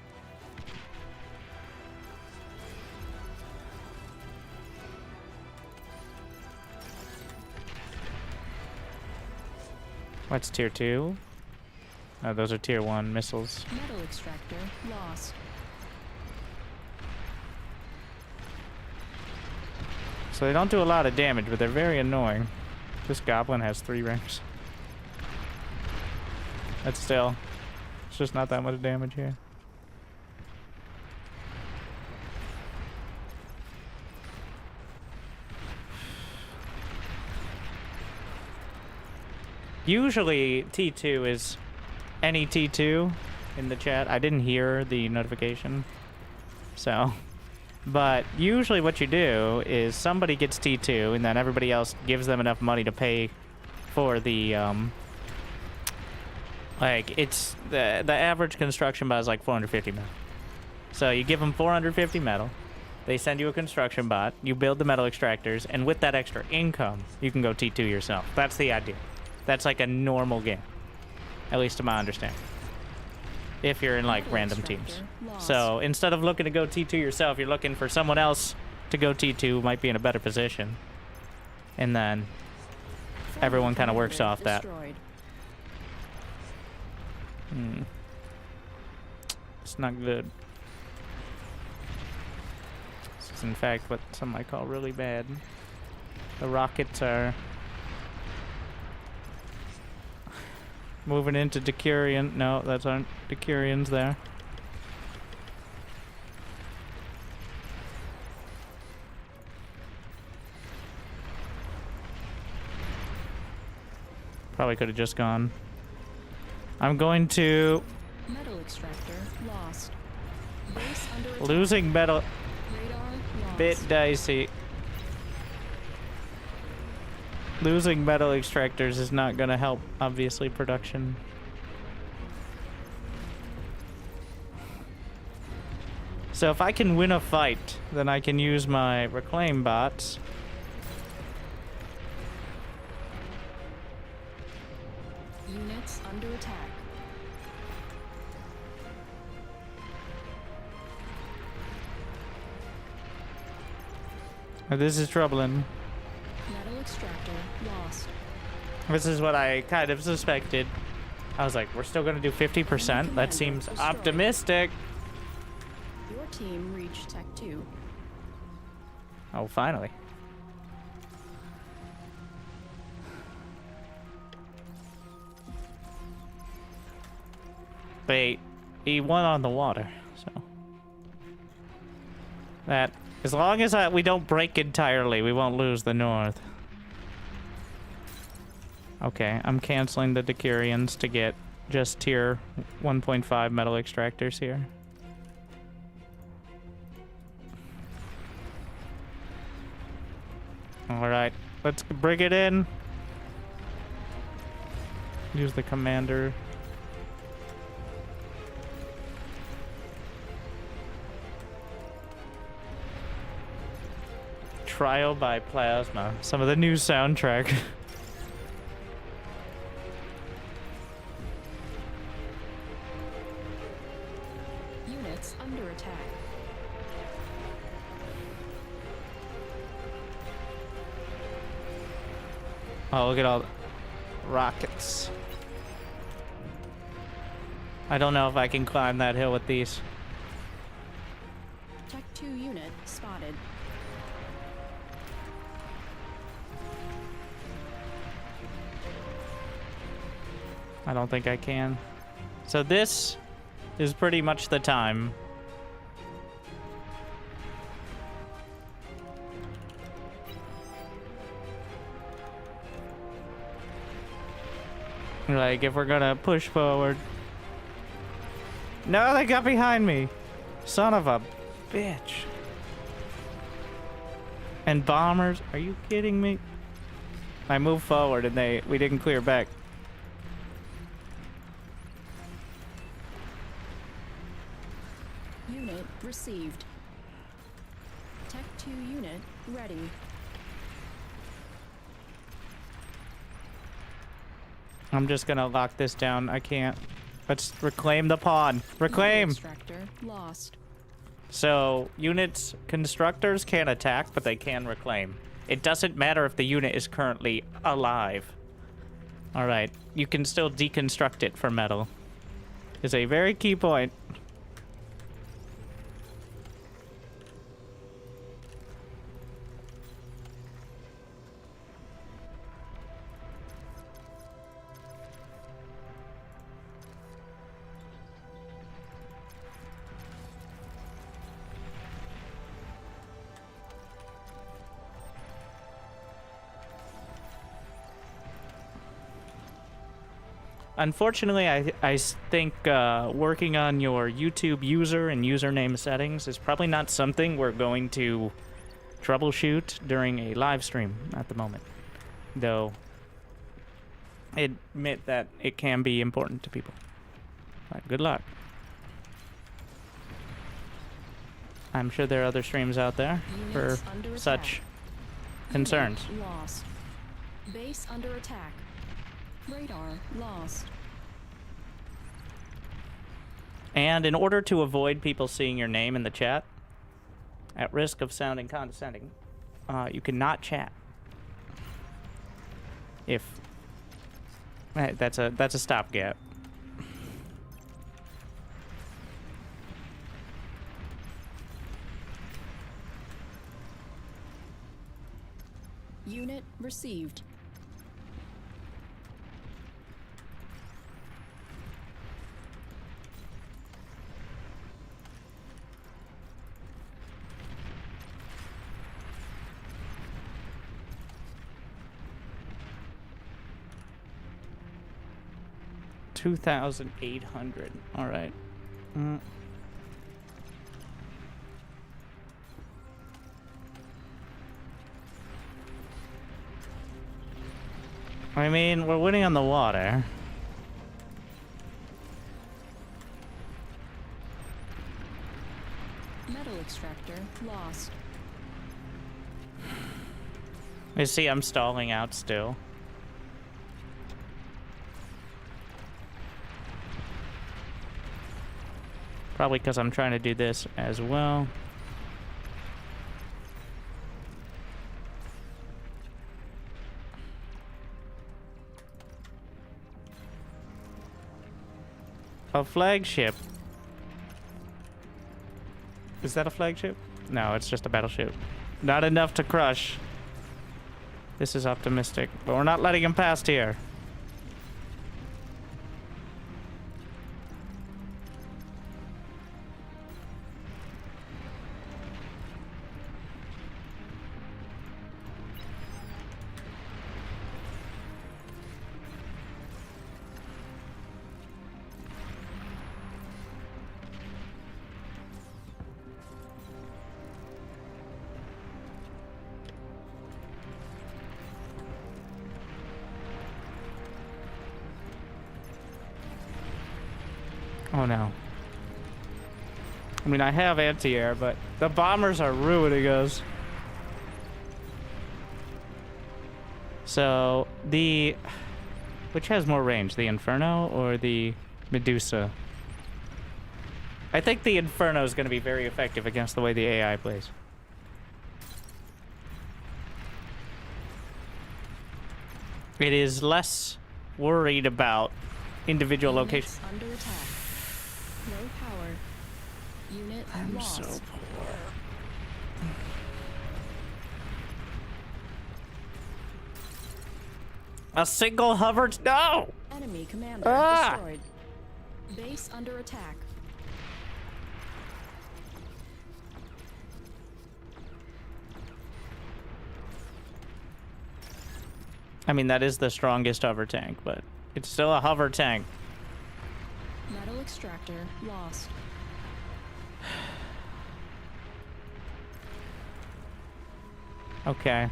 What's tier 2? Oh, those are tier 1 missiles. Metal extractor lost. So they don't do a lot of damage, but they're very annoying. This goblin has 3 rings. That's still... It's just not that much damage here. Usually T2 is any T2 in the chat. I didn't hear the notification. So, but usually what you do is somebody gets T2 and then everybody else gives them enough money to pay for the like it's the average construction bot is like 450 metal. So you give them 450 metal. They send you a construction bot, you build the metal extractors, and with that extra income, you can go T2 yourself. That's the idea. That's like a normal game, at least to my understanding. If you're in like random teams. So instead of looking to go T2 yourself, you're looking for someone else to go T2 who might be in a better position. And then everyone kind of works off that. It's not good. This is in fact what some might call really bad. The rockets are moving into Decurion. No, that's aren't Decurions there. Probably could have just gone. I'm going to... Metal extractor lost. Base under attack. Losing metal... Radar lost. Bit dicey. Losing metal extractors is not going to help, obviously, production. So if I can win a fight, then I can use my reclaim bots. Units under attack. This is troubling. Metal extractor lost. This is what I kind of suspected. I was like, we're still going to do 50%? That seems optimistic. Your team reached Tech 2. Oh, finally. Wait, he won on the water, so... That, as long as we don't break entirely, we won't lose the north. Okay, I'm canceling the Decurions to get just tier 1.5 metal extractors here. Alright, let's bring it in. Use the commander. Trial by Plasma. Some of the new soundtrack. Units under attack. Oh, look at all the rockets. I don't know if I can climb that hill with these. Tech 2 unit spotted. I don't think I can. So this is pretty much the time. Like, if we're gonna push forward. No, they got behind me. Son of a bitch. And bombers? Are you kidding me? I moved forward and we didn't clear back. Unit received. Tech 2 unit ready. I'm just gonna lock this down. I can't. Let's reclaim the pawn. Reclaim! Constructor lost. So, units, constructors can't attack, but they can reclaim. It doesn't matter if the unit is currently alive. Alright, you can still deconstruct it for metal. Is a very key point. Unfortunately, I think working on your YouTube user and username settings is probably not something we're going to troubleshoot during a live stream at the moment. Though, I admit that it can be important to people. But good luck. I'm sure there are other streams out there for Units under such attack. concerns. Unit lost. Base under attack. Radar lost. And in order to avoid people seeing your name in the chat, at risk of sounding condescending, you cannot chat. If that's a stopgap. Unit received. $2,800. All right. I mean, we're winning on the water. Metal extractor lost. You see, I'm stalling out still. Probably because I'm trying to do this as well. A flagship. Is that a flagship? No, it's just a battleship. Not enough to crush. This is optimistic, but we're not letting him past here. Oh no. I mean, I have anti-air, but the bombers are ruining us. So, which has more range, the Inferno or the Medusa? I think the Inferno is going to be very effective against the way the AI plays. It is less worried about individual locations. Under attack. Low power. Unit lost. So poor. A single hovered. No! Enemy commander destroyed. Base under attack. I mean, that is the strongest hover tank, but it's still a hover tank. Metal extractor lost. Okay.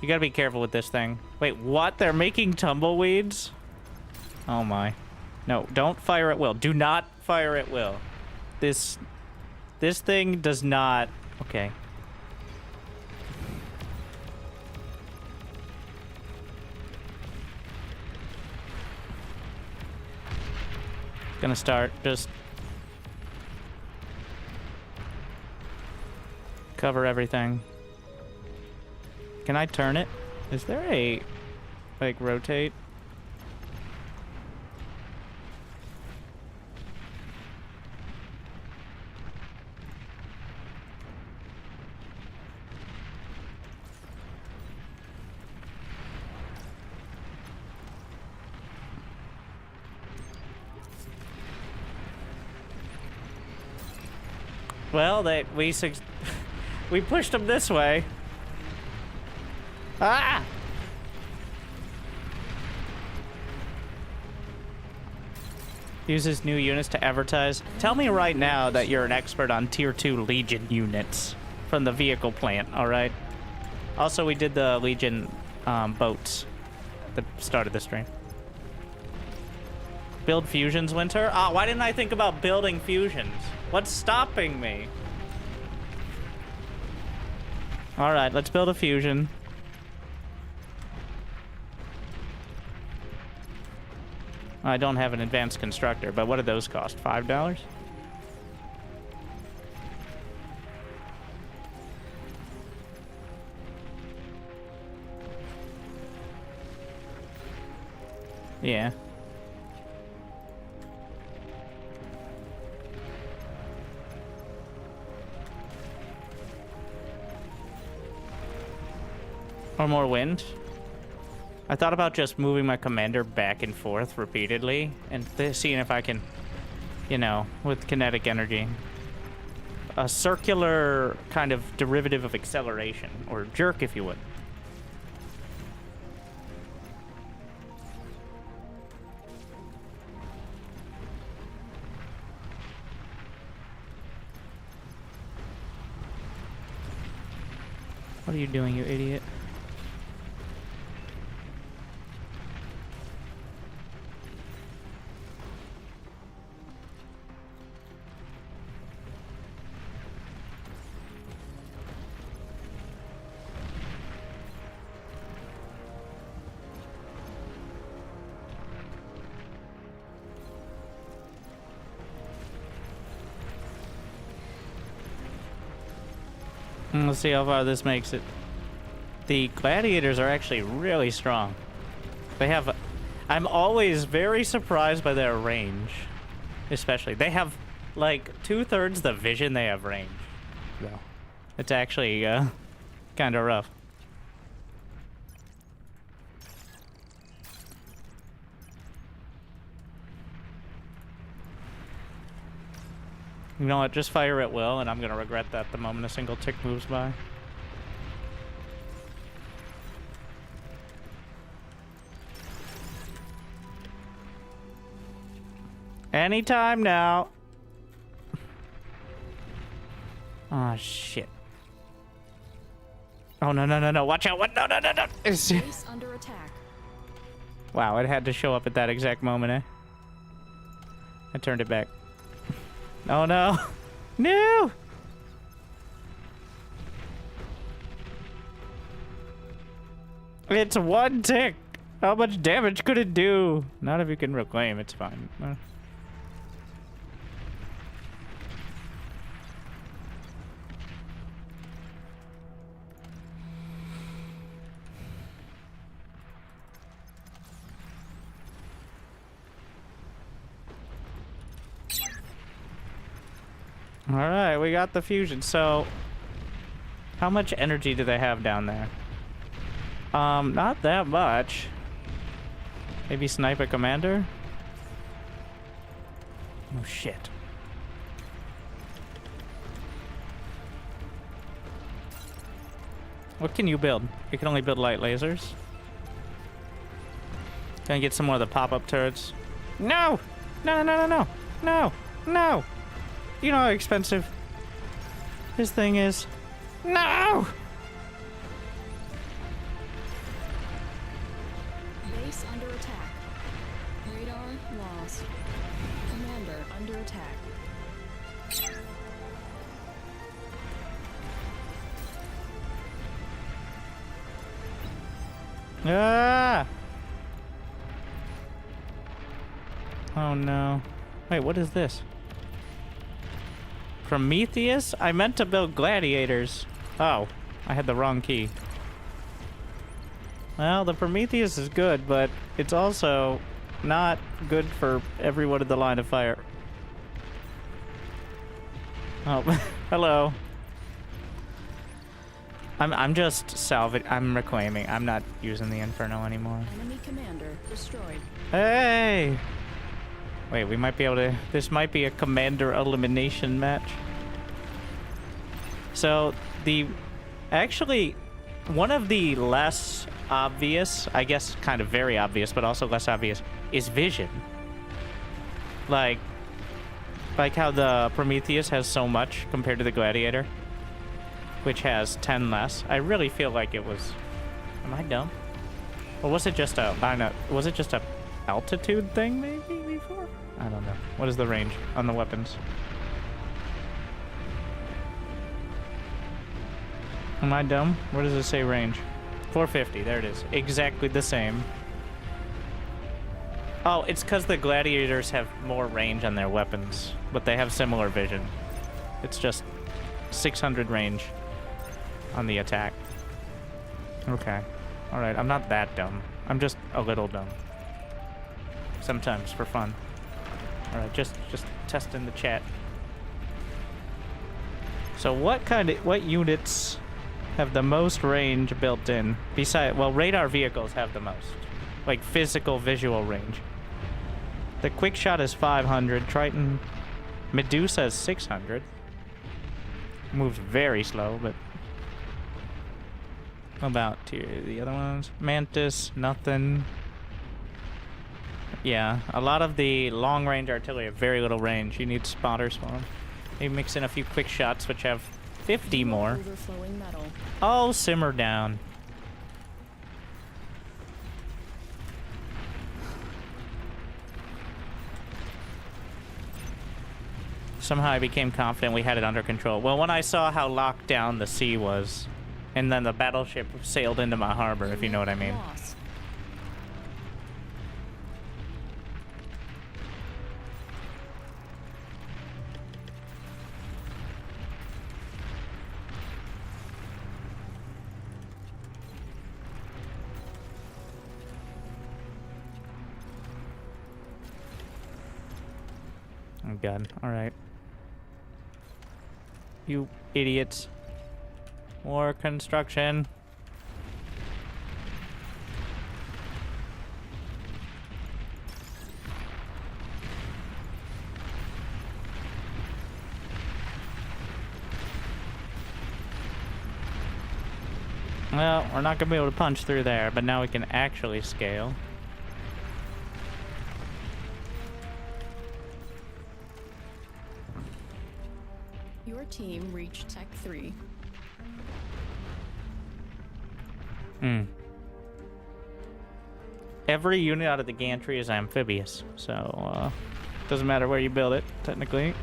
You gotta be careful with this thing. Wait, what? They're making tumbleweeds? Oh my. No, don't fire at will. Do not fire at will. This thing does not... Okay. Gonna start just... Cover everything. Can I turn it? Is there a... like, rotate? Well, we pushed them this way. Ah! Uses new units to advertise. Tell me right now that you're an expert on Tier 2 Legion units from the vehicle plant, alright? Also, we did the Legion boats at the start of the stream. Build fusions, Winter? Ah, why didn't I think about building fusions? What's stopping me? Alright, let's build a fusion. I don't have an advanced constructor, but what do those cost? $5? Yeah. Or more wind. I thought about just moving my commander back and forth repeatedly and seeing if I can, you know, with kinetic energy. A circular kind of derivative of acceleration, or jerk if you would. What are you doing, you idiot? Let's see how far this makes it. The gladiators are actually really strong. They have... I'm always very surprised by their range. Especially. They have, like, 2/3 the vision they have range. No. It's actually, kind of rough. You know what? Just fire at will, and I'm gonna regret that the moment a single tick moves by. Anytime now. Oh shit. Oh no no no no! Watch out! What? No no no no! Base under attack. Wow! It had to show up at that exact moment, eh? I turned it back. Oh no! No! It's one tick! How much damage could it do? Not if you can reclaim, it's fine. Alright, we got the fusion. So, how much energy do they have down there? Not that much. Maybe Sniper Commander? Oh shit. What can you build? You can only build light lasers. Can I get some more of the pop-up turrets? No! No, no, no, no, no! No! No! You know how expensive this thing is. No! Base under attack. Radar lost. Commander under attack. Ah! Oh no. Wait, what is this? Prometheus? I meant to build gladiators. Oh, I had the wrong key. Well, the Prometheus is good, but it's also not good for everyone in the line of fire. Oh, hello. I'm just I'm reclaiming. I'm not using the Inferno anymore. Enemy commander destroyed. Hey! Wait, we might be able to... This might be a commander elimination match. So, actually, one of the less obvious, I guess kind of very obvious, but also less obvious, is vision. Like how the Prometheus has so much compared to the Gladiator, which has 10 less. I really feel like it was... Am I dumb? Or was it just a... I don't know. Was it just a altitude thing, maybe, before? I don't know. What is the range on the weapons? Am I dumb? Where does it say range? 450. There it is. Exactly the same. Oh, it's because the gladiators have more range on their weapons, but they have similar vision. It's just 600 range on the attack. Okay. Alright, I'm not that dumb. I'm just a little dumb. Sometimes, for fun. Alright, just testing the chat. So what units have the most range built in? Besides, well, radar vehicles have the most. Like, physical visual range. The quick shot is 500. Triton Medusa is 600. Moves very slow, but... How about the other ones? Mantis, nothing. Yeah, a lot of the long-range artillery have very little range. You need spotters for them. Maybe mix in a few quick shots, which have 50 more. Overflowing metal. Oh, simmer down. Somehow I became confident we had it under control. Well, when I saw how locked down the sea was, and then the battleship sailed into my harbor, if you know what I mean. Lost. Oh god, alright. You idiots. More construction. Well, we're not gonna be able to punch through there, but now we can actually scale. Your team reached Tech 3. Every unit out of the gantry is amphibious, so Doesn't matter where you build it, technically.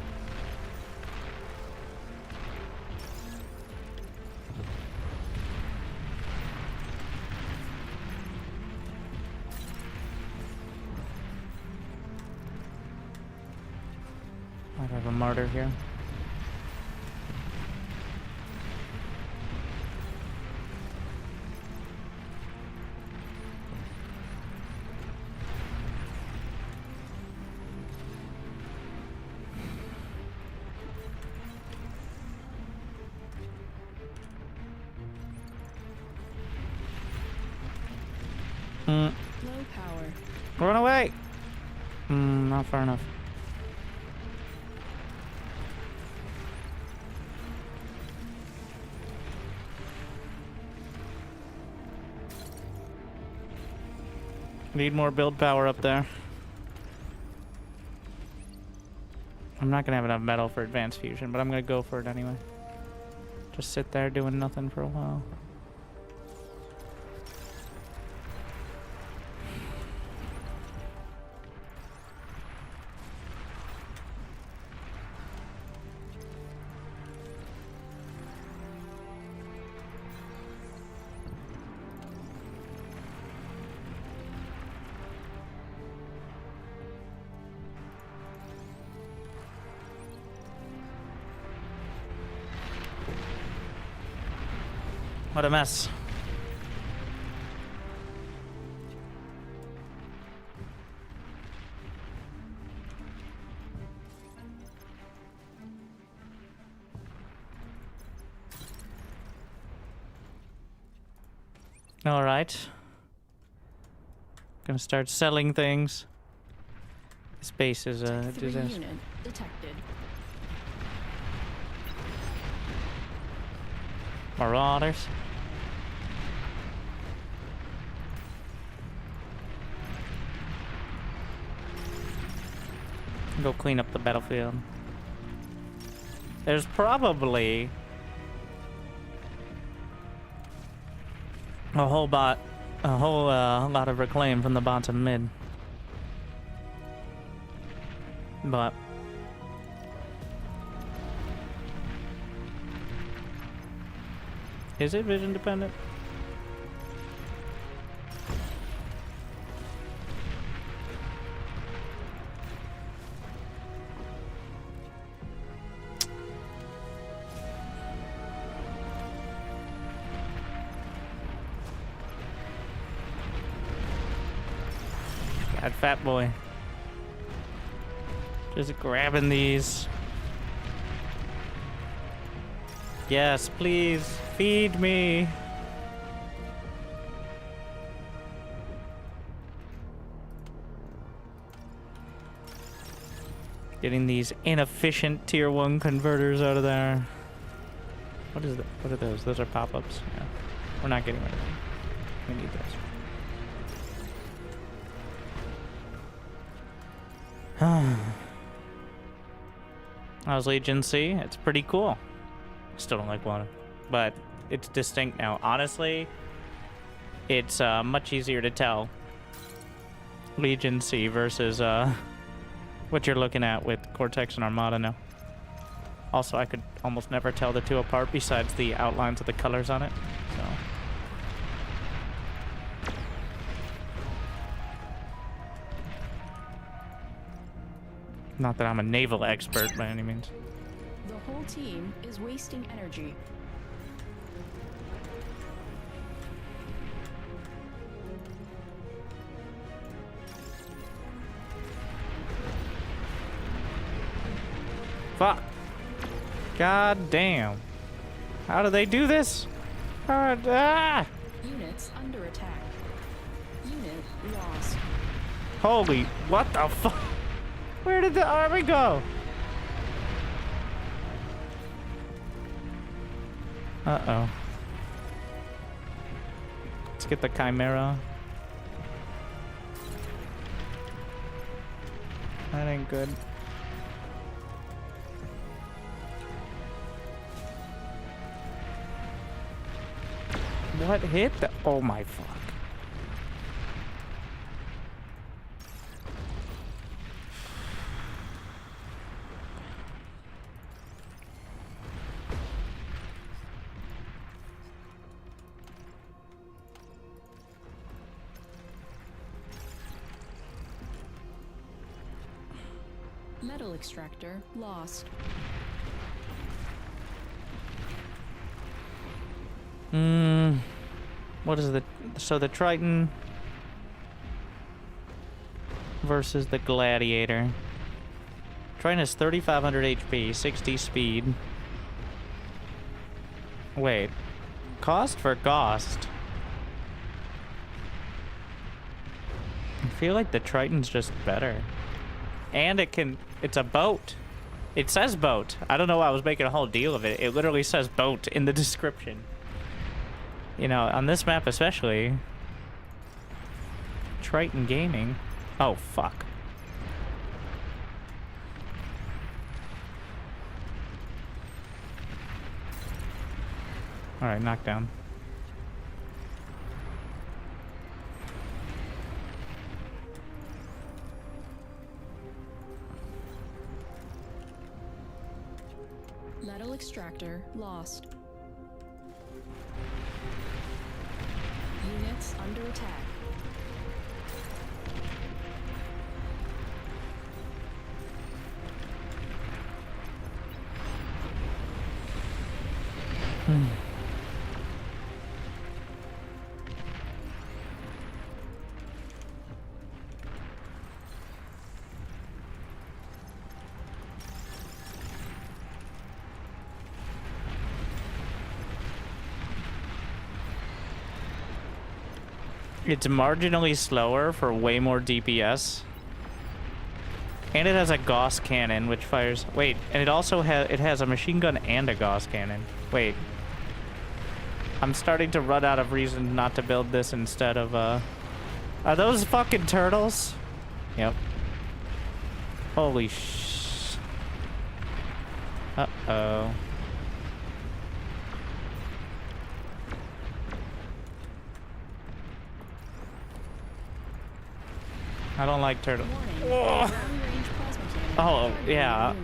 Might have a martyr here. Low power. Run away! Not far enough. Need more build power up there. I'm not gonna have enough metal for advanced fusion, but I'm gonna go for it anyway. Just sit there doing nothing for a while. What a mess. All right. Gonna start selling things. This base is a Tech 3 disaster. unit detected. Marauders. Go clean up the battlefield. There's probably a whole lot of reclaim from the bottom mid. But is it vision dependent? God, fat boy. Just grabbing these. Yes, please, feed me. Getting these inefficient tier 1 converters out of there. What is that? What are those? Those are pop-ups. Yeah. We're not getting rid of them. We need those. How's Legion C? It's pretty cool. Still don't like water, but it's distinct now. Honestly, it's much easier to tell Legion C versus what you're looking at with Cortex and Armada now. Also, I could almost never tell the two apart besides the outlines of the colors on it. So. Not that I'm a naval expert by any means. The whole team is wasting energy. Fuck. God damn. How do they do this? Units under attack. Unit lost. Holy, what the fuck? Where did the army go? Uh-oh. Let's get the Chimera. That ain't good. What hit the... Oh my fuck. Metal extractor lost. What is the... So the Triton versus the Gladiator. Triton is 3,500 HP, 60 speed. Wait. Cost for cost. I feel like the Triton's just better. And it can... It's a boat. It says boat. I don't know why I was making a whole deal of it. It literally says boat in the description. You know, on this map especially. Triton Gaming. Oh, fuck. Alright, knockdown. Metal extractor lost. Units under attack. It's marginally slower for way more DPS. And it has a Gauss cannon, which fires... Wait, and it also has a machine gun and a Gauss cannon. Wait. I'm starting to run out of reason not to build this instead of, Are those fucking turtles? Yep. Holy sh... Uh-oh. I don't like turtles. Oh, yeah.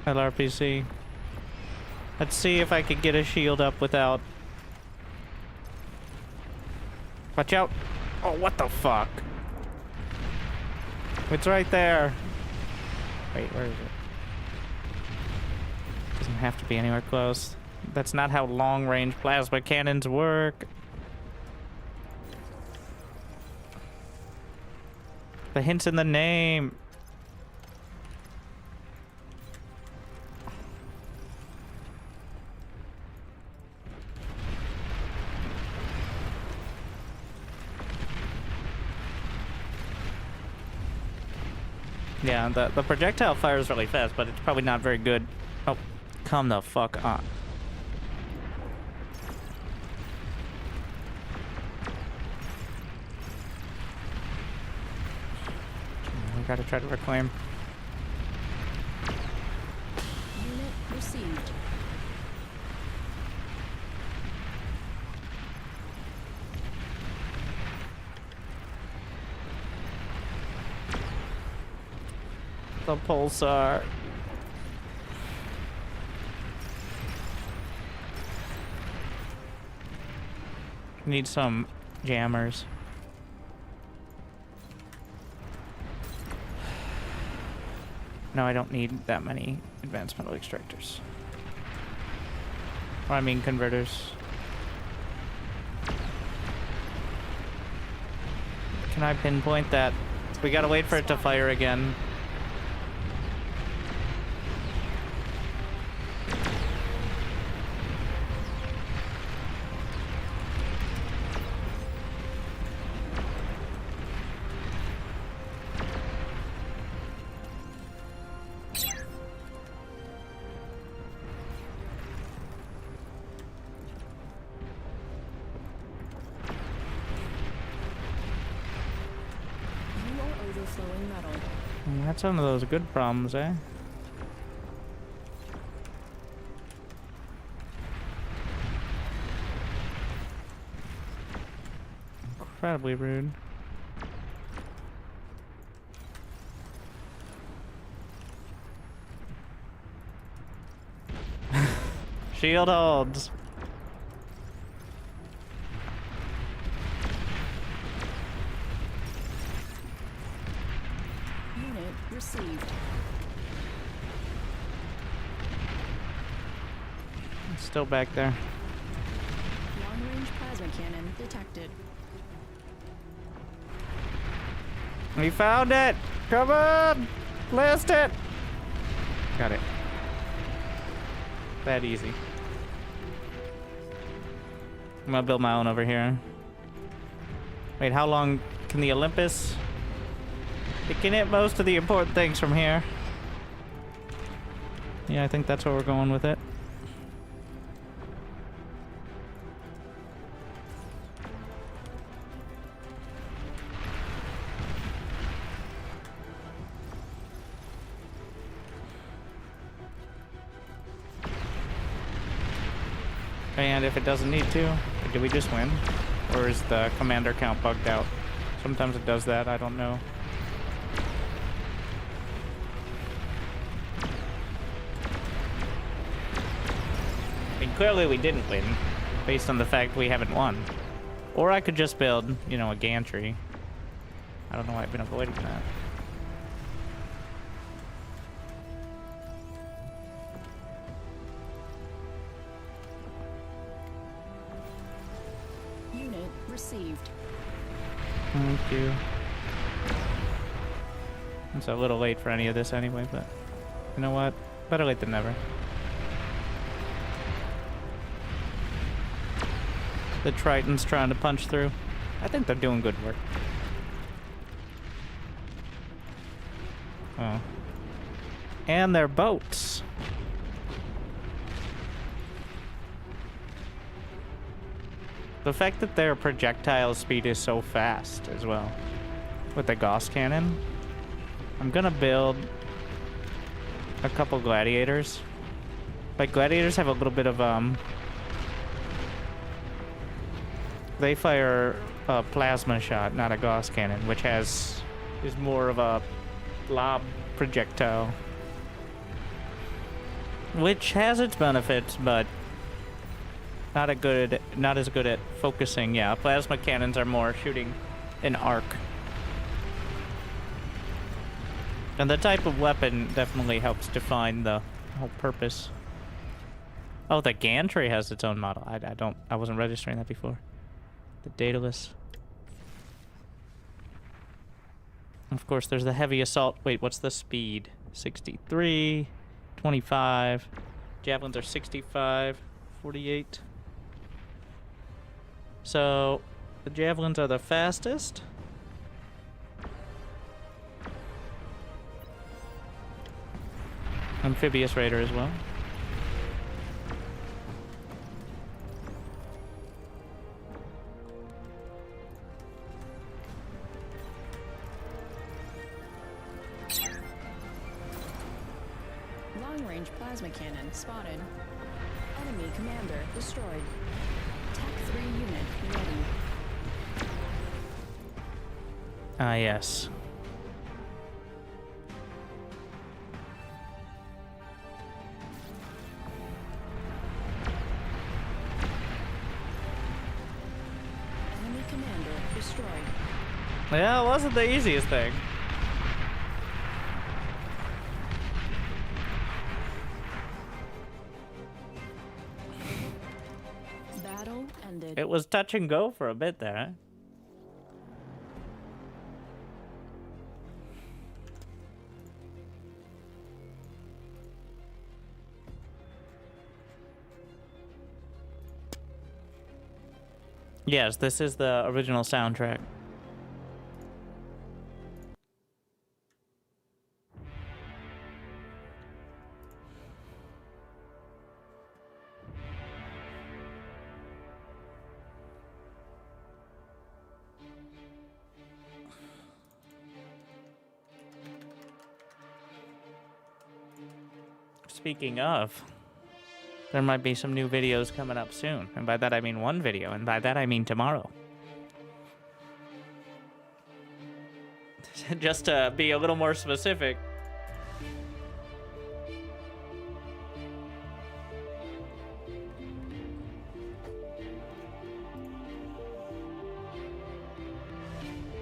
LRPC. Let's see if I can get a shield up without... Watch out. Oh, what the fuck? It's right there. Wait, where is it? Doesn't have to be anywhere close. That's not how long-range plasma cannons work. The hint's in the name. Yeah, the projectile fires really fast, but it's probably not very good. Oh, come the fuck on. We gotta try to reclaim. Unit received. The pulsar. Need some jammers. No, I don't need that many advanced metal extractors. Or I mean converters. Can I pinpoint that? We gotta wait for it to fire again. That's one of those good problems, eh? Incredibly rude. Shield holds. Unit received. It's still back there. Long-range plasma cannon detected. We found it! Come on! Blast it! Got it. That easy. I'm gonna build my own over here. Wait, how long can the Olympus? It can hit most of the important things from here. Yeah, I think that's where we're going with it. And if it doesn't need to, do we just win? Or is the commander count bugged out? Sometimes it does that, I don't know. I mean, clearly we didn't win, based on the fact we haven't won. Or I could just build, you know, a gantry. I don't know why I've been avoiding that. Unit received. Thank you. It's a little late for any of this anyway, but you know what? Better late than never. The Triton's trying to punch through. I think they're doing good work. Oh. And their boats. The fact that their projectile speed is so fast as well. With the Gauss cannon. I'm gonna build a couple gladiators. Like, gladiators have a little bit of, they fire a plasma shot, not a Gauss cannon, which is more of a lob projectile. Which has its benefits, but not as good at focusing. Yeah, plasma cannons are more shooting an arc. And the type of weapon definitely helps define the whole purpose. Oh, the gantry has its own model. I wasn't registering that before. The Daedalus. Of course, there's the heavy assault. Wait, what's the speed? 63, 25. Javelins are 65, 48. So, the javelins are the fastest. Amphibious Raider as well. Long-range plasma cannon spotted. Enemy commander destroyed. Tech 3 unit ready. Ah, yes. Enemy commander destroyed. Yeah, it wasn't the easiest thing. Battle ended. It was touch and go for a bit there, huh? Yes, this is the original soundtrack. Speaking of, there might be some new videos coming up soon. And by that I mean one video, and by that I mean tomorrow. Just to be a little more specific.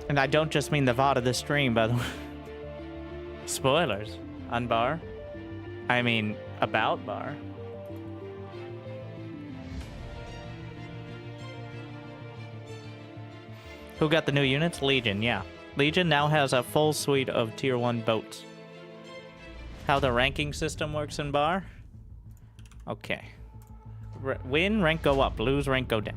And I don't just mean the VOD of this stream, by the way. Spoilers on Bar. I mean, about Bar. Who got the new units? Legion, yeah. Legion now has a full suite of tier 1 boats. How the ranking system works in Bar? Okay. Win, rank go up. Lose, rank go down.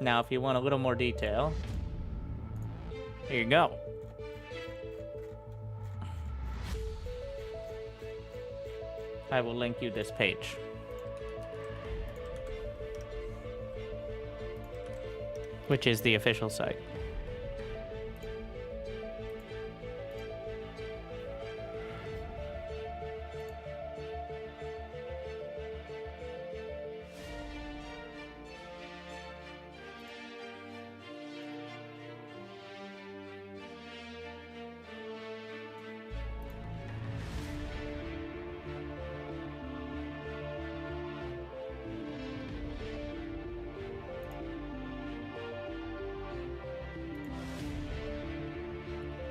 Now, if you want a little more detail, here you go. I will link you this page. Which is the official site.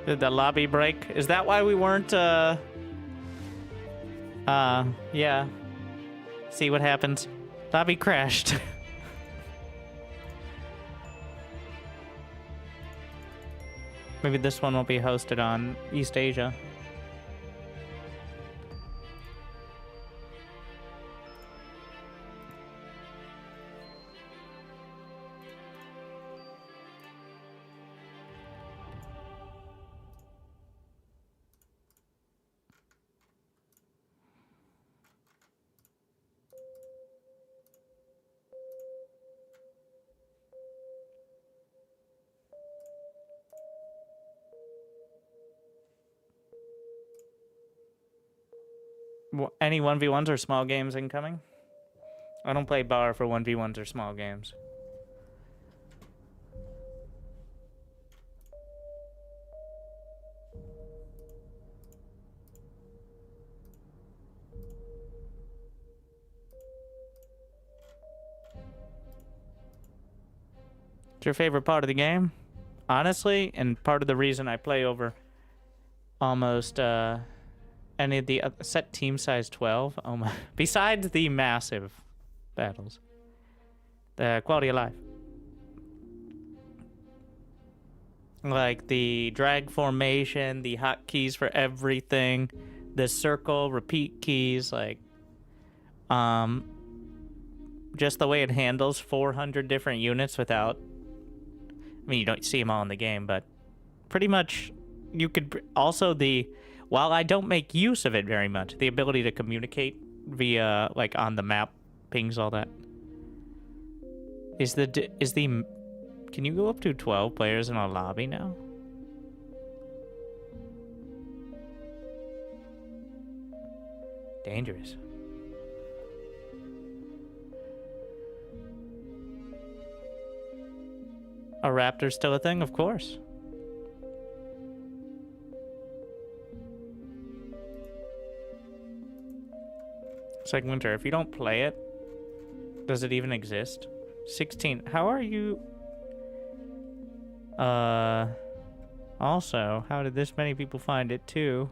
Did the lobby break? Is that why we weren't, yeah. See what happens? Lobby crashed. Maybe this one won't be hosted on East Asia. Any 1v1s or small games incoming? I don't play Bar for 1v1s or small games. What's your favorite part of the game? Honestly, and part of the reason I play over almost, any of the set team size 12. Oh my! Besides the massive battles, the quality of life, like the drag formation, the hotkeys for everything, the circle repeat keys, like just the way it handles 400 different units without. I mean, you don't see them all in the game, but pretty much you could also the. While I don't make use of it very much, the ability to communicate via, like, on the map, pings, all that. Can you go up to 12 players in a lobby now? Dangerous. Are raptors still a thing? Of course. It's like Winter. If you don't play it, does it even exist? 16. How are you? Also, how did this many people find it too?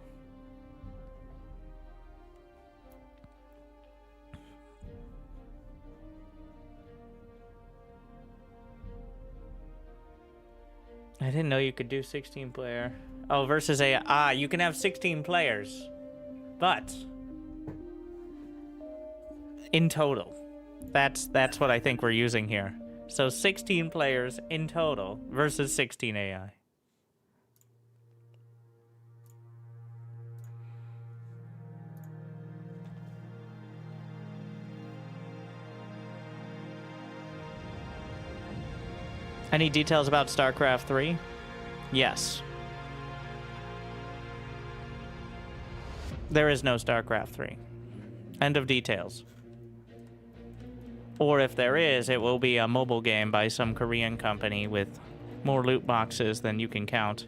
I didn't know you could do 16 player. Oh, versus AI. Ah, you can have 16 players. But in total. That's what I think we're using here. So 16 players in total versus 16 AI. Any details about StarCraft 3? Yes. There is no StarCraft 3. End of details. Or if there is, it will be a mobile game by some Korean company with more loot boxes than you can count.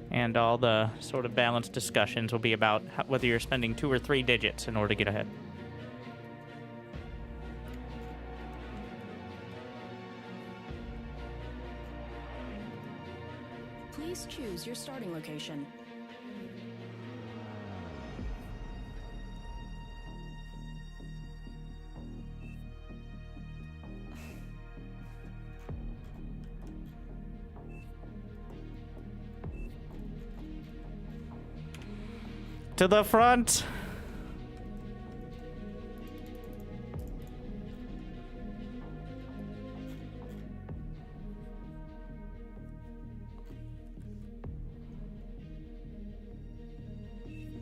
And all the sort of balanced discussions will be about whether you're spending 2 or 3 digits in order to get ahead. Please choose your starting location. To the front.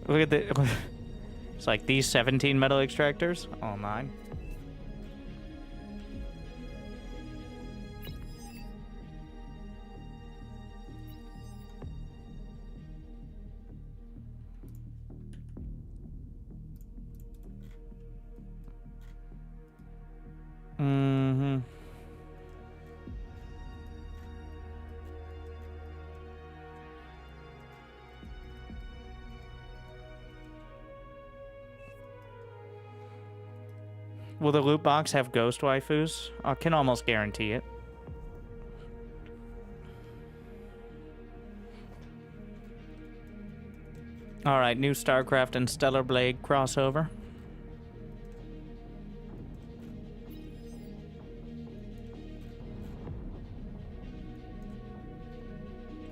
Look at the... It's like these 17 metal extractors. All mine. Mm-hmm. Will the loot box have ghost waifus? I can almost guarantee it. Alright, new StarCraft and Stellar Blade crossover.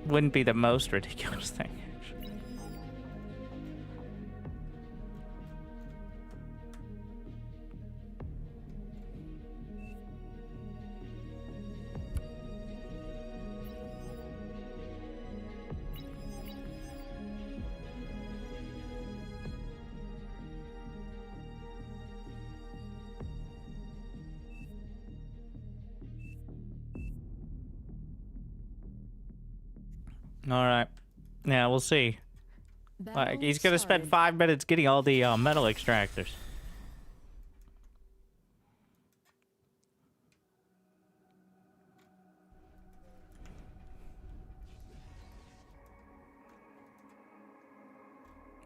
Wouldn't be the most ridiculous thing, actually. Alright. Yeah, we'll see. Like, he's gonna spend 5 minutes getting all the metal extractors.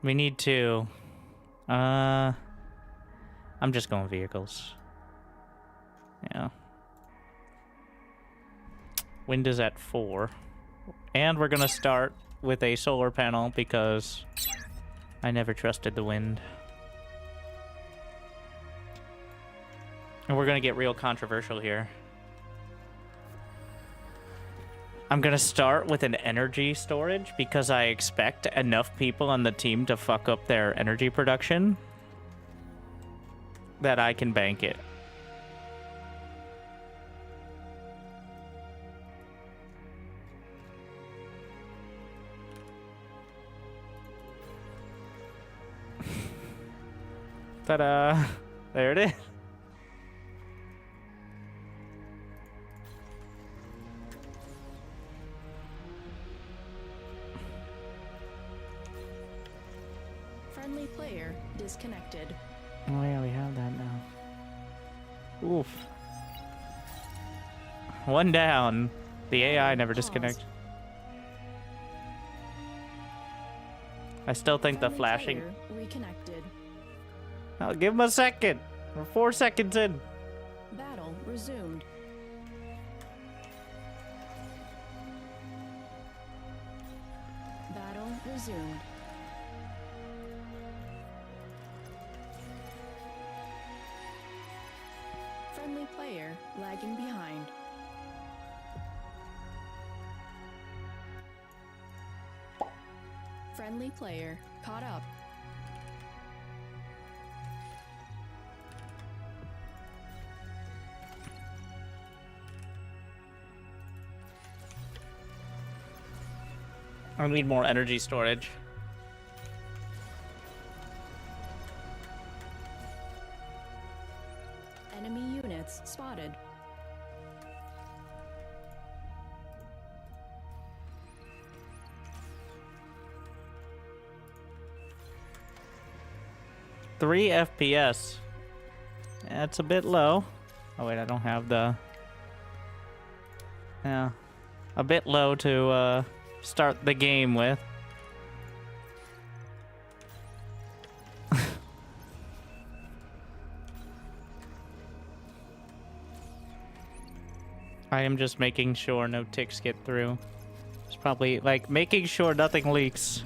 We need to... I'm just going vehicles. Yeah. Wind is at 4. And we're gonna start with a solar panel because I never trusted the wind. And we're gonna get real controversial here. I'm gonna start with an energy storage because I expect enough people on the team to fuck up their energy production that I can bank it. Ta-da! There it is. Friendly player disconnected. Oh yeah, we have that now. Oof. One down. The AI never disconnects. I still think the flashing... Reconnected. I'll give him a second. We're 4 seconds in. Battle resumed. Battle resumed. Friendly player lagging behind. Friendly player caught up. I need more energy storage. Enemy units spotted. Three FPS. That's a bit low. Oh wait, I don't have the... Yeah. A bit low to start the game with. I am just making sure no ticks get through. It's probably like making sure nothing leaks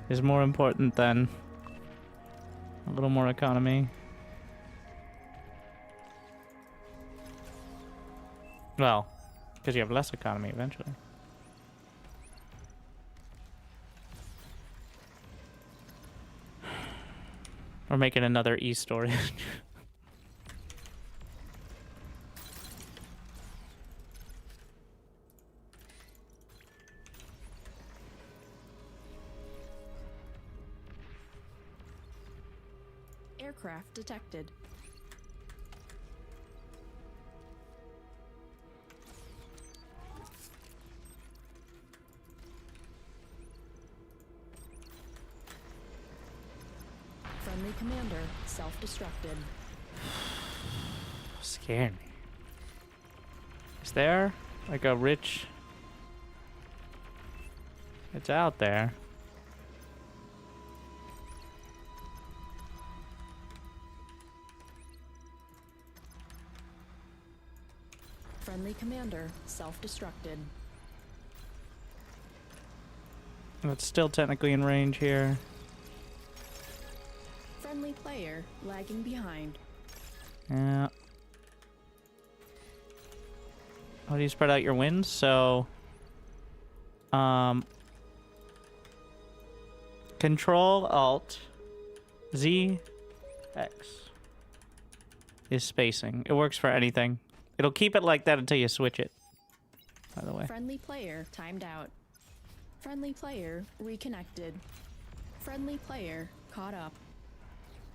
is more important than a little more economy. Well, because you have less economy eventually. We're making another e-storage. Aircraft detected. Friendly commander self-destructed. Scared me. Is there like a rich... It's out there. Friendly commander self-destructed. It's still technically in range here. Friendly player lagging behind. Yeah. How do you spread out your wins? So, Control Alt Z X is spacing. It works for anything. It'll keep it like that until you switch it. By the way. Friendly player timed out. Friendly player reconnected. Friendly player caught up.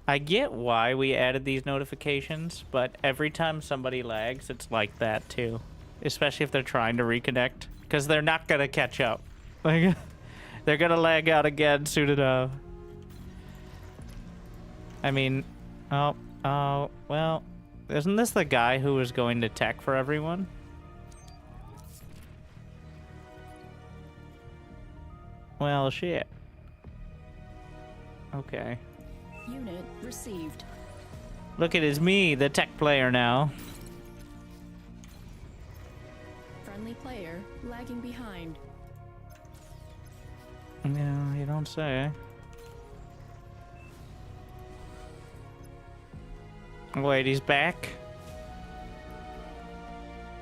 I get why we added these notifications, but every time somebody lags, it's like that too. Especially if they're trying to reconnect, because they're not gonna catch up. Like, they're gonna lag out again soon enough. I mean, well, isn't this the guy who was going to tech for everyone? Well, shit. Okay. Unit received. Look at it, it's me, the tech player now. Friendly player lagging behind. Yeah, you don't say. Wait, he's back?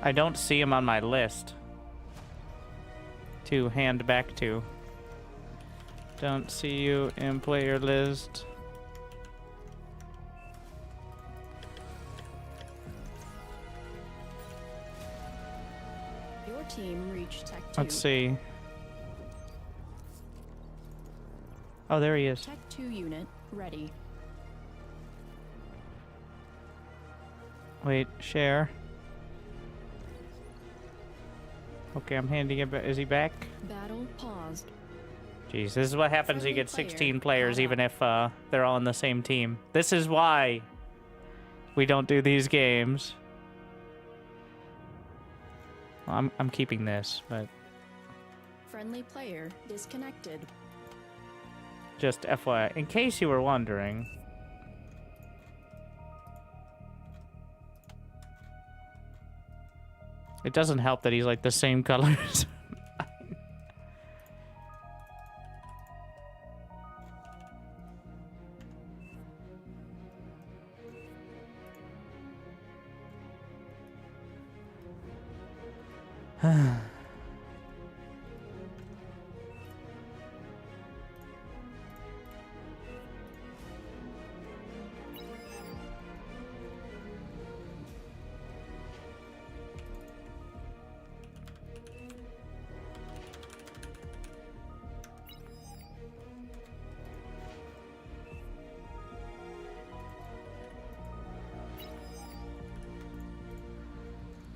I don't see him on my list to hand back to. Don't see you in player list. Your team reached Tech 2. Let's see. Oh, there he is. Tech 2 unit ready. Wait, share. Okay, I'm handing it back. Is he back? Battle paused. Jeez, this is what happens when you Friendly get player 16 players, caught even up. if they're all on the same team. This is why we don't do these games. Well, I'm keeping this, but Friendly player disconnected. just FYI, in case you were wondering. It doesn't help that he's like the same colors.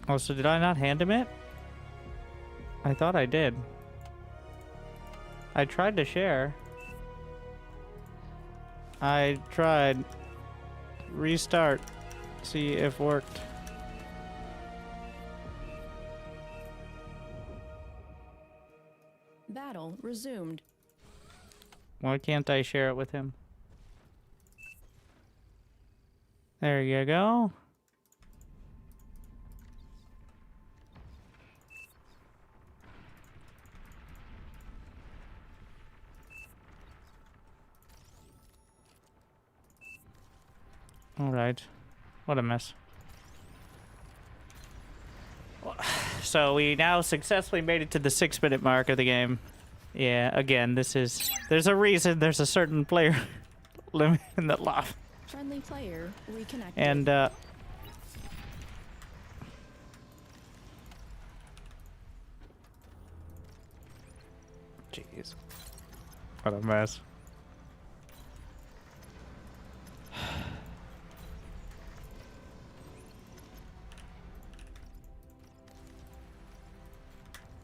Oh, so did I not hand him it? I thought I did. I tried to share. I tried. Restart. See if worked. Battle resumed. Why can't I share it with him? There you go. Alright. What a mess. So we now successfully made it to the 6-minute mark of the game. Yeah, again, this is... There's a reason there's a certain player limit in the loft. Friendly player reconnected. And, jeez. What a mess.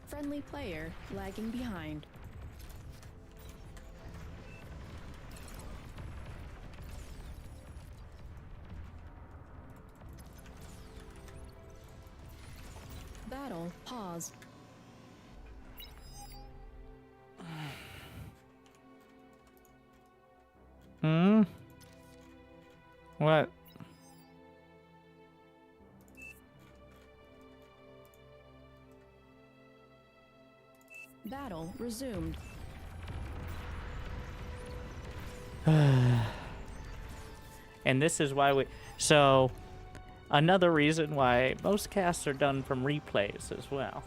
Friendly player lagging behind. Battle paused. Hmm? What? Battle resumed. And this is why we... So, another reason why most casts are done from replays as well.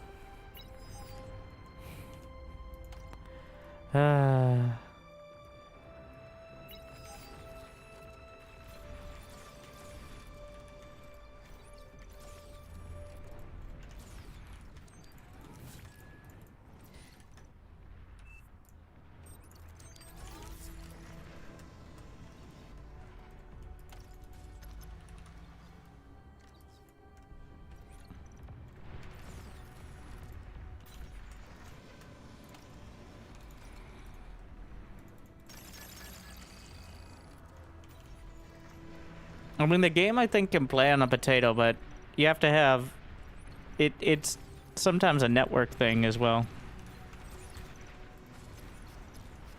I mean, the game, I think, can play on a potato, but you have to have... It's sometimes a network thing as well.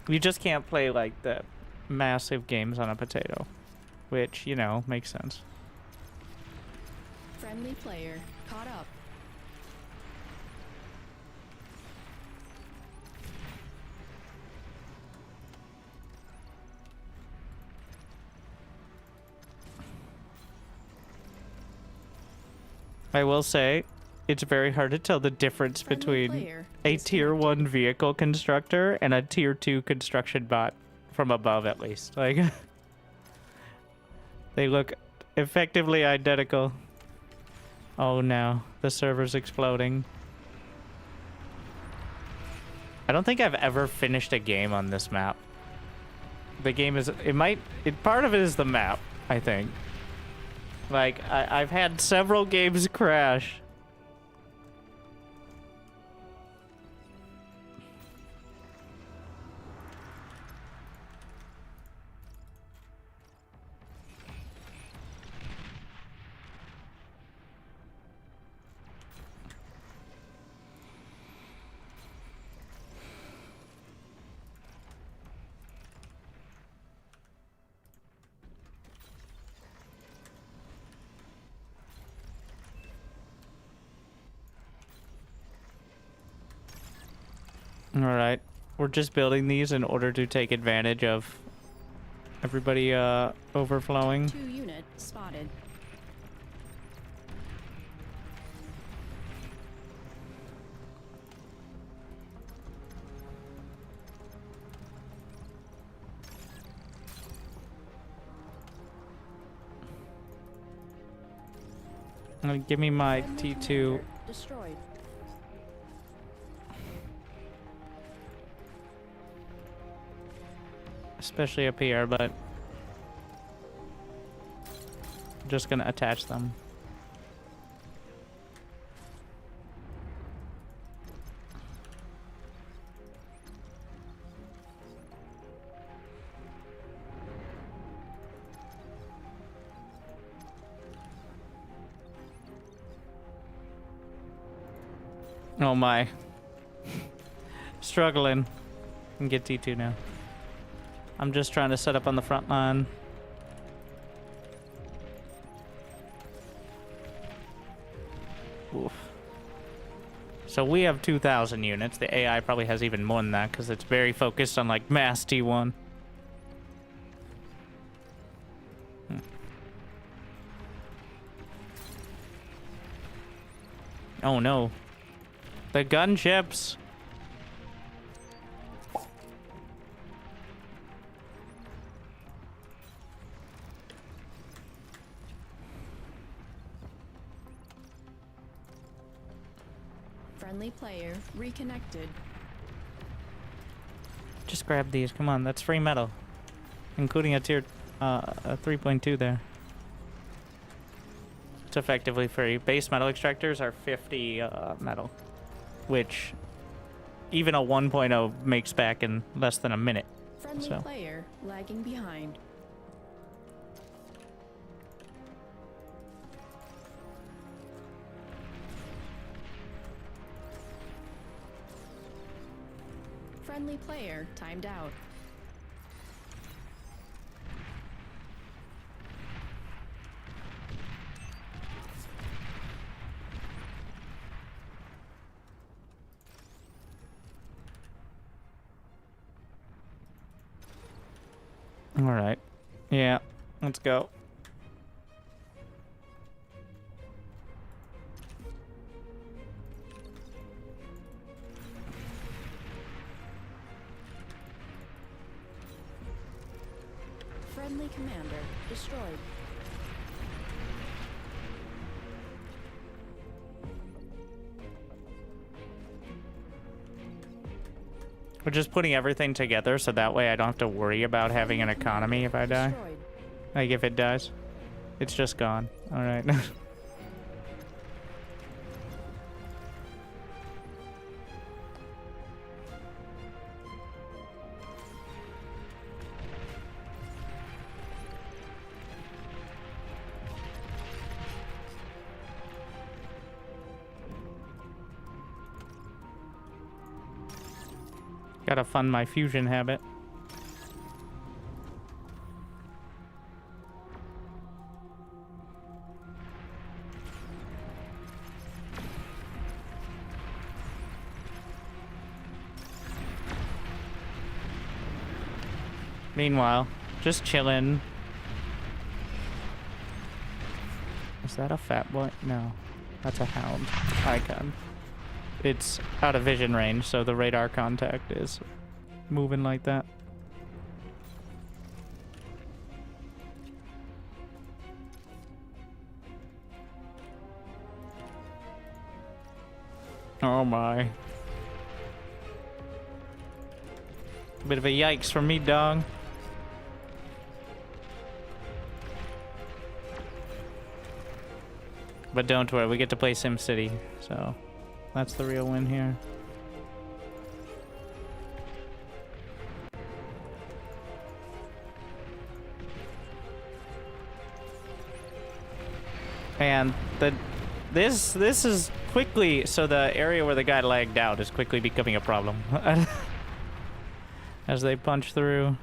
You just can't play, like, the massive games on a potato. Which, you know, makes sense. Friendly player caught up. I will say, it's very hard to tell the difference Friendly between player a tier 1 vehicle constructor and a tier 2 construction bot from above, at least. Like, they look effectively identical. Oh no, the server's exploding. I don't think I've ever finished a game on this map. The game is, part of it is the map, I think. Like, I've had several games crash. Alright, we're just building these in order to take advantage of everybody overflowing. 2 unit spotted. Give me my Friendly T2. commander destroyed. Especially up here, but I'm just gonna attach them. Oh my. Struggling. I can get T2 now. I'm just trying to set up on the front line. Oof. So we have 2,000 units. The AI probably has even more than that because it's very focused on like mass T1. Oh no. The gunships. Friendly player reconnected. Just grab these. Come on, that's free metal. Including a tier a 3.2 there. It's effectively free. Base metal extractors are 50 metal, which even a 1.0 makes back in less than a minute. Friendly So. player lagging behind. Friendly player timed out. All right. Yeah, let's go. Friendly commander destroyed. We're just putting everything together so that way I don't have to worry about having an economy if I die. Destroyed. Like if it dies. It's just gone. All right. Gotta fund my fusion habit. Meanwhile, just chillin'. Is that a fat boy? No, that's a hound icon. It's out of vision range, so the radar contact is moving like that. Oh my. Bit of a yikes for me, dog. But don't worry, we get to play SimCity, so that's the real win here. And this is quickly, so the area where the guy lagged out is quickly becoming a problem as they punch through.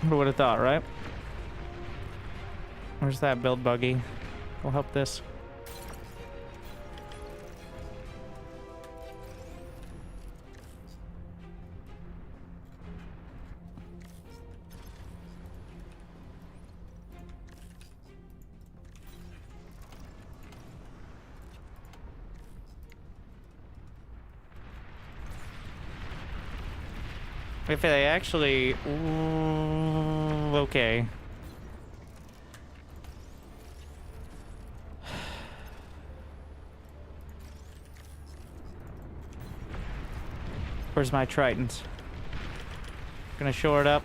Who would have thought, right? Where's that build buggy? We'll help this. If they actually... Ooh, okay. Where's my Tritons? Gonna shore it up.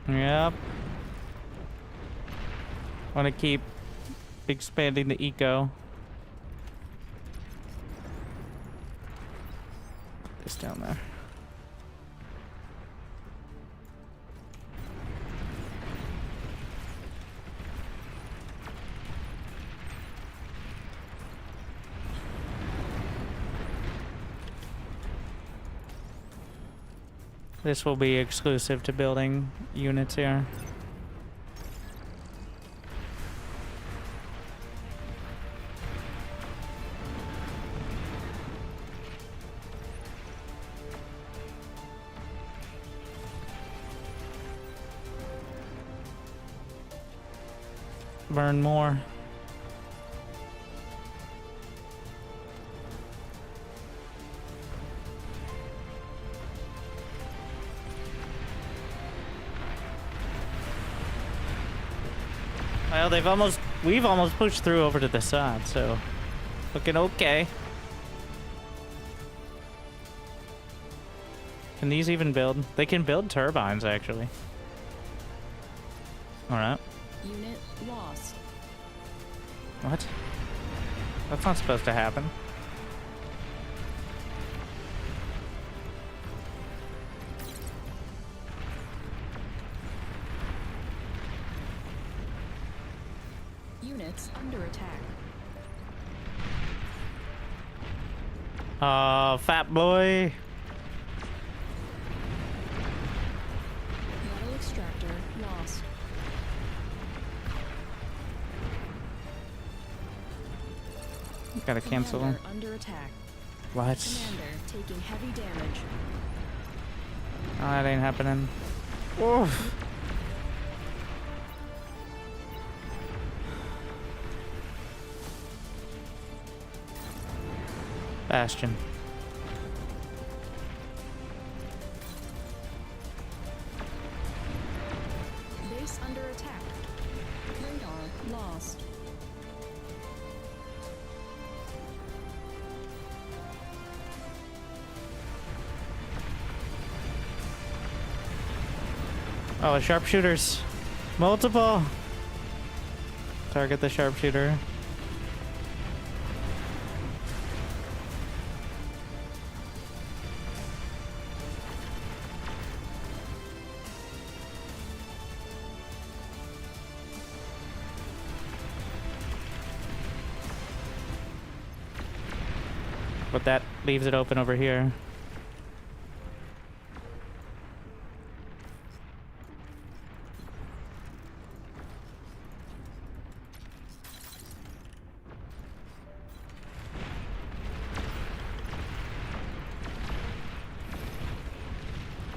Yep. Want to keep expanding the eco. Put this down there. This will be exclusive to building units here. Burn more. Well, we've almost pushed through over to the side, so looking okay. Can these even build? They can build turbines, actually. Alright. Unit lost. What? That's not supposed to happen. Units under attack. Fat boy. Metal extractor lost. Gotta cancel. Commander under attack. What? Commander taking heavy damage. Oh, that ain't happening. Oof. Bastion. Base under attack. Radar lost. Oh, sharpshooters. Multiple. Target the sharpshooter. But that leaves it open over here.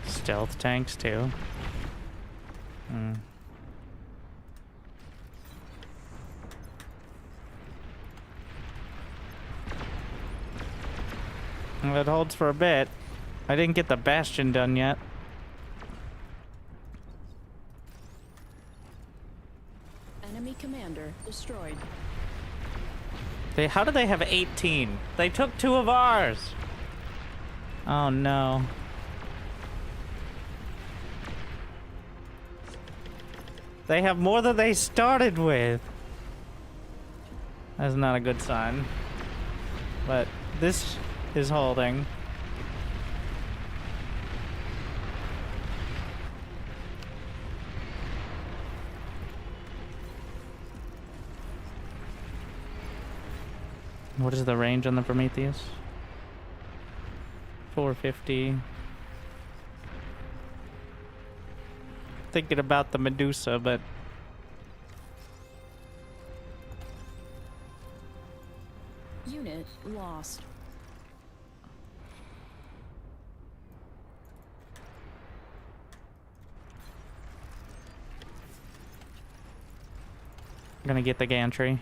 Stealth tanks too. Well, it holds for a bit. I didn't get the bastion done yet. Enemy commander destroyed. How do they have 18? They took 2 of ours. Oh no. They have more than they started with. That's not a good sign. But this is holding. What is the range on the Prometheus? 450. Thinking about the Medusa, but Unit lost. I'm gonna get the gantry.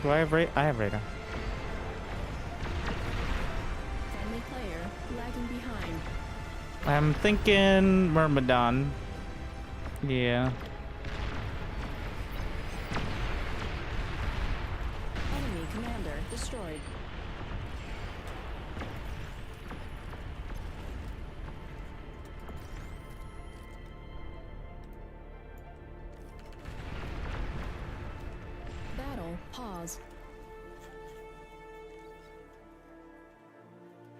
Do I have I have radar. Friendly player lagging behind. I'm thinking Myrmidon. Yeah. Enemy commander destroyed. Battle pause.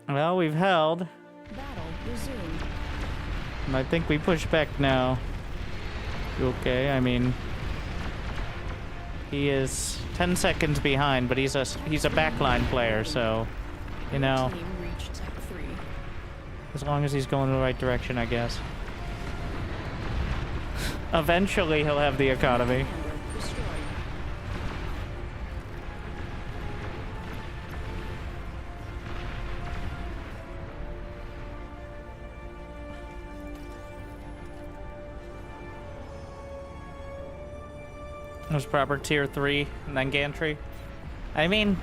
Well, we've held. Battle resumed. And I think we push back now. Okay, I mean, he is 10 seconds behind, but he's a backline player, so you know, Team reached Tech 3. as long as he's going in the right direction, I guess. Eventually, he'll have the economy. Commander destroyed. There's proper tier 3 and then gantry. I mean,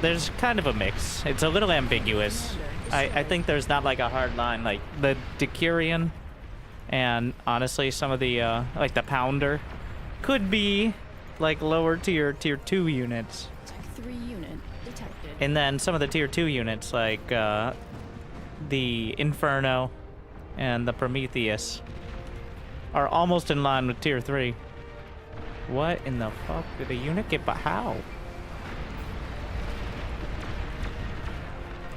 there's kind of a mix. It's a little ambiguous. I think there's not like a hard line. Like the Decurion and honestly some of the like the Pounder could be like lower tier 2 units. Tech 3 unit detected. And then some of the tier 2 units like the Inferno and the Prometheus are almost in line with tier 3. What in the fuck did a unit get? But how?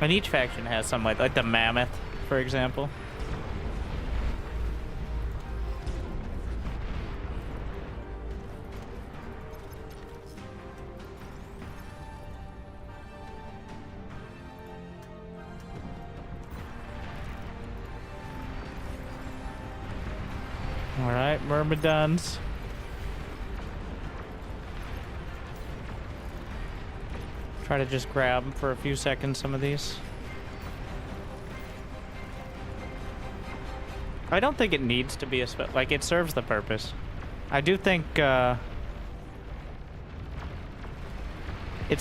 And each faction has some like the Mammoth, for example. All right, Myrmidons. Try to just grab for a few seconds some of these. I don't think it needs to be a like it serves the purpose. I do think it's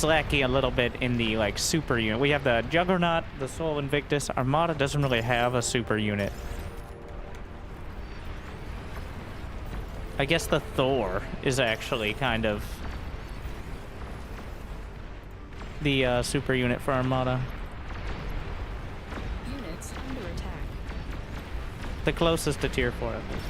lacking a little bit in the like super unit. We have the Juggernaut, the Soul Invictus. Armada doesn't really have a super unit. I guess the Thor is actually kind of the super unit for Armada. Units under attack. The closest to tier 4 at least.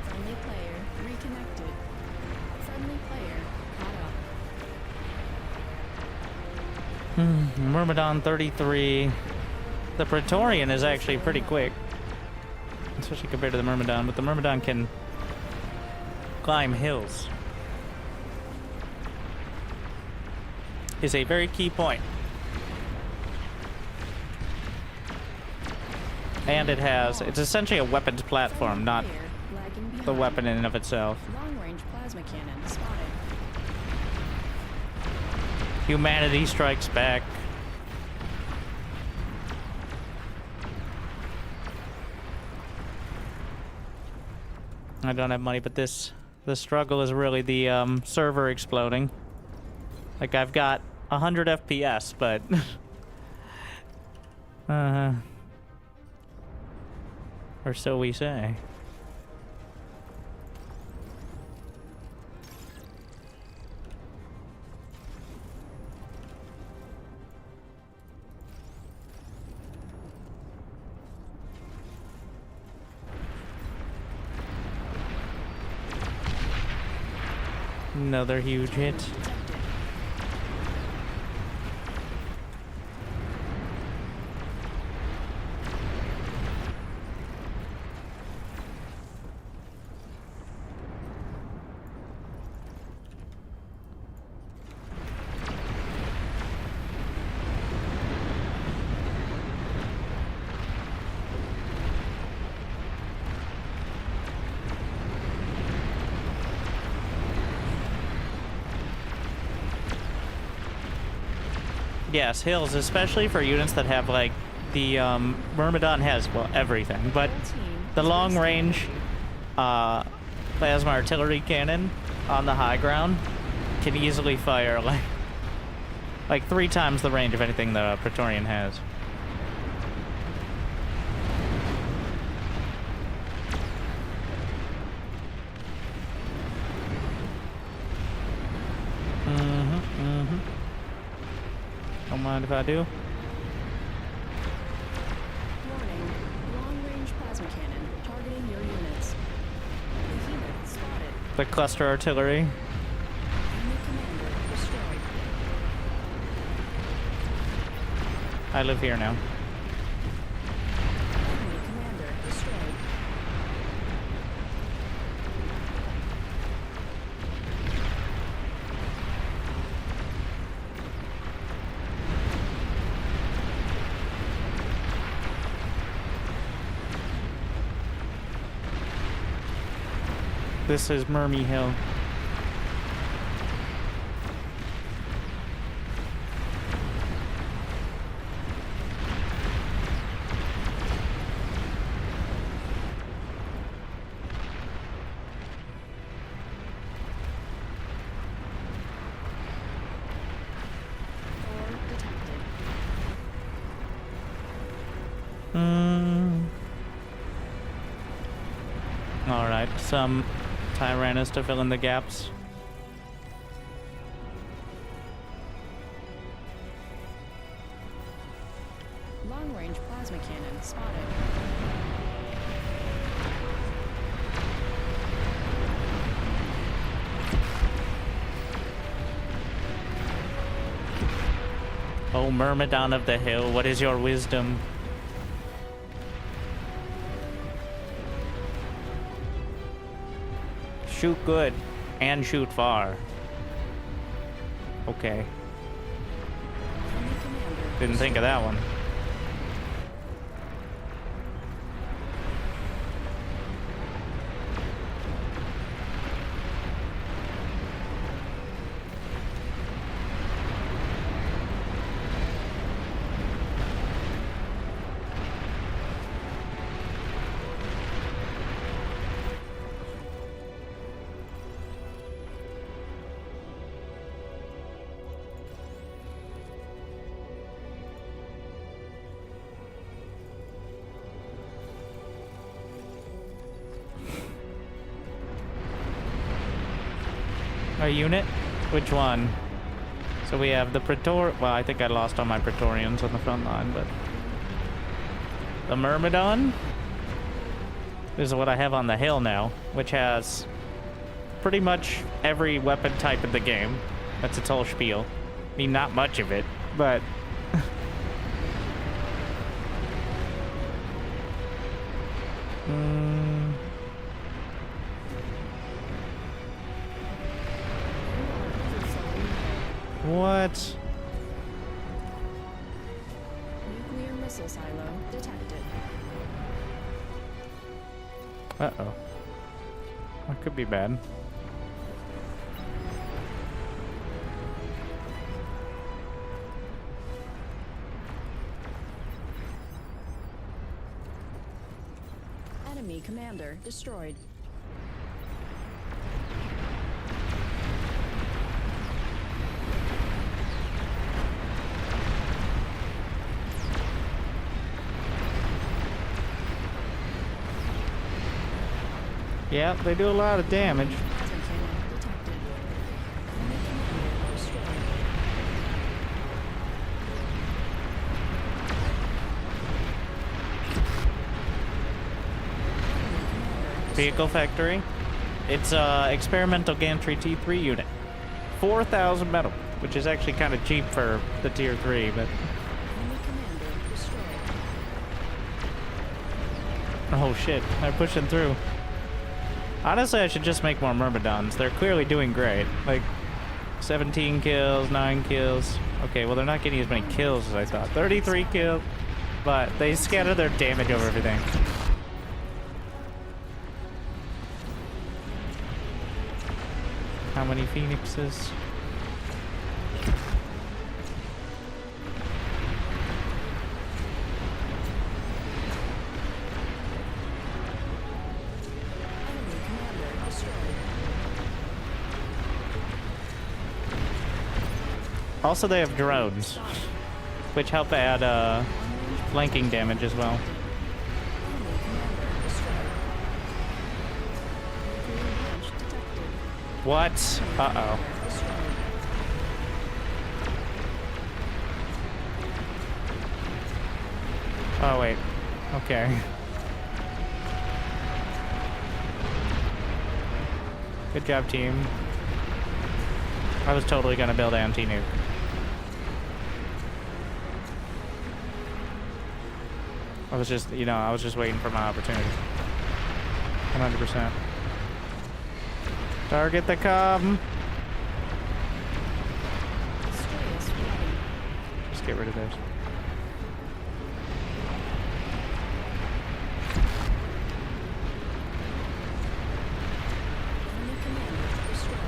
Friendly player reconnected. Friendly player caught up. Myrmidon 33. The Praetorian is actually pretty quick, especially compared to the Myrmidon, but the Myrmidon can climb hills. Is a very key point. And it's essentially a weapons platform, not Player lagging behind. the weapon in and of itself. Long-range plasma cannon spotted. Humanity strikes back. I don't have money, but the struggle is really the server exploding. Like I've got 100 FPS, but or so we say. Another huge hit. Yes, hills, especially for units that have, like, the, Myrmidon has, well, everything, but the long-range, plasma artillery cannon on the high ground can easily fire, like 3 times the range of anything the Praetorian has. Don't mind if I do. Warning. Long-range plasma cannon targeting your units. Behemoth spotted. The cluster artillery. Enemy commander destroyed. I live here now. Enemy commander destroyed. This is Murmy Hill. Thor detected. Alright, some Tyrannus to fill in the gaps. Long-range plasma cannon spotted. Oh, Myrmidon of the Hill, what is your wisdom? Shoot good and shoot far. Okay. Enemy commander Didn't think of that one. A unit? Which one? So we have the Praetor. Well, I think I lost all my Praetorians on the front line, but the Myrmidon is what I have on the hill now, which has pretty much every weapon type in the game. That's its whole spiel. I mean, not much of it, but what? nuclear missile silo detected. Uh-oh. That could be bad. Enemy commander destroyed. Yeah, they do a lot of damage. Plasma cannon detected. Enemy commander destroyed. Enemy commander Vehicle factory. It's experimental gantry T3 unit. 4,000 metal, which is actually kind of cheap for the tier 3, but Enemy commander destroyed. oh shit, they're pushing through. Honestly, I should just make more Myrmidons. They're clearly doing great. Like, 17 kills, 9 kills. Okay, well, they're not getting as many kills as I thought. 33 kills, but they scatter their damage over everything. How many phoenixes? Also, they have drones, which help add flanking damage as well. Enemy commander destroyed. Nuclear launch detected. What? Uh-oh. Destroyed. Oh, wait. Okay. Good job, team. I was totally gonna build anti-nuke. I was just, you know, I was just waiting for my opportunity. 100%. Target the comm. Strayus ready. Just get rid of those. Enemy commander destroyed.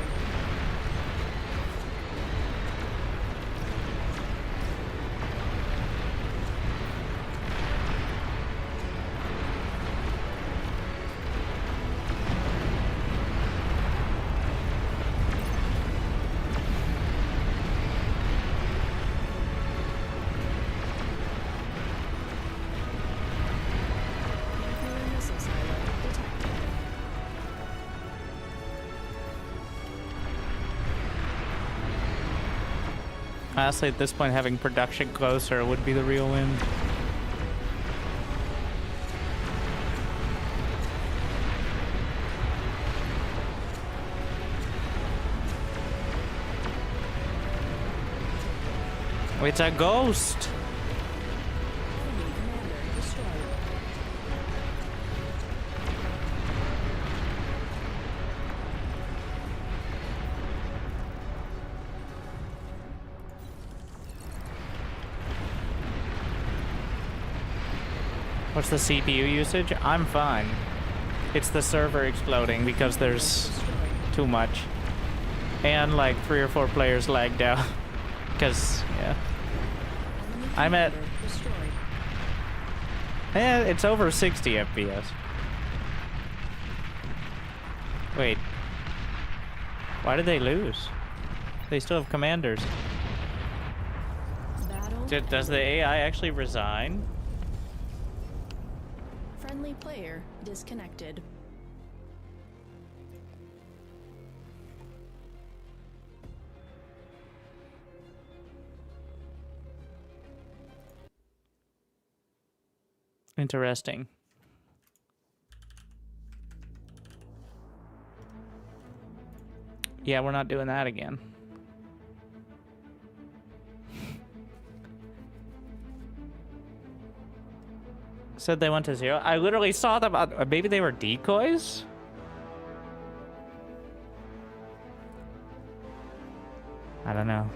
Nuclear missile silo detected. Honestly, at this point, having production closer would be the real win. It's a ghost! Enemy commander destroyed. What's the CPU usage? I'm fine. It's the server exploding because there's Destroyed. too much. And like 3 or 4 players lagged out. Because, yeah. Enemy I'm at- commander destroyed. Eh, it's over 60 FPS. Wait. Why did they lose? They still have commanders. Battle. Does the AI actually resign? Friendly player disconnected. Interesting. Yeah, we're not doing that again. Said they went to 0. I literally saw them. Maybe they were decoys? I don't know.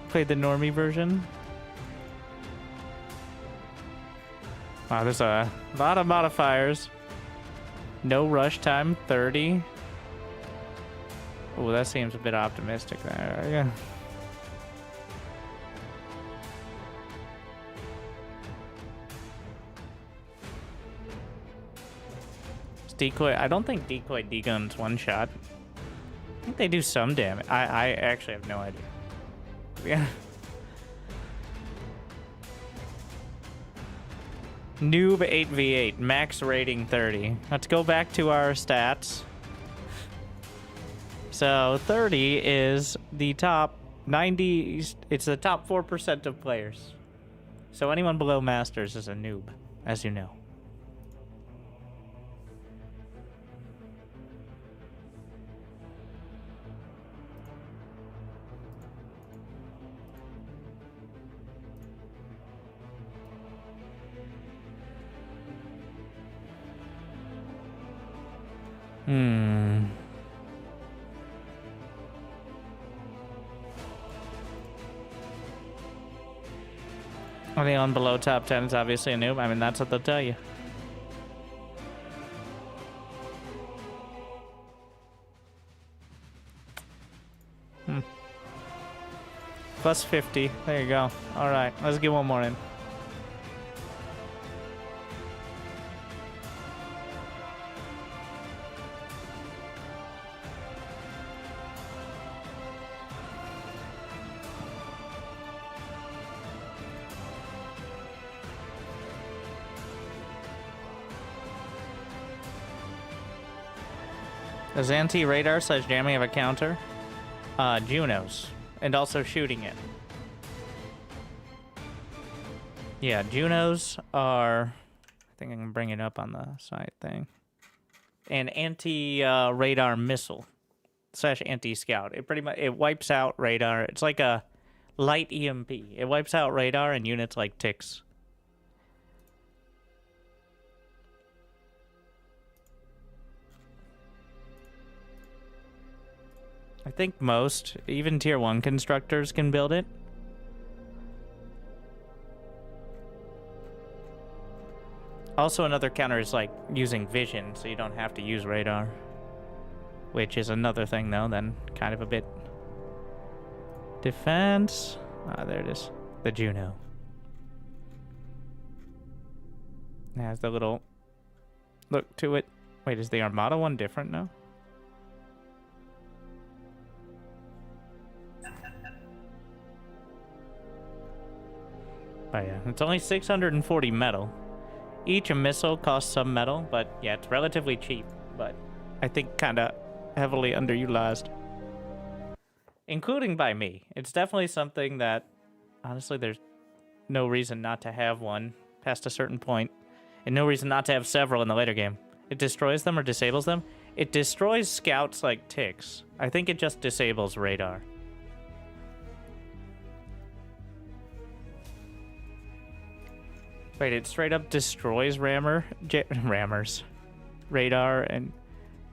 Played the normie version. Wow, there's a lot of modifiers. No rush time, 30. Oh, that seems a bit optimistic there. Yeah. It's decoy. I don't think decoy deguns one shot. I think they do some damage. I actually have no idea. Yeah. Noob 8v8, max rating 30. Let's go back to our stats. So 30 is the top 90, it's the top 4% of players. So anyone below masters is a noob, as you know. Anyone below top 10 is obviously a noob. I mean, that's what they'll tell you. Plus 50. There you go. All right, let's get one more in. Does anti-radar / jamming have a counter? Junos. And also shooting it. Yeah, Junos are... I think I can bring it up on the side thing. An anti-radar missile / anti-scout. It pretty much... It wipes out radar. It's like a light EMP. It wipes out radar and units like ticks. I think most, even tier 1 constructors can build it. Also, another counter is like using vision, so you don't have to use radar. Which is another thing, though, then kind of a bit... Defense... Ah, there it is. The Juno. It has the little look to it. Wait, is the Armada one different now? Oh yeah, it's only 640 metal. Each missile costs some metal, but yeah, it's relatively cheap, but I think kind of heavily underutilized. Including by me. It's definitely something that, honestly, there's no reason not to have one past a certain point, and no reason not to have several in the later game. It destroys them or disables them. It destroys scouts like ticks. I think it just disables radar. Wait, it straight up destroys rammers, radar, and,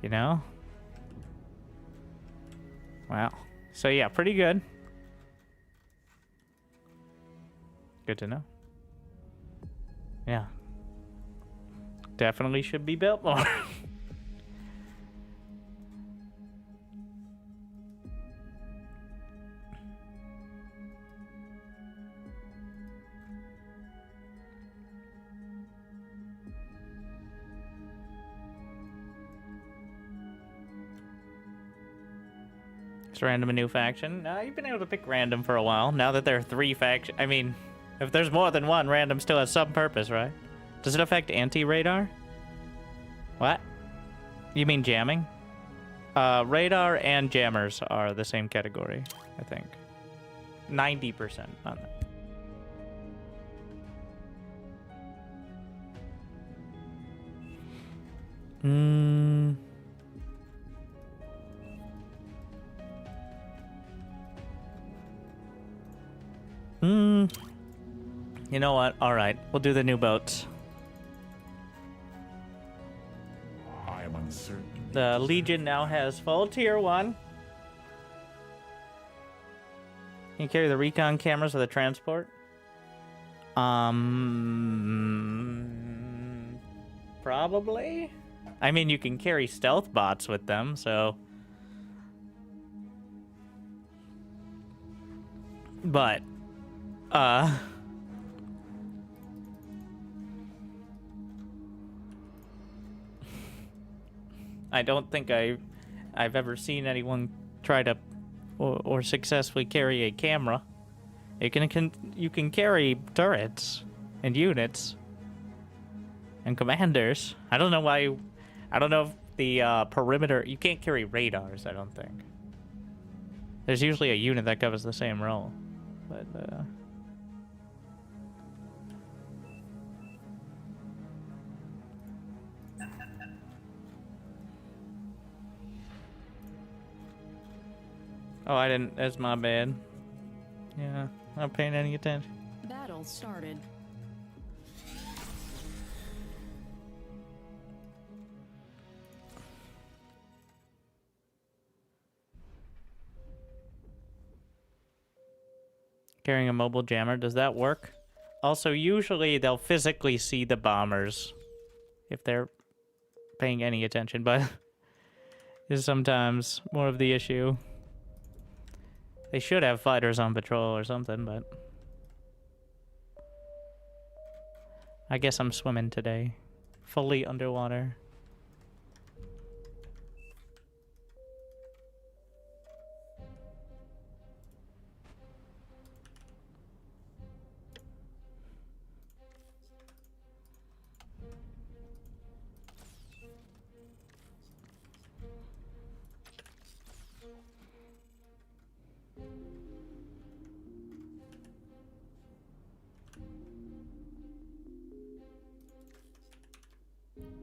you know? Wow. So yeah, pretty good. Good to know. Yeah. Definitely should be built more. Random a new faction. You've been able to pick random for a while. Now that there are 3 factions, I mean, if there's more than one, random still has some purpose, right? Does it affect anti-radar? What? You mean jamming? Radar and jammers are the same category, I think. 90% on that. You know what? All right, we'll do the new boats. I am uncertain. The Legion now has full tier 1. Can you carry the recon cameras with the transport? Probably. I mean, you can carry stealth bots with them, so. But, I don't think I've ever seen anyone try to or successfully carry a camera. You can carry turrets and units and commanders. I don't know why. I don't know if the perimeter. You can't carry radars. I don't think. There's usually a unit that covers the same role, but. Oh, I didn't. That's my bad. Yeah, not paying any attention. Battle started. Carrying a mobile jammer, does that work? Also, usually they'll physically see the bombers if they're paying any attention, but is sometimes more of the issue. They should have fighters on patrol or something, but... I guess I'm swimming today. Fully underwater.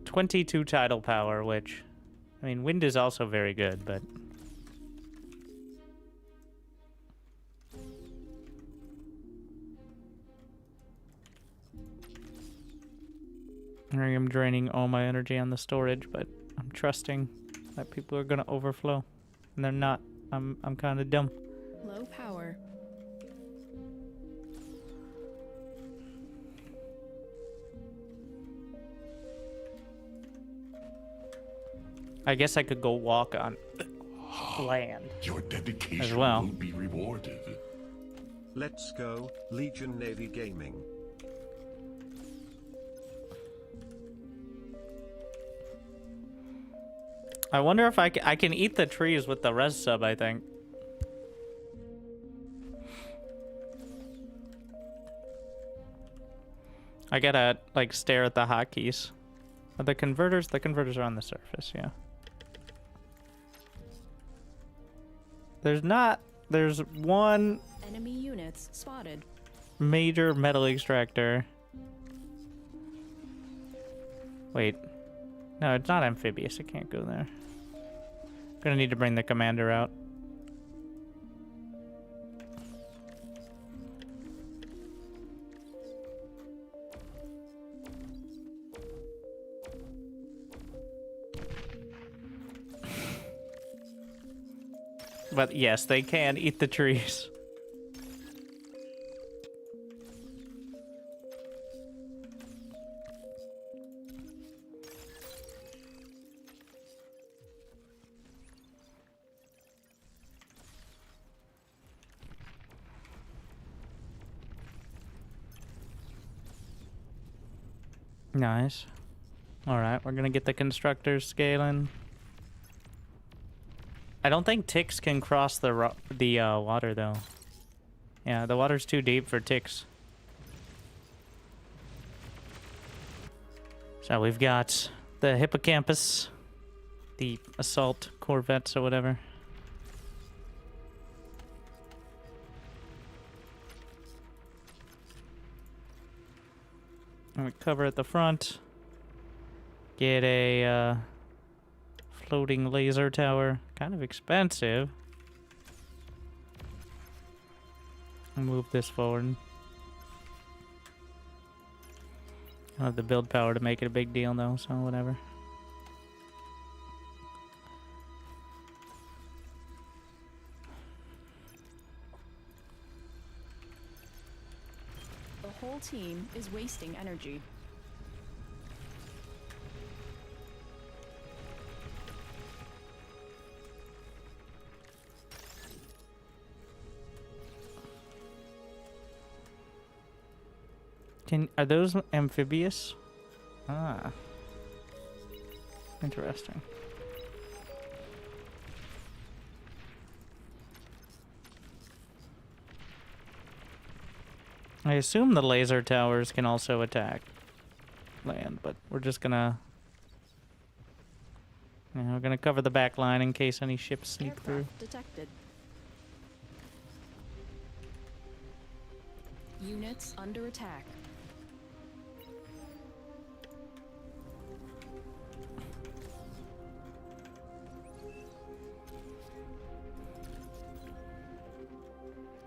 .22 tidal power, which, I mean, wind is also very good, but I am draining all my energy on the storage, but I'm trusting that people are gonna overflow, and they're not. I'm kind of dumb. Low power. I guess I could go walk on land Your dedication as well. will be rewarded. Let's go, Legion Navy Gaming. I wonder if I can eat the trees with the res sub, I think. I gotta, like, stare at the hotkeys. Are the converters? The converters are on the surface, yeah. There's one Enemy units spotted. major metal extractor. Wait. No, it's not amphibious. It can't go there. Gonna need to bring the commander out. But yes, they can eat the trees. Nice. Alright, we're gonna get the constructors scaling. I don't think ticks can cross the water, though. Yeah, the water's too deep for ticks. So we've got the hippocampus, the assault corvettes or whatever. And we cover at the front. Get a floating laser tower. Kind of expensive. I'll move this forward. I don't have the build power to make it a big deal though, so whatever. The whole team is wasting energy. Are those amphibious? Ah. Interesting. I assume the laser towers can also attack land, but we're just gonna... Yeah, we're gonna cover the back line in case any ships sneak through. Aircraft detected. Units under attack.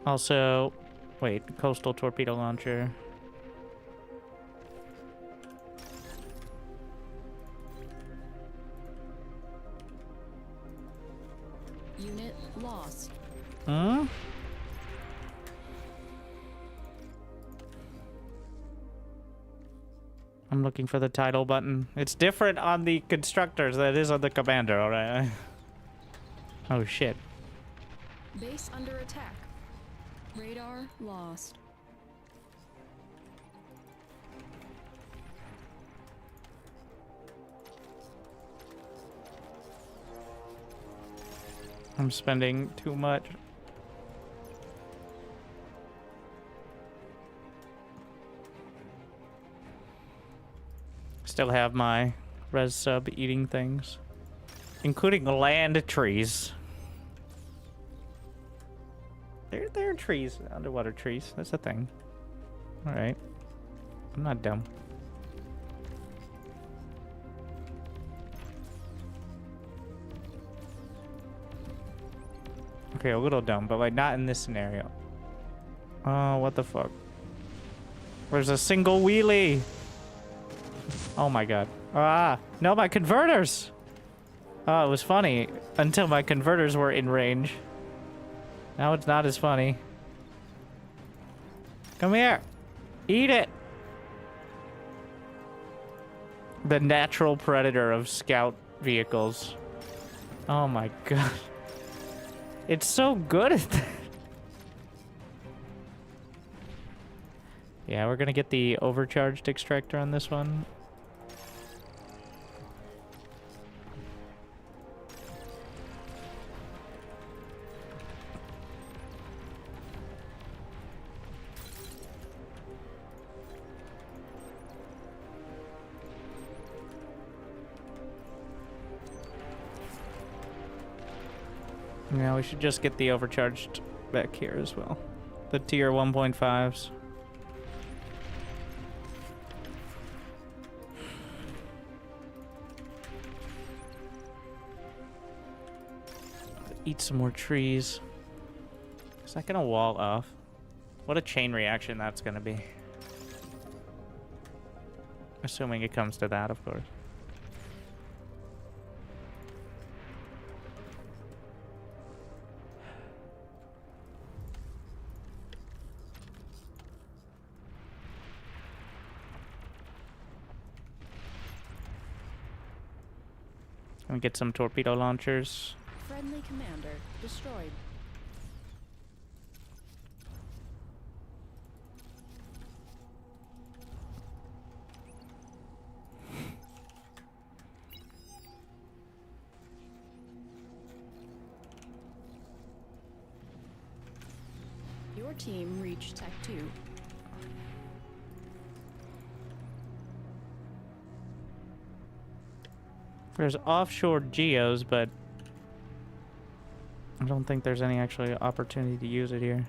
Also, wait, coastal torpedo launcher. Unit lost. Huh? I'm looking for the title button. It's different on the constructors than it is on the commander, alright? Oh shit. Base under attack. Radar lost. I'm spending too much. Still have my res sub eating things, including land trees. There are trees, underwater trees. That's a thing. All right, I'm not dumb. Okay, a little dumb, but like not in this scenario. Oh, what the fuck? There's a single wheelie. Oh my god. Ah, no, my converters. Oh, it was funny until my converters were in range. Now it's not as funny. Come here. Eat it. The natural predator of scout vehicles. Oh my god. It's so good at that. Yeah, we're gonna get the overcharged extractor on this one. Yeah, we should just get the overcharged back here as well. The tier 1.5s. Eat some more trees. Is that gonna wall off? What a chain reaction that's gonna be. Assuming it comes to that, of course. Can we get some torpedo launchers? Friendly commander destroyed. Your team reached Tech 2. There's offshore geos, but I don't think there's any actually opportunity to use it here.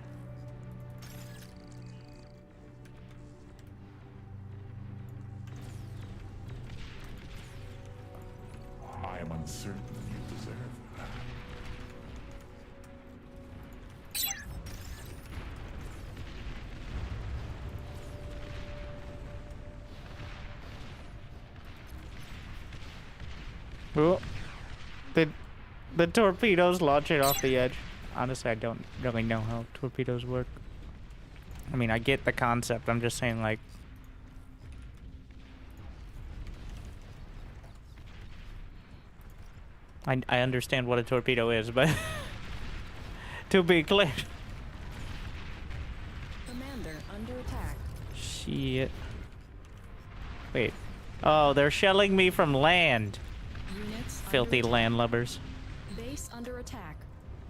I am uncertain you deserve that. Oh, the torpedoes launch it off the edge. Honestly, I don't really know how torpedoes work. I mean, I get the concept. I'm just saying, like, I understand what a torpedo is, but to be clear. Commander under attack. Shit. Wait. Oh, they're shelling me from land. Units Filthy under landlubbers. attack. Base under attack.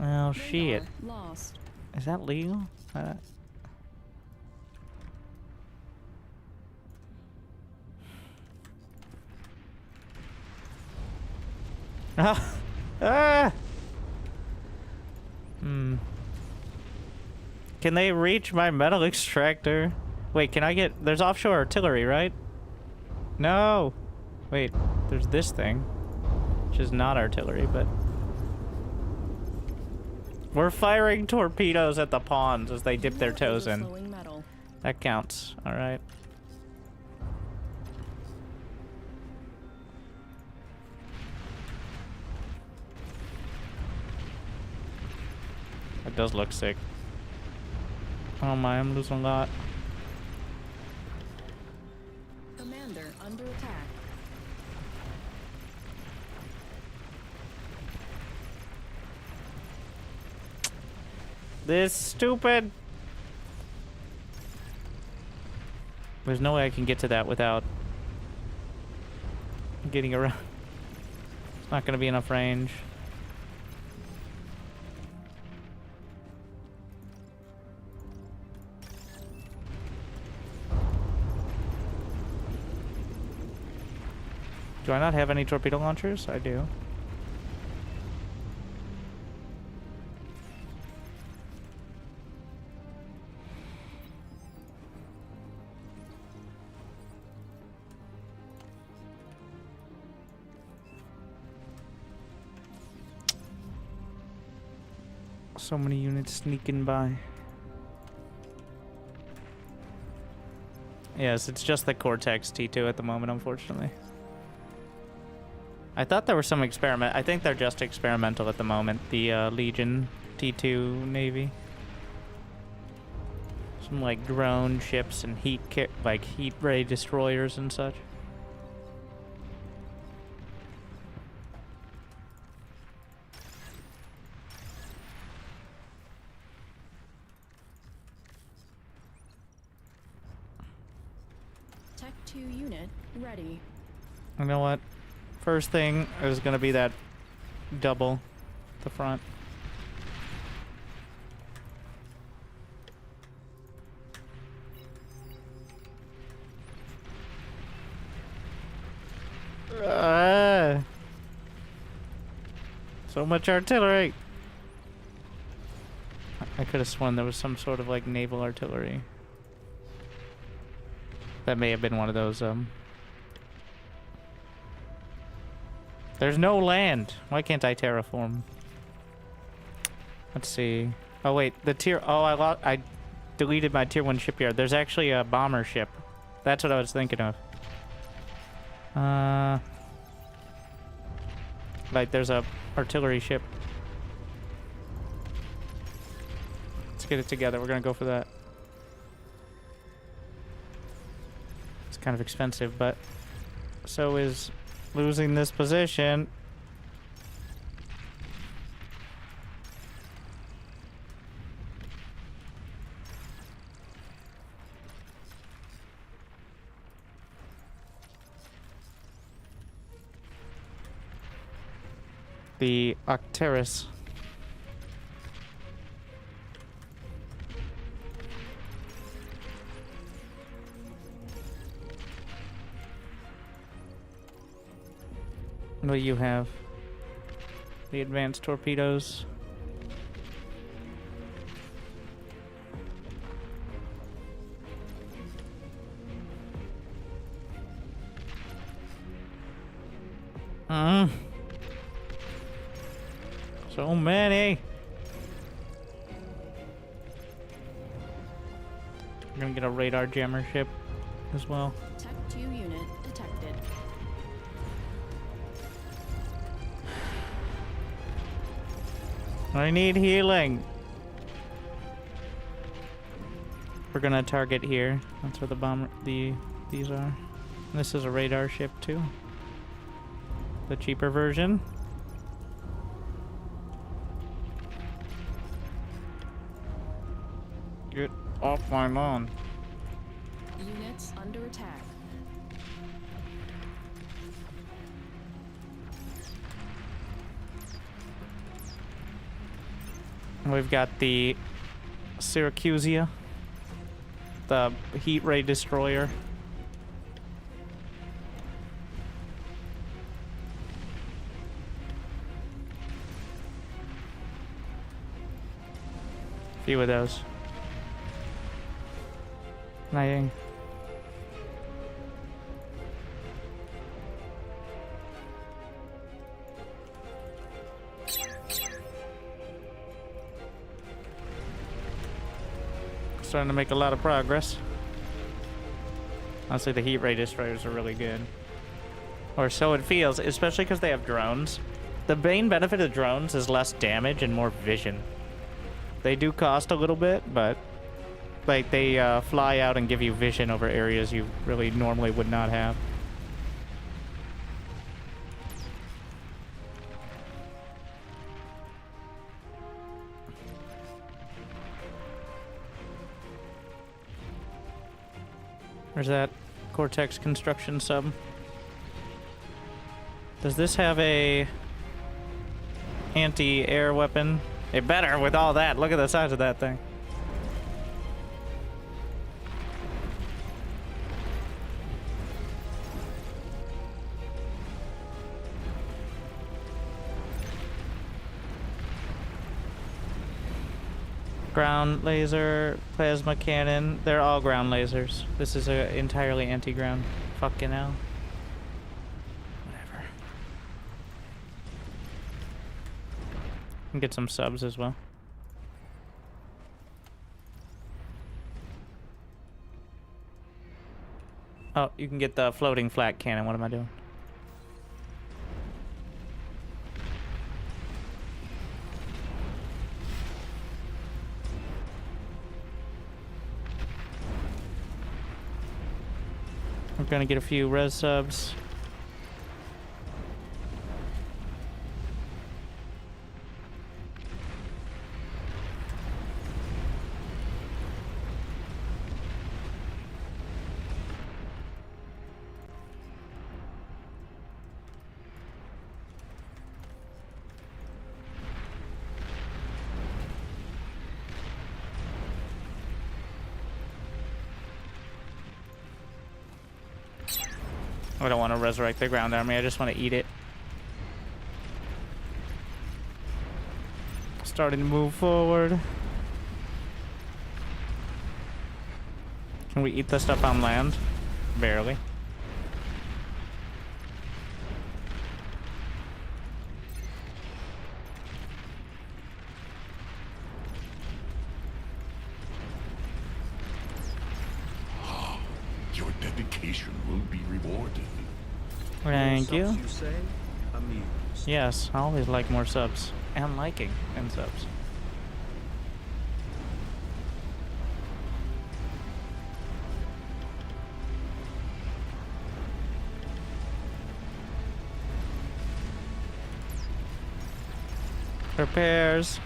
Oh, Radar shit. lost. Is that legal? Ah! Hmm. Can they reach my metal extractor? Wait, can I get... There's offshore artillery, right? No! Wait, there's this thing. Which is not artillery, but... We're firing torpedoes at the pawns as they dip their toes in. Overflowing metal. That counts, alright. That does look sick. Oh my, I'm losing a lot. Commander under attack. This stupid. There's no way I can get to that without getting around. It's not gonna be enough range. Do I not have any torpedo launchers? I do. So many units sneaking by. Yes, it's just the Cortex T2 at the moment, unfortunately. I thought there was some experiment. I think they're just experimental at the moment. The Legion T2 Navy. Some like drone ships and heat ray destroyers and such. Tech 2 unit ready. You know what? First thing is gonna be that double the front. So much artillery. I could have sworn there was some sort of like naval artillery. That may have been one of those There's no land. Why can't I terraform? Let's see. Oh wait, the tier. Oh, I deleted my tier 1 shipyard. There's actually a bomber ship. That's what I was thinking of. Like there's a artillery ship. Let's get it together. We're gonna go for that. It's kind of expensive, but so is losing this position. The Octeris. What do you have? The advanced torpedoes. So many. We're gonna get a radar jammer ship as well. Tech 2 unit detected. I need healing. We're gonna target here. That's where these are. This is a radar ship too. The cheaper version. Get off my lawn. Units under attack. We've got the Syracusia, the heat ray destroyer. Few of those. Lighting. Starting to make a lot of progress. Honestly, the heat ray destroyers are really good. Or so it feels, especially because they have drones. The main benefit of drones is less damage and more vision. They do cost a little bit, but like they fly out and give you vision over areas you really normally would not have. Where's that Cortex construction sub? Does this have a anti-air weapon? It better with all that. Look at the size of that thing. Ground laser, plasma cannon. They're all ground lasers. This is a entirely anti-ground. Fucking hell. Whatever. And get some subs as well. Oh, you can get the floating flak cannon. What am I doing? We're gonna get a few res subs. I don't want to resurrect the ground army, I just want to eat it. Starting to move forward. Can we eat the stuff on land? Barely. Your dedication will be rewarded. Thank you. You say? Amused. Yes, I always like more subs. And liking and subs. Repairs.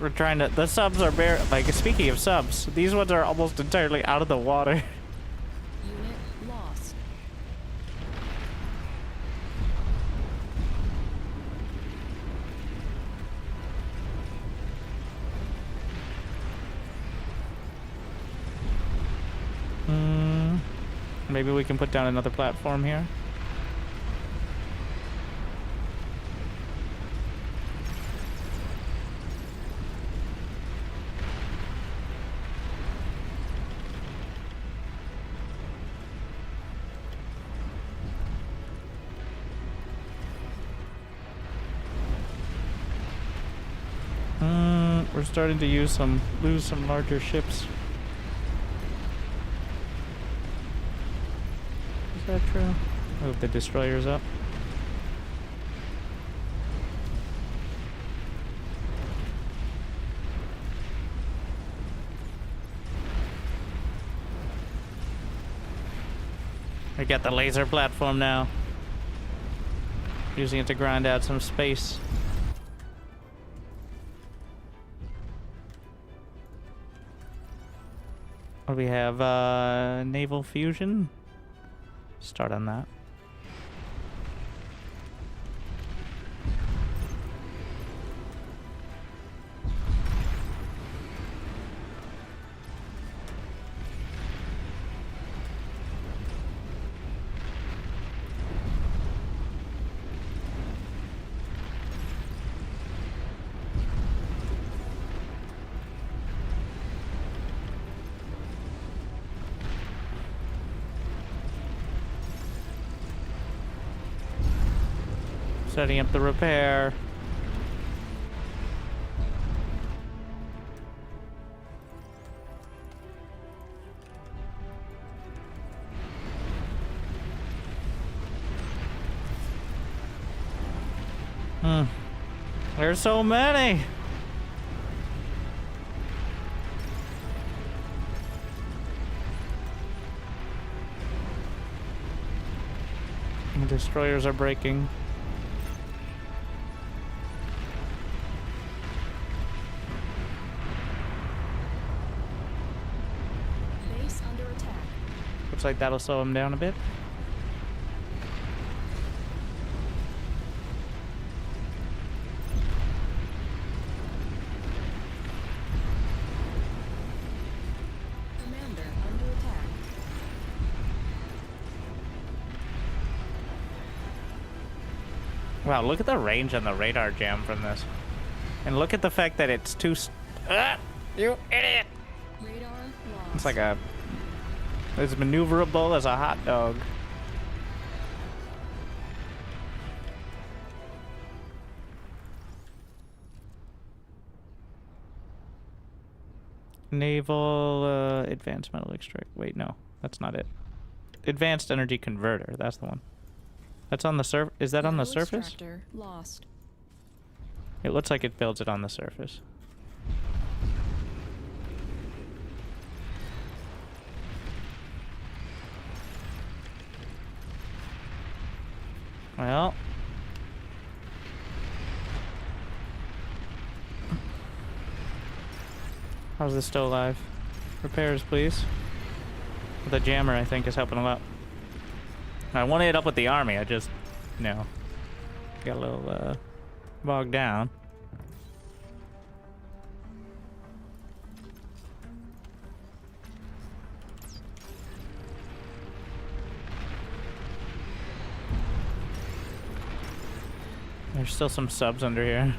We're trying to. The subs are bare. Like, speaking of subs, these ones are almost entirely out of the water. Unit lost. Maybe we can put down another platform here. We're starting to lose some larger ships. Is that true? Move the destroyers up. We got the laser platform now. Using it to grind out some space. What do we have? Naval fusion? Start on that. Setting up the repair. There's so many. The destroyers are breaking. like that'll slow him down a bit. Commander under attack. Wow, look at the range on the radar jam from this. And look at the fact that it's too... you idiot! Radar lost. It's like a... It's maneuverable as a hot dog. Naval advanced metal extract. Wait, no, that's not it. Advanced energy converter. That's the one. That's on the surf. Is that on the Naval surface? extractor lost. It looks like it builds it on the surface. Well. How's this still alive? Repairs, please. The jammer, I think, is helping him up. I wanted it up with the army. I just, you know, got a little bogged down. There's still some subs under here.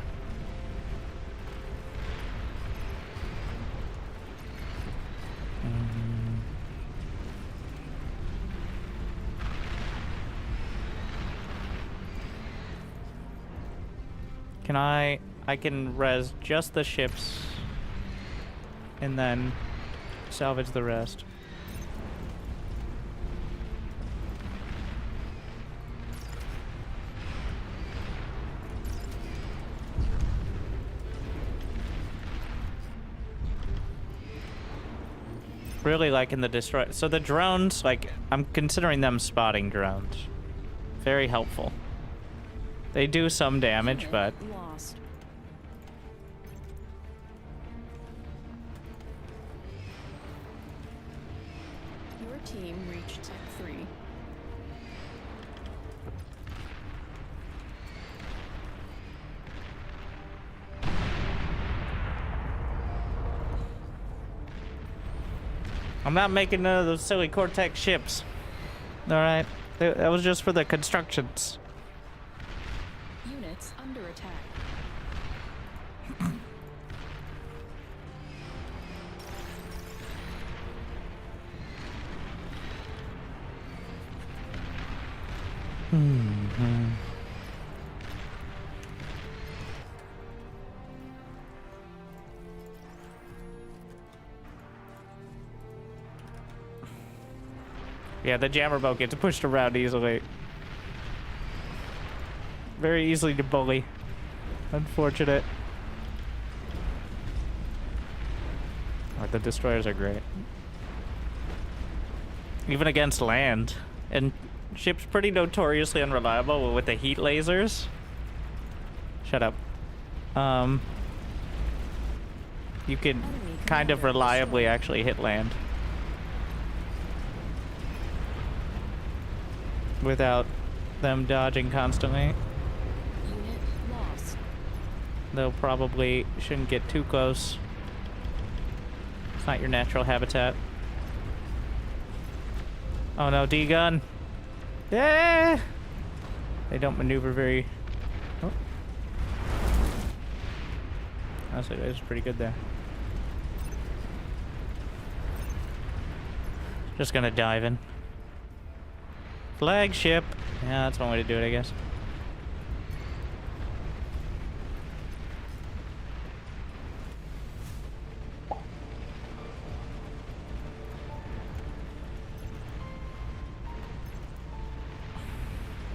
Can I can res just the ships and then salvage the rest. Really liking the destroy. So the drones, like, I'm considering them spotting drones. Very helpful. They do some damage, Unit but lost. Your team reached Tech 3. I'm not making none of those silly Cortex ships. All right, that was just for the constructions. Units under attack. Yeah, the jammer boat gets pushed around easily. Very easily to bully. Unfortunate. Oh, the destroyers are great. Even against land. And ships pretty notoriously unreliable with the heat lasers. Shut up. You can kind of reliably actually hit land. Without them dodging constantly. Unit lost. They'll probably shouldn't get too close. It's not your natural habitat. Oh no, D-gun. Yeah. They don't maneuver very. Oh. Honestly, that was pretty good there. Just gonna dive in. Flagship. Yeah, that's one way to do it, I guess.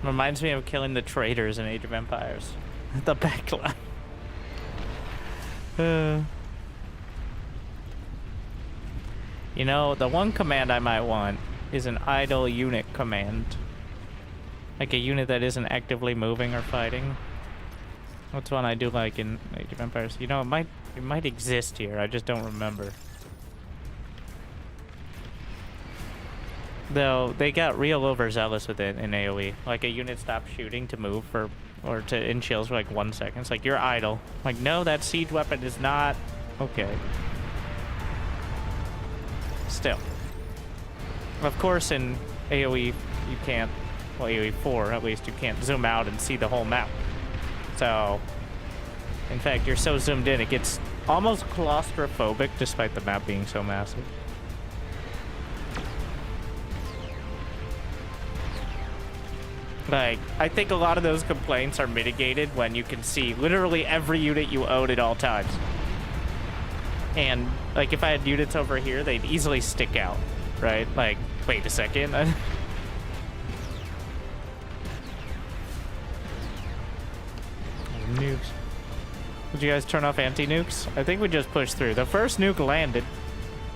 Reminds me of killing the traitors in Age of Empires. The backline. You know, the one command I might want is an idle unit command. Like a unit that isn't actively moving or fighting. That's one I do like in Age of Empires. You know, it might exist here, I just don't remember. Though they got real overzealous with it in AoE. Like a unit stopped shooting to move or to in chills for like 1 second. It's like you're idle. Like no, that siege weapon is not okay. Still. Of course in AoE you can't, well AoE 4 at least, you can't zoom out and see the whole map. So in fact you're so zoomed in it gets almost claustrophobic despite the map being so massive. Like, I think a lot of those complaints are mitigated when you can see literally every unit you own at all times. And, like, if I had units over here, they'd easily stick out, right? Like, wait a second. Nukes. Did you guys turn off anti-nukes? I think we just pushed through. The first nuke landed.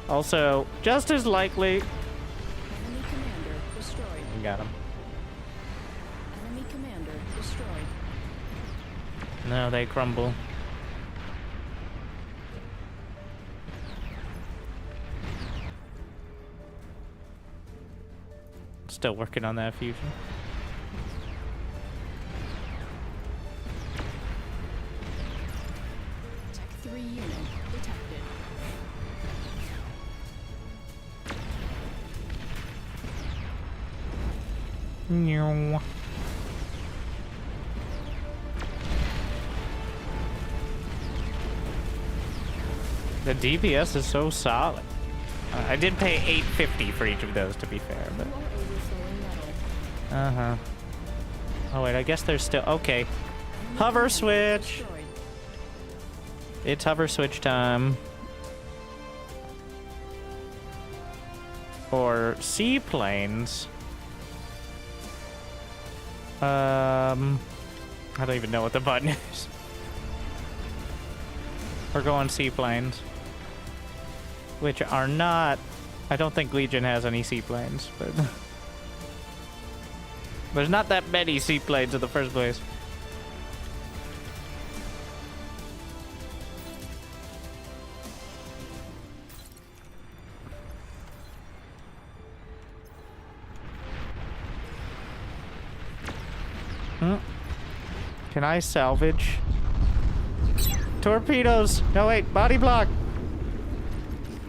Also, just as likely... Enemy commander destroyed. We got him. Enemy commander destroyed. No, they crumble. Still working on that fusion. Tech 3 unit detected. Meow. The DPS is so solid. I did pay $8.50 for each of those, to be fair, but... You are overflowing metal. Uh-huh. Oh, wait, I guess there's still... Okay. Enemy Hover commander switch! destroyed. It's hover switch time. Or seaplanes. I don't even know what the button is. We're going seaplanes. Which are not... I don't think Legion has any seaplanes, but... There's not that many seaplanes in the first place. Can I salvage? Torpedoes! No, wait, body block!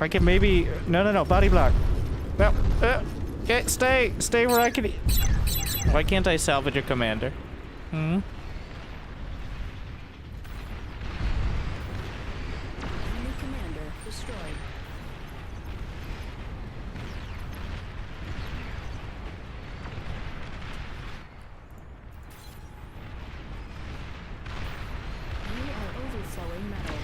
I can maybe... No, body block. No, okay, stay where I can... Why can't I salvage a commander? Enemy commander destroyed. You are overflowing metal.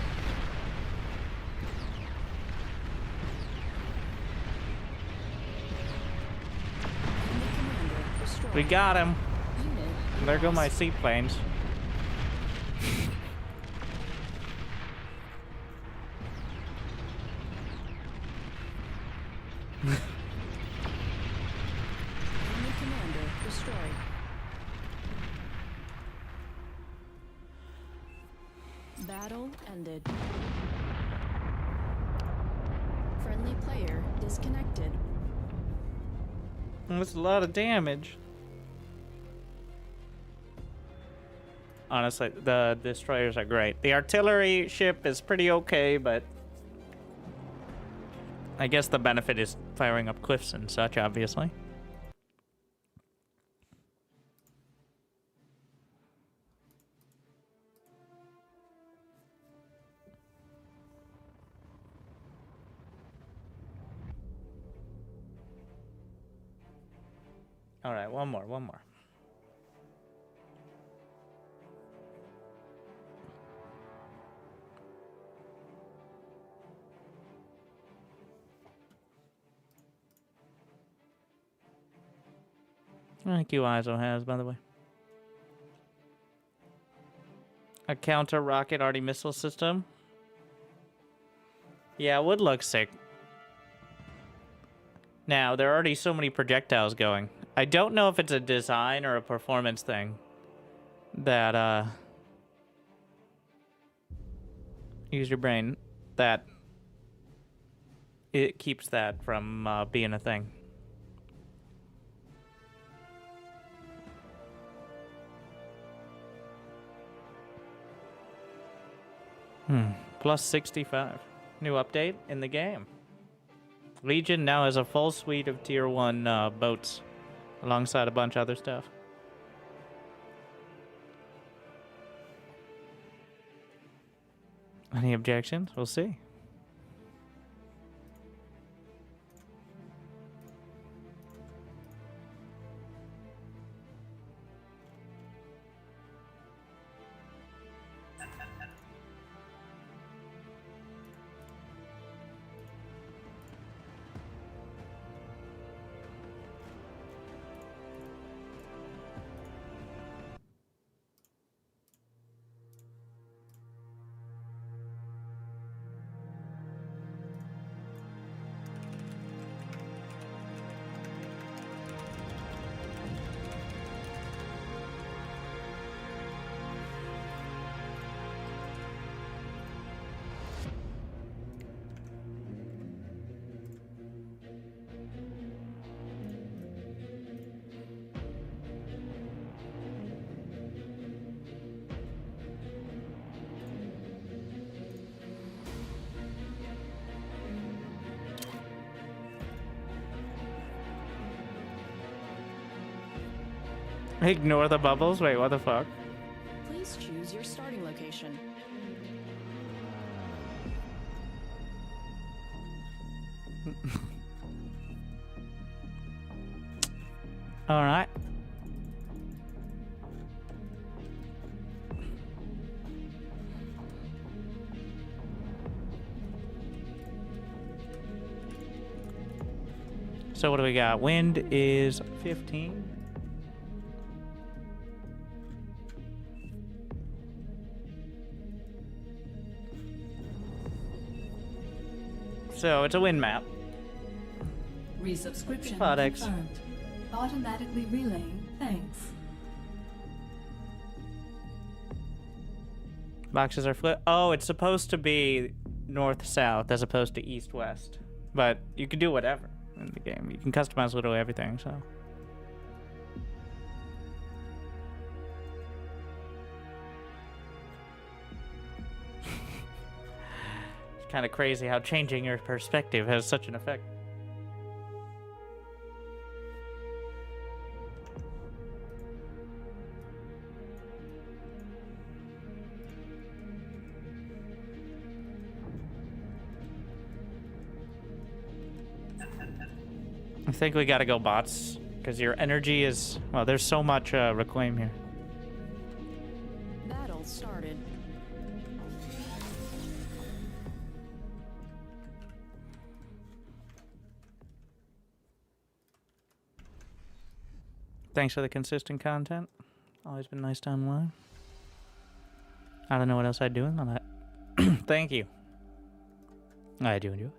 Enemy commander destroyed. We got him. Unit There go my lost. seaplanes. Enemy commander destroyed. Battle ended. Friendly player disconnected. That's a lot of damage. Honestly, the destroyers are great. The artillery ship is pretty okay, but I guess the benefit is firing up cliffs and such, obviously. All right, one more. Thank you, ISO has, by the way. A counter rocket arty missile system. Yeah, it would look sick. Now, there are already so many projectiles going. I don't know if it's a design or a performance thing that, use your brain, that it keeps that from being a thing. Plus 65. New update in the game. Legion now has a full suite of tier 1 boats alongside a bunch of other stuff. Any objections? We'll see. Ignore the bubbles? Wait, what the fuck? Please choose your starting location. Alright. So what do we got? Wind is 15. So it's a wind map. Resubscription Products. confirmed. Automatically relaying. Thanks. Boxes are flip. Oh, it's supposed to be north-south as opposed to east-west. But you can do whatever in the game. You can customize literally everything, so. It's kind of crazy how changing your perspective has such an effect. I think we gotta go bots, because your energy is... Well, there's so much reclaim here. Battle started. Thanks for the consistent content. Always been nice down the line. I don't know what else I'd do on that. Thank you. I do enjoy it.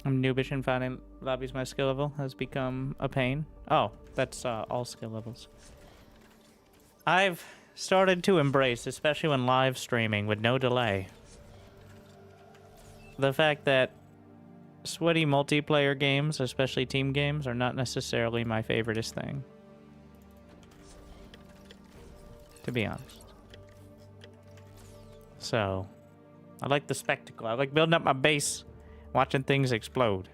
I'm noobish and finding lobbies my skill level has become a pain. Oh, that's all skill levels. I've started to embrace, especially when live streaming with no delay, the fact that sweaty multiplayer games, especially team games, are not necessarily my favoriteest thing. To be honest. So, I like the spectacle. I like building up my base, watching things explode,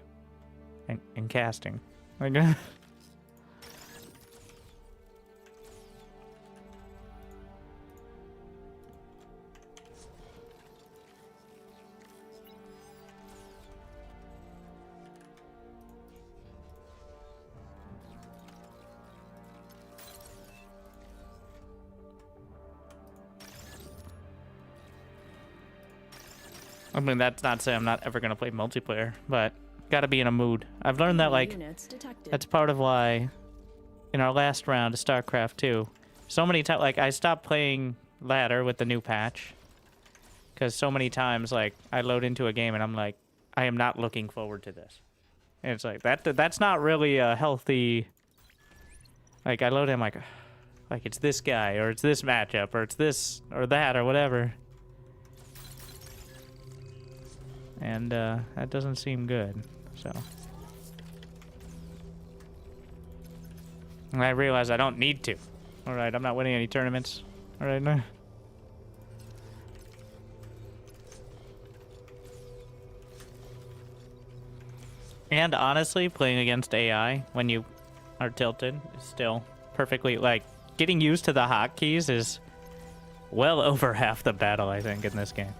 and casting. Like, I mean, that's not to say I'm not ever gonna play multiplayer, but gotta be in a mood. I've learned that, like, Units detected. that's part of why in our last round of StarCraft 2, so many times, like, I stopped playing ladder with the new patch, because so many times, like, I load into a game and I'm like, I am not looking forward to this. And it's like, that's not really a healthy, like, I load in like it's this guy, or it's this matchup, or it's this, or that, or whatever. And that doesn't seem good, so. And I realize I don't need to. Alright, I'm not winning any tournaments. Alright, no. And honestly, playing against AI when you are tilted is still perfectly, like, getting used to the hotkeys is well over half the battle, I think, in this game.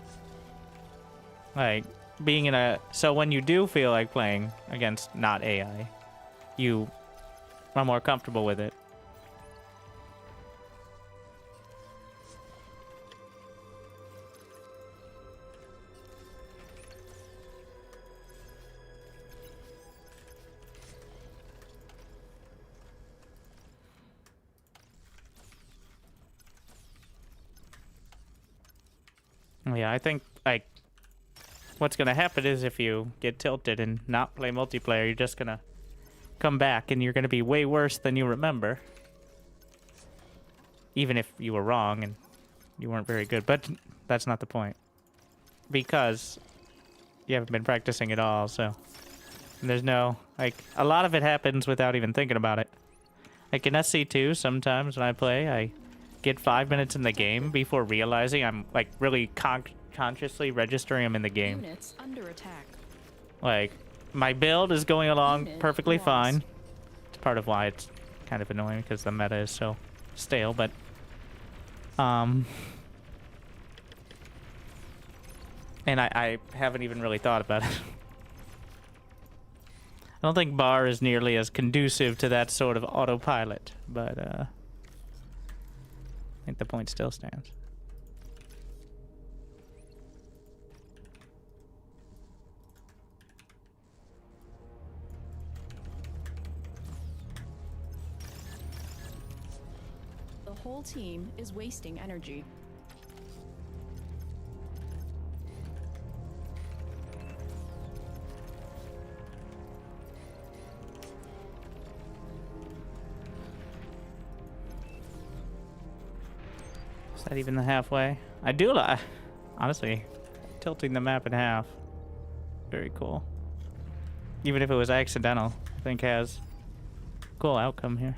Like, being in a... So when you do feel like playing against not AI, you are more comfortable with it. Yeah, I think, like, what's going to happen is if you get tilted and not play multiplayer, you're just going to come back and you're going to be way worse than you remember. Even if you were wrong and you weren't very good. But that's not the point. Because you haven't been practicing at all, so... And there's no... Like, a lot of it happens without even thinking about it. Like, in SC2, sometimes when I play, I... get 5 minutes in the game before realizing I'm like really consciously registering them in the game. Units under attack. Like my build is going along Unit perfectly lost. fine. It's part of why it's kind of annoying because the meta is so stale, but and I haven't even really thought about it. I don't think bar is nearly as conducive to that sort of autopilot, but I think the point still stands. The whole team is wasting energy. Is that even the halfway? I do like, honestly, tilting the map in half. Very cool. Even if it was accidental, I think has cool outcome here.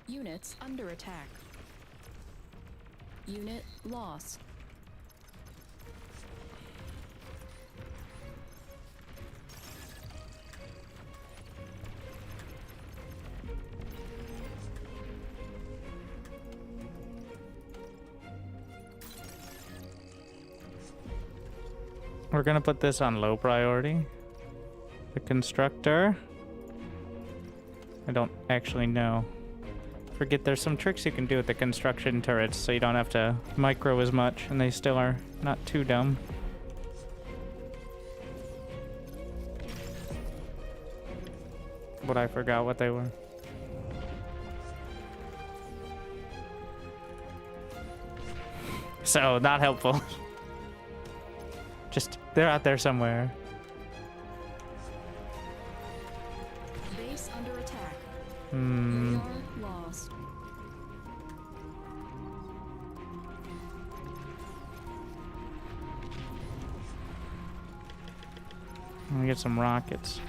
Units under attack. Unit lost. We're gonna put this on low priority. The constructor. I don't actually know. Forget there's some tricks you can do with the construction turrets so you don't have to micro as much and they still are not too dumb. But I forgot what they were. So, not helpful. Just, they're out there somewhere. Base under attack. Hmm. Radar lost. Let me get some rockets.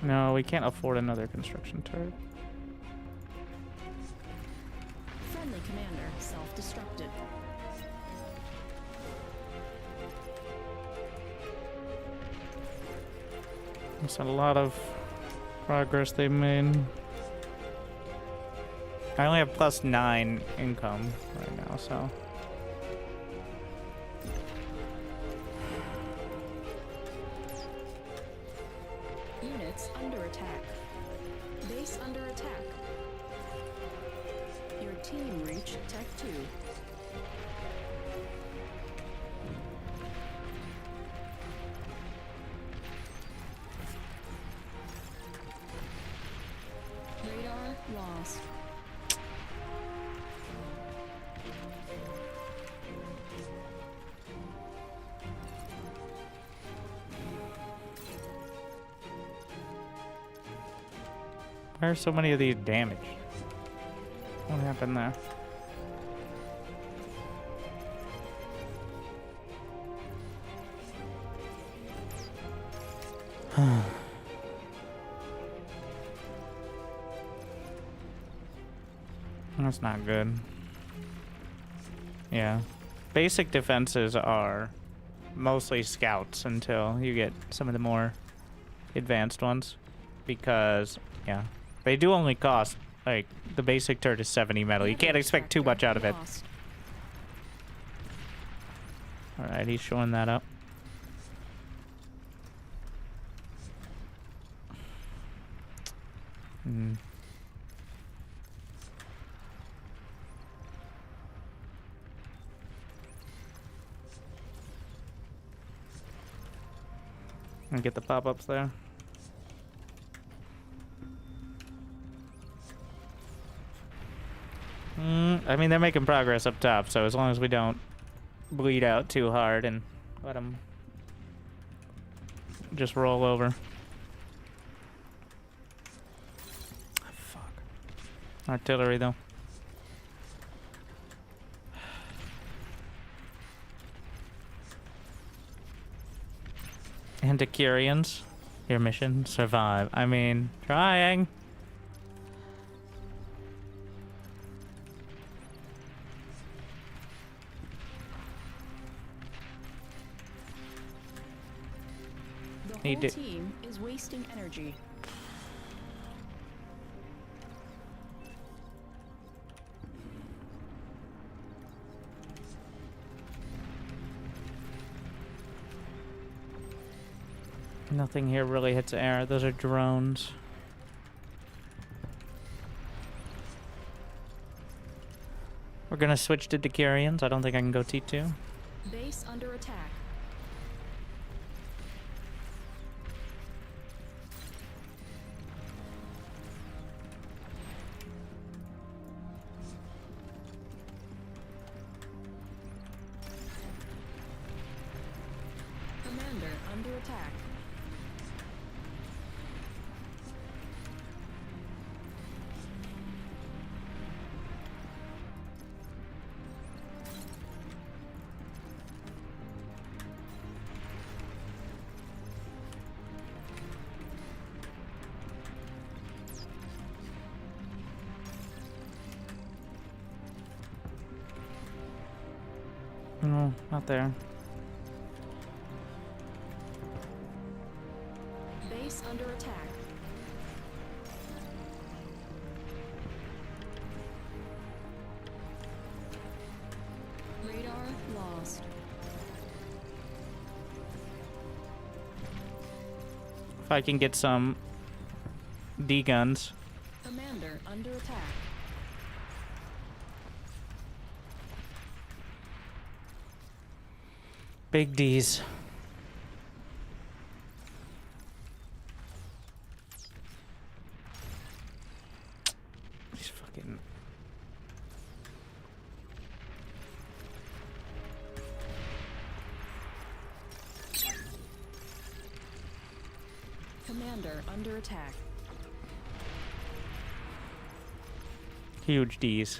No, we can't afford another construction turret. Friendly commander self-destructed. That's a lot of progress they've made. I only have +9 income right now, so. Units under attack. Base under attack. team reach Tech 2. Radar lost. Why are so many of these damaged? What happened there? That's not good. Yeah. Basic defenses are mostly scouts until you get some of the more advanced ones. Because, yeah, they do only cost, like, the basic turret is 70 metal. You can't expect too much out of it. Alright, he's showing that up. Hmm. And get the pop-ups there. I mean, they're making progress up top, so as long as we don't bleed out too hard and let them just roll over. Fuck. Artillery, though. Antikyrians, your mission, survive. I mean, trying. The whole team is wasting energy. Nothing here really hits air. Those are drones. We're gonna switch to Decurians. I don't think I can go T2. Base under attack. Commander under attack. No, not there. Base under attack. Radar lost. If I can get some D guns. Commander under attack. Big D's. These fucking... Commander under attack. Huge D's.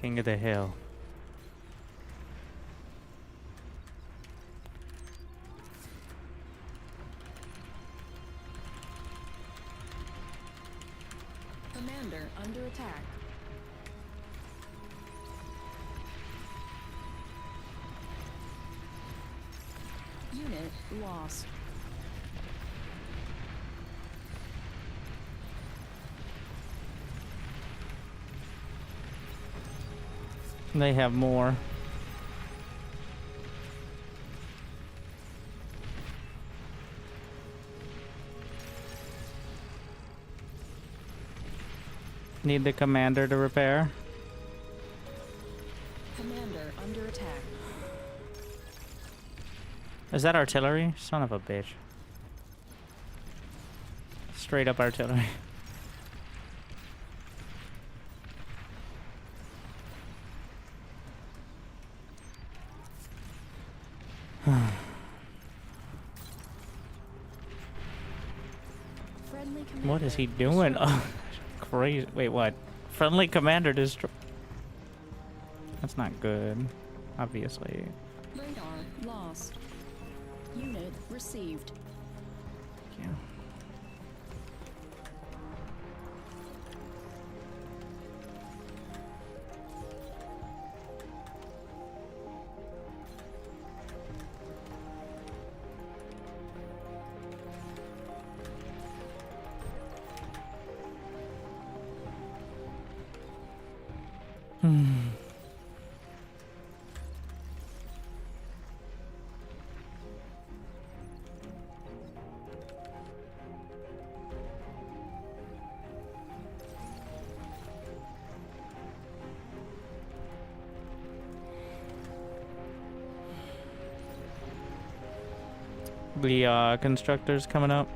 King of the Hill. Commander under attack. Unit lost. They have more. Need the commander to repair. Commander under attack. Is that artillery? Son of a bitch. Straight up artillery. Friendly What is he commander doing? destroyed. Oh, crazy. Wait, what? Friendly commander destroy. That's not good. Obviously. Radar lost. Unit received. Yeah. The constructor's coming up.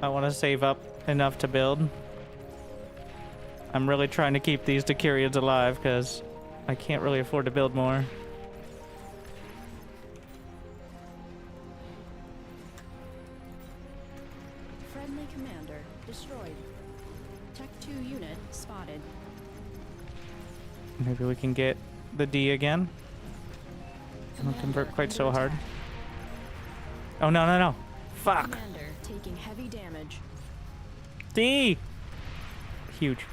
I want to save up enough to build. I'm really trying to keep these Decurions alive because I can't really afford to build more. Friendly commander destroyed. Tech 2 unit spotted. Maybe we can get the D again. I don't Commander convert quite under so hard. attack. Oh, no, no, no. Fuck. Commander taking heavy damage. D! Huge.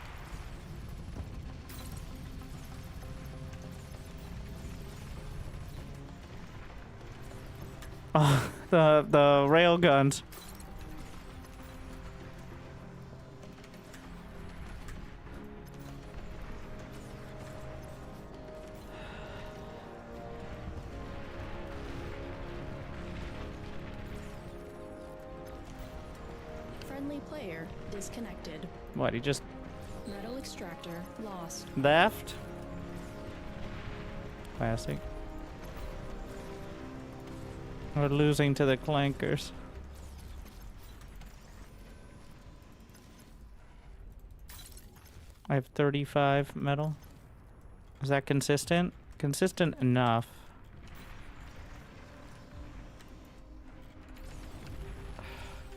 Oh, the rail guns. Friendly player disconnected. What, he just Metal extractor lost. left? Classic. We're losing to the clankers. I have 35 metal. Is that consistent? Consistent enough.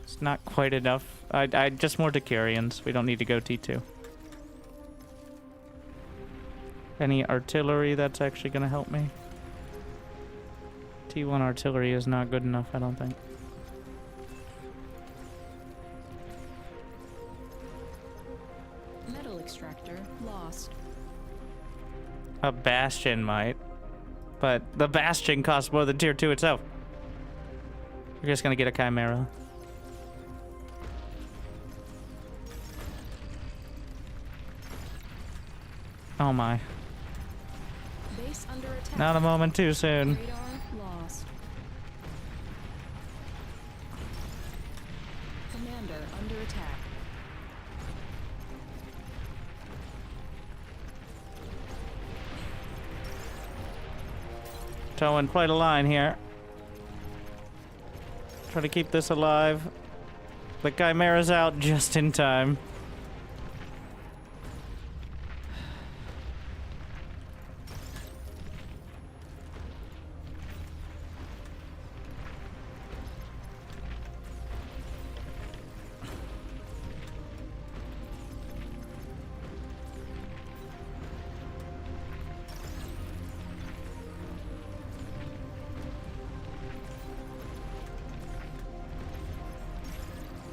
It's not quite enough. I just more Decurions. We don't need to go T2. Any artillery that's actually gonna help me? T1 artillery is not good enough, I don't think. Metal extractor lost. A bastion might. But the bastion costs more than tier 2 itself. We're just gonna get a chimera. Oh my. Base under attack. Not a moment too soon. Radar lost. Commander under attack. Towing quite a line here. Try to keep this alive. The chimera's out just in time.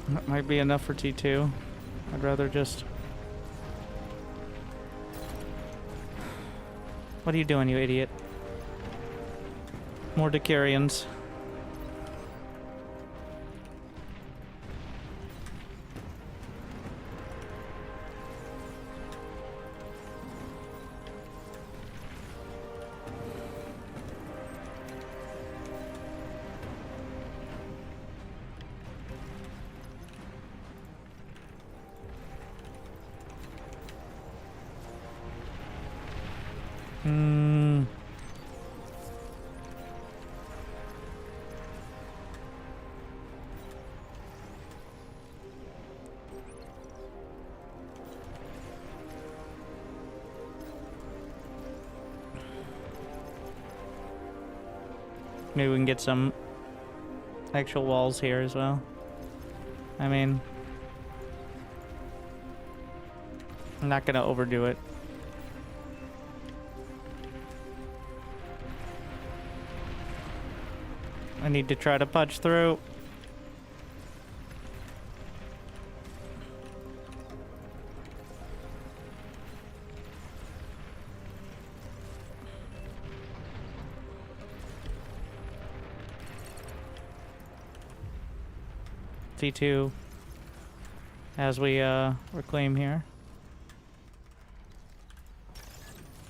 That might be enough for T2. I'd rather just... What are you doing, you idiot? More Decurions. Hmm. Maybe we can get some actual walls here as well. I mean, I'm not gonna overdo it. I need to try to punch through. T2 as we reclaim here.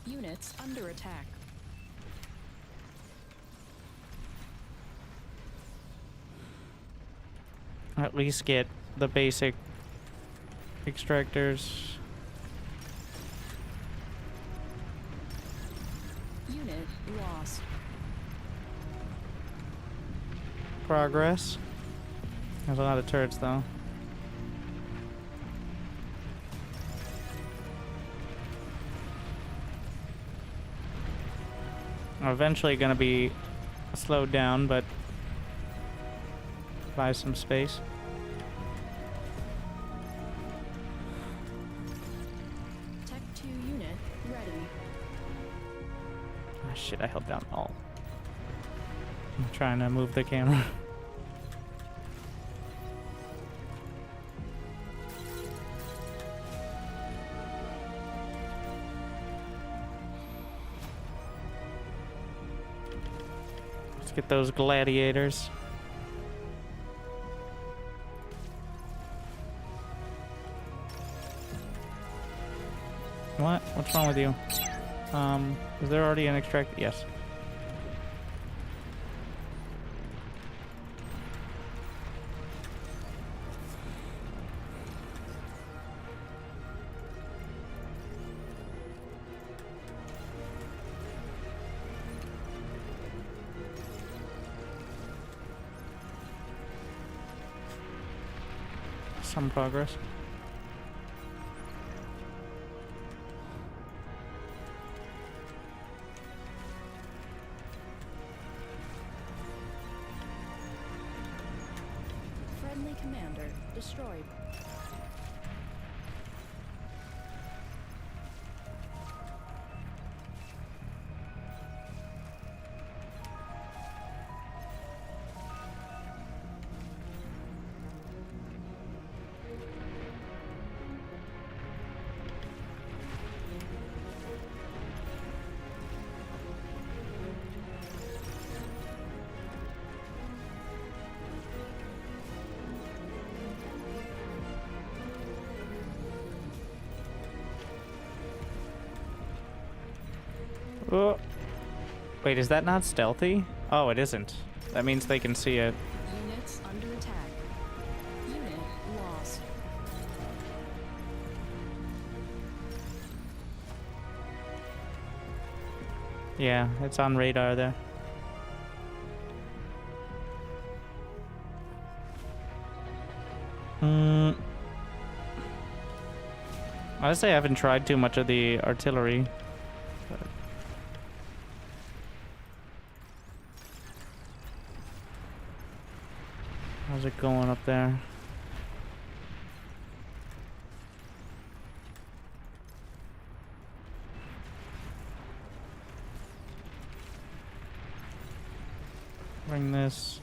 Units under attack. At least get the basic extractors. Unit lost. Progress. There's a lot of turrets though. I'm eventually gonna be slowed down, but buy some space. Tech 2 unit ready. Ah, shit, I held down Alt. I'm trying to move the camera. Let's get those gladiators. What? What's wrong with you? Is there already an extract? Yes. Some progress. Friendly commander destroyed. Oh. Wait, is that not stealthy? Oh, it isn't. That means they can see it. Units under attack. Unit lost. Yeah, it's on radar there. Honestly, I haven't tried too much of the artillery. But how's it going up there? Bring this.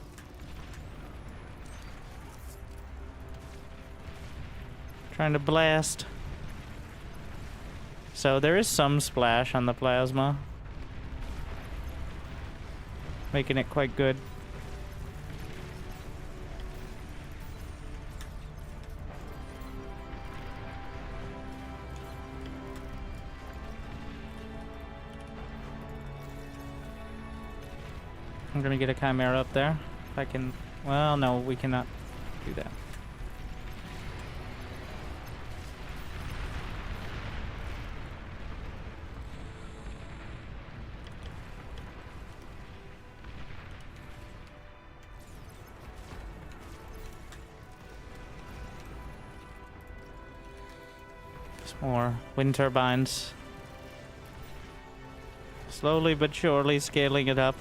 Trying to blast. So there is some splash on the plasma, making it quite good. I'm gonna get a chimera up there. If I can. Well, no, we cannot do that. More wind turbines. Slowly but surely scaling it up.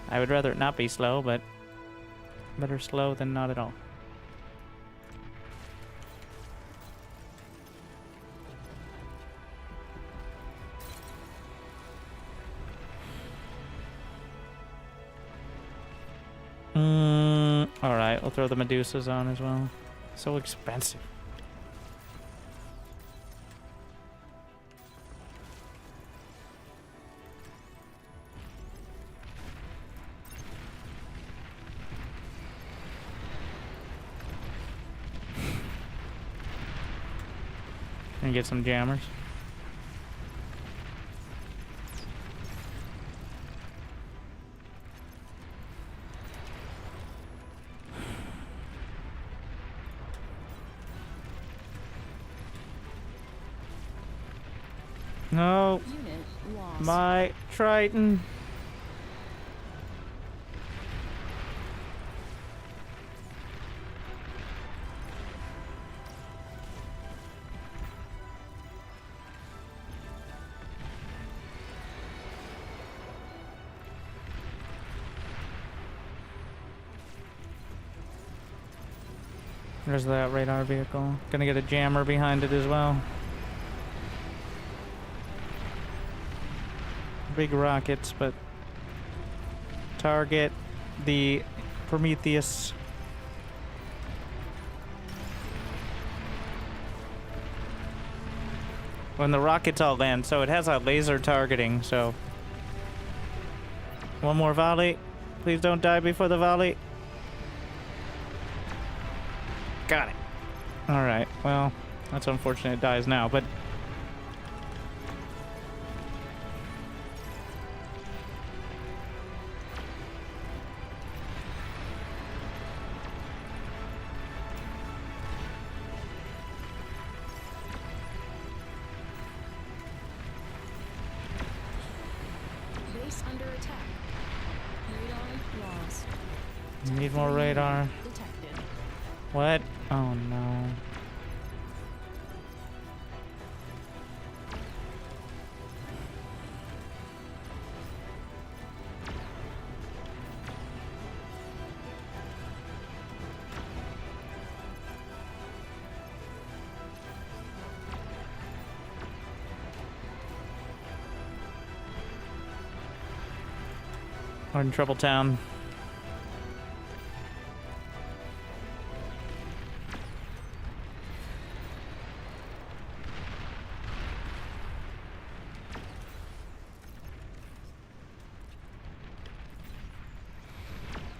I would rather it not be slow, but better slow than not at all. Alright, we'll throw the Medusas on as well. So expensive. And get some jammers. No, Unit lost. my Triton. There's that radar vehicle. Gonna get a jammer behind it as well. Big rockets, but target the Prometheus. When the rockets all land, so it has a laser targeting, so. One more volley. Please don't die before the volley. Got it. Alright, well, that's unfortunate it dies now, but... Base under attack. Radar lost. Need more radar. Detected. What? Oh no. We're in Trouble Town.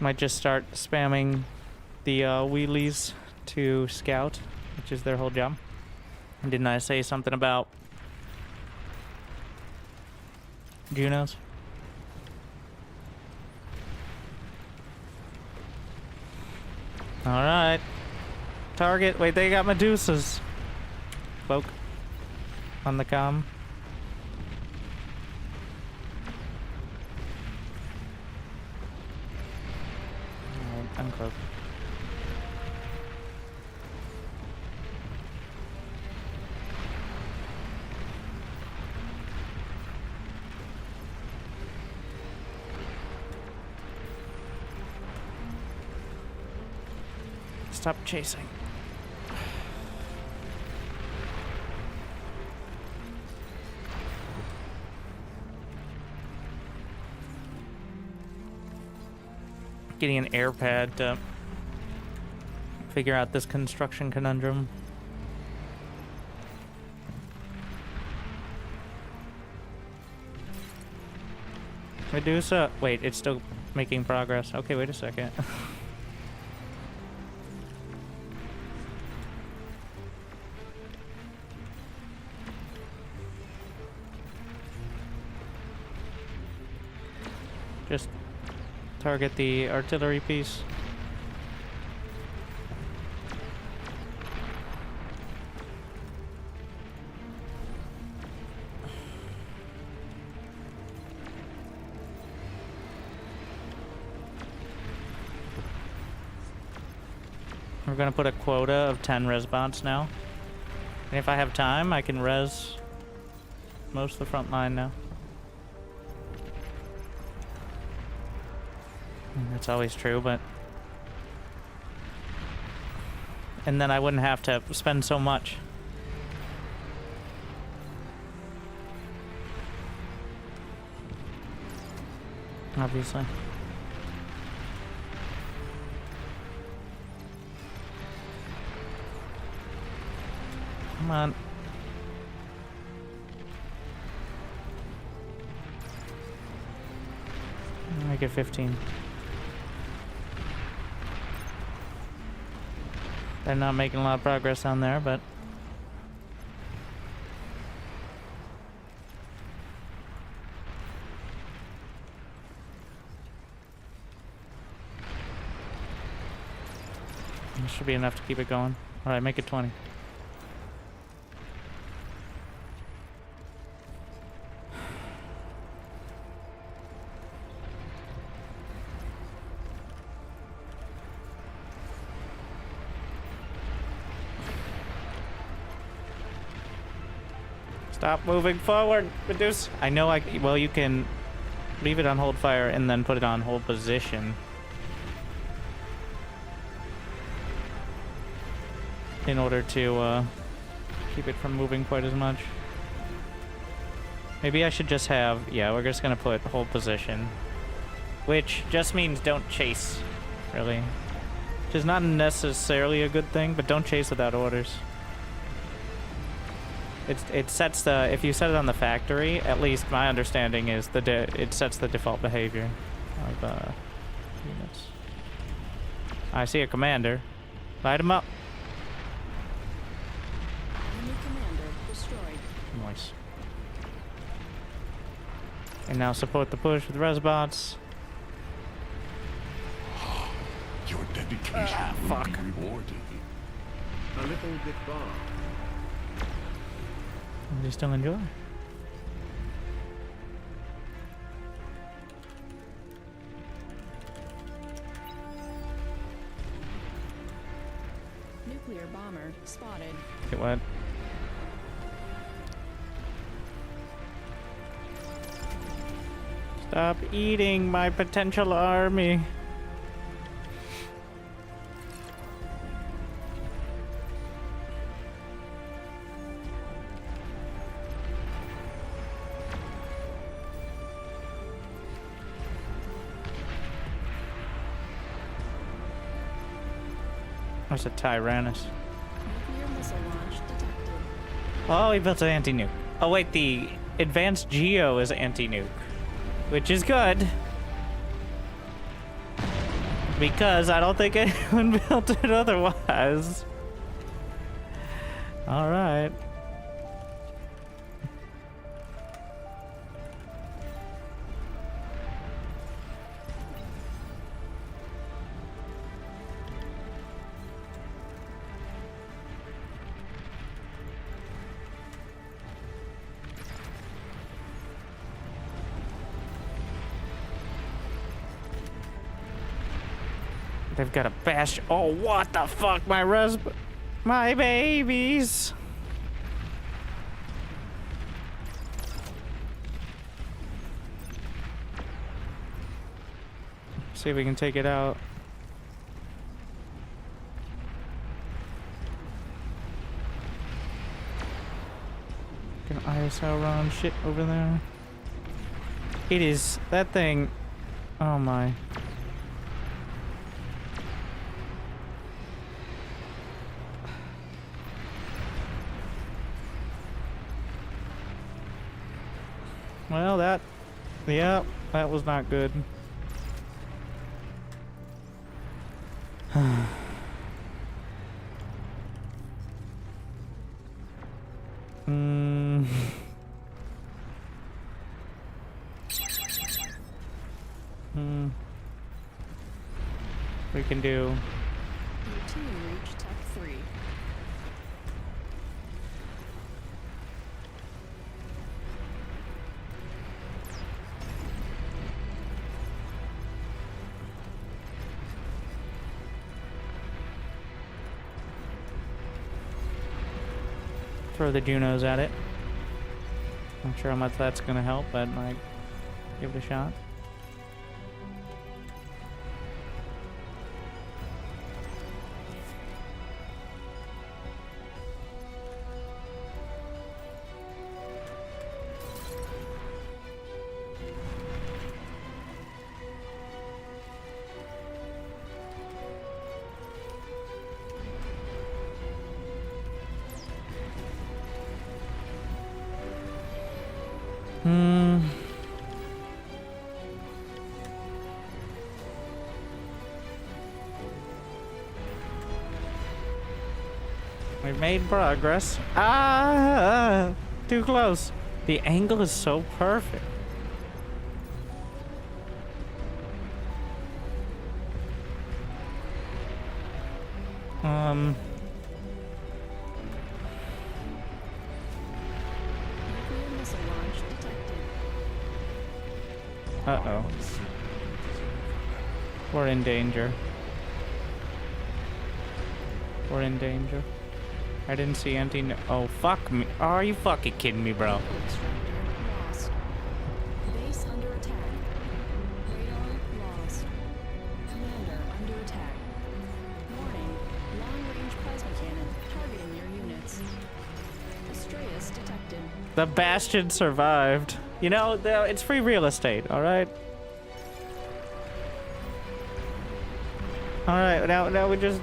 Might just start spamming the wheelies to scout, which is their whole job. And didn't I say something about Junos? Alright. Target. Wait, they got Medusas. Cloak. On the comm. Uncloak. Stop chasing. Getting an air pad to figure out this construction conundrum. Medusa. Wait, it's still making progress. Okay, wait a second. Just target the artillery piece. We're gonna put a quota of 10 response now. And if I have time, I can res most of the front line now. That's always true, but... And then I wouldn't have to spend so much. Obviously. Come on. Make it 15. They're not making a lot of progress on there, but... This should be enough to keep it going. Alright, make it 20. Stop moving forward, reduce. I know well, you can leave it on hold fire and then put it on hold position. In order to keep it from moving quite as much. Maybe I should just have, yeah, we're just gonna put hold position. Which just means don't chase, really. Which is not necessarily a good thing, but don't chase without orders. It sets the, if you set it on the factory, at least my understanding is it sets the default behavior of units. I see a commander. Light him up. Enemy commander destroyed. Nice. And now support the push with resbots. Your dedication will fuck. be rewarded. A little bit bar. You still enjoy? Nuclear bomber spotted. Get what? Stop eating my potential army. There's a Tyrannus. Nuclear missile launch detected. Oh, he built an anti-nuke. Oh wait, the advanced Geo is anti-nuke. Which is good. Because I don't think anyone built it otherwise. Alright. They've got a bash. Oh, what the fuck? My babies. See if we can take it out. Can ISL run shit over there? It is that thing. Oh my. Well, yeah, that was not good. We can do. Your team reached Tech 3. throw the Junos at it. Not sure how much that's gonna help, but like, give it a shot. We've made progress. Ah! Too close. The angle is so perfect. Nuclear missile launch detected. Uh-oh. We're in danger. We're in danger. I didn't see anti. Oh, fuck me. Are you fucking kidding me, bro? Extractor lost. Base under attack. Radar lost. Commander under attack. Warning. Long-range plasma cannon targeting your units. Astreus detected. The Bastion survived. You know, it's free real estate, alright? Alright, now we just...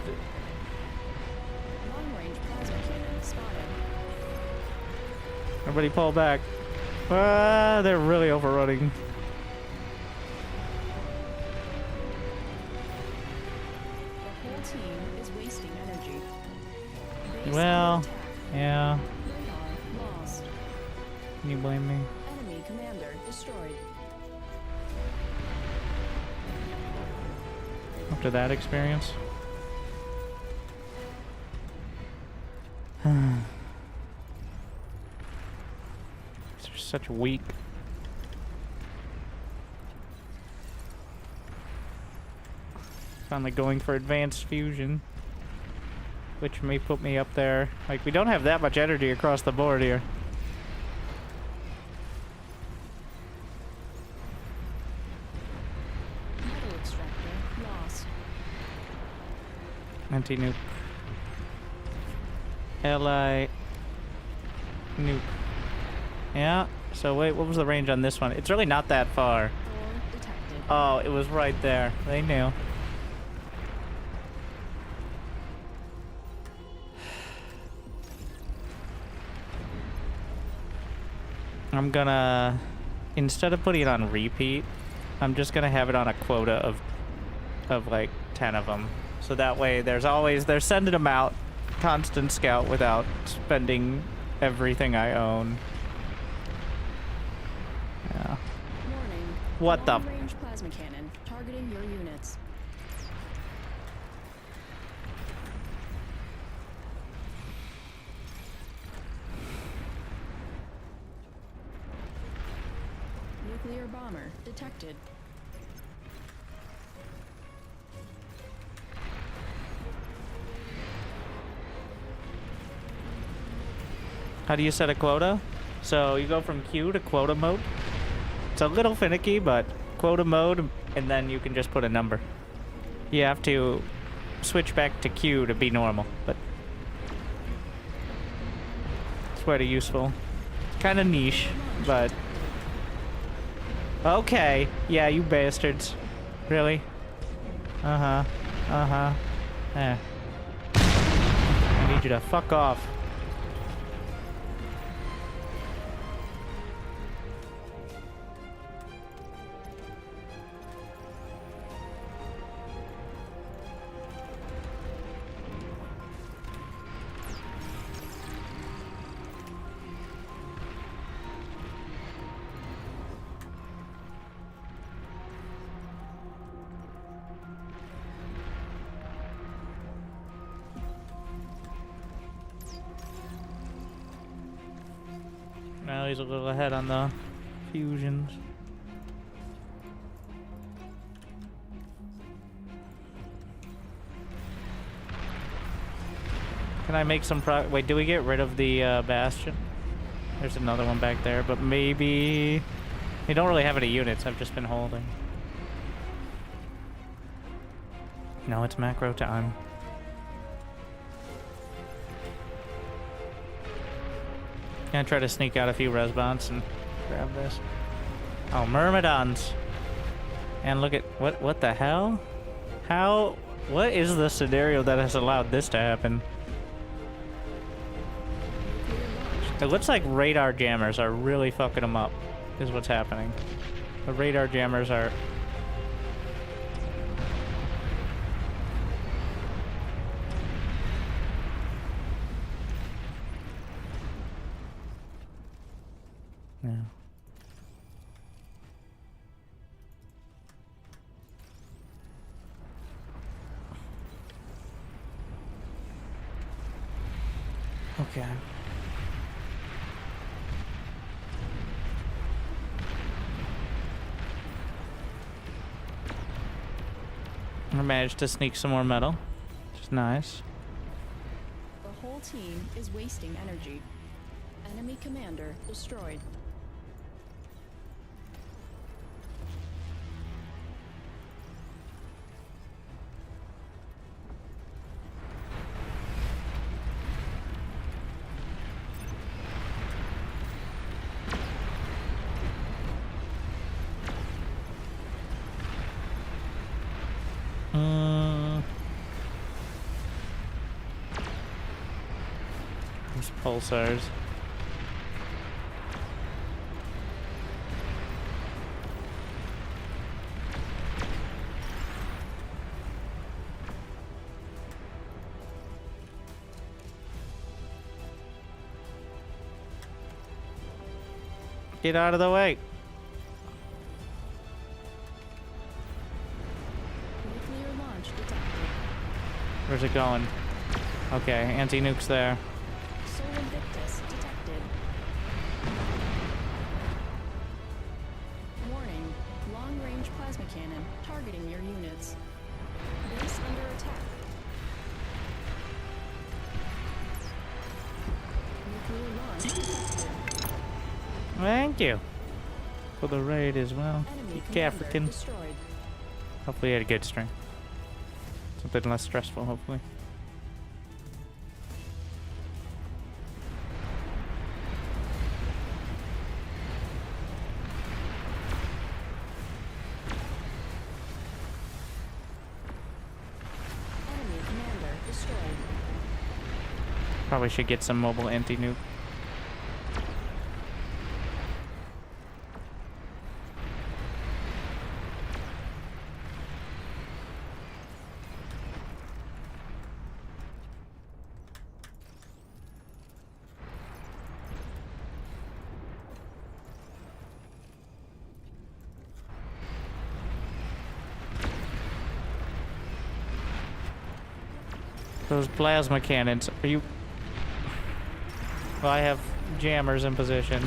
Long-range plasma cannon spotted. Everybody pull back. Ah, they're really overrunning. The whole team is wasting energy. Base Well, under attack. yeah. Radar lost. Can you blame me? Enemy commander destroyed. After that experience? They're such weak. Finally going for advanced fusion. Which may put me up there. Like, we don't have that much energy across the board here. Metal extractor lost. Anti-nuke. Li nuke. Yeah. So wait, what was the range on this one? It's really not that far. Thor detected. Oh, it was right there. They knew. I'm gonna, instead of putting it on repeat, I'm just gonna have it on a quota of like 10 of them. So that way they're sending them out, constant scout without spending everything I own. Yeah. Warning. What the? Long-range plasma cannon targeting your units. Nuclear bomber detected. How do you set a quota? So you go from queue to quota mode. It's a little finicky, but quota mode, and then you can just put a number. You have to switch back to queue to be normal, but it's pretty useful. Kind of niche, but okay. Yeah, you bastards. Really? Uh-huh. Uh-huh. Eh. I need you to fuck off. Now he's a little ahead on the fusions. Can I make some wait, do we get rid of the bastion? There's another one back there, but maybe... We don't really have any units, I've just been holding. No, it's macro time. Gonna try to sneak out a few response and grab this. Oh, Myrmidons. And look at... What the hell? How... What is the scenario that has allowed this to happen? It looks like radar jammers are really fucking them up, is what's happening. The radar jammers are... Yeah. Okay. I managed to sneak some more metal, which is nice. The whole team is wasting energy. Enemy commander destroyed. These pulsars. Get out of the way. Nuclear launch detected. Where's it going? Okay, anti-nuke's there. Solar Invictus detected. Warning. Long-range plasma cannon targeting your units. Base under attack. Nuclear launch detected. Thank you for the raid as well. Enemy You commander African. destroyed. Hopefully you had a good string. Something less stressful, hopefully. Enemy commander destroyed. Probably should get some mobile anti-nuke. Those plasma cannons, are you... Well, I have jammers in position.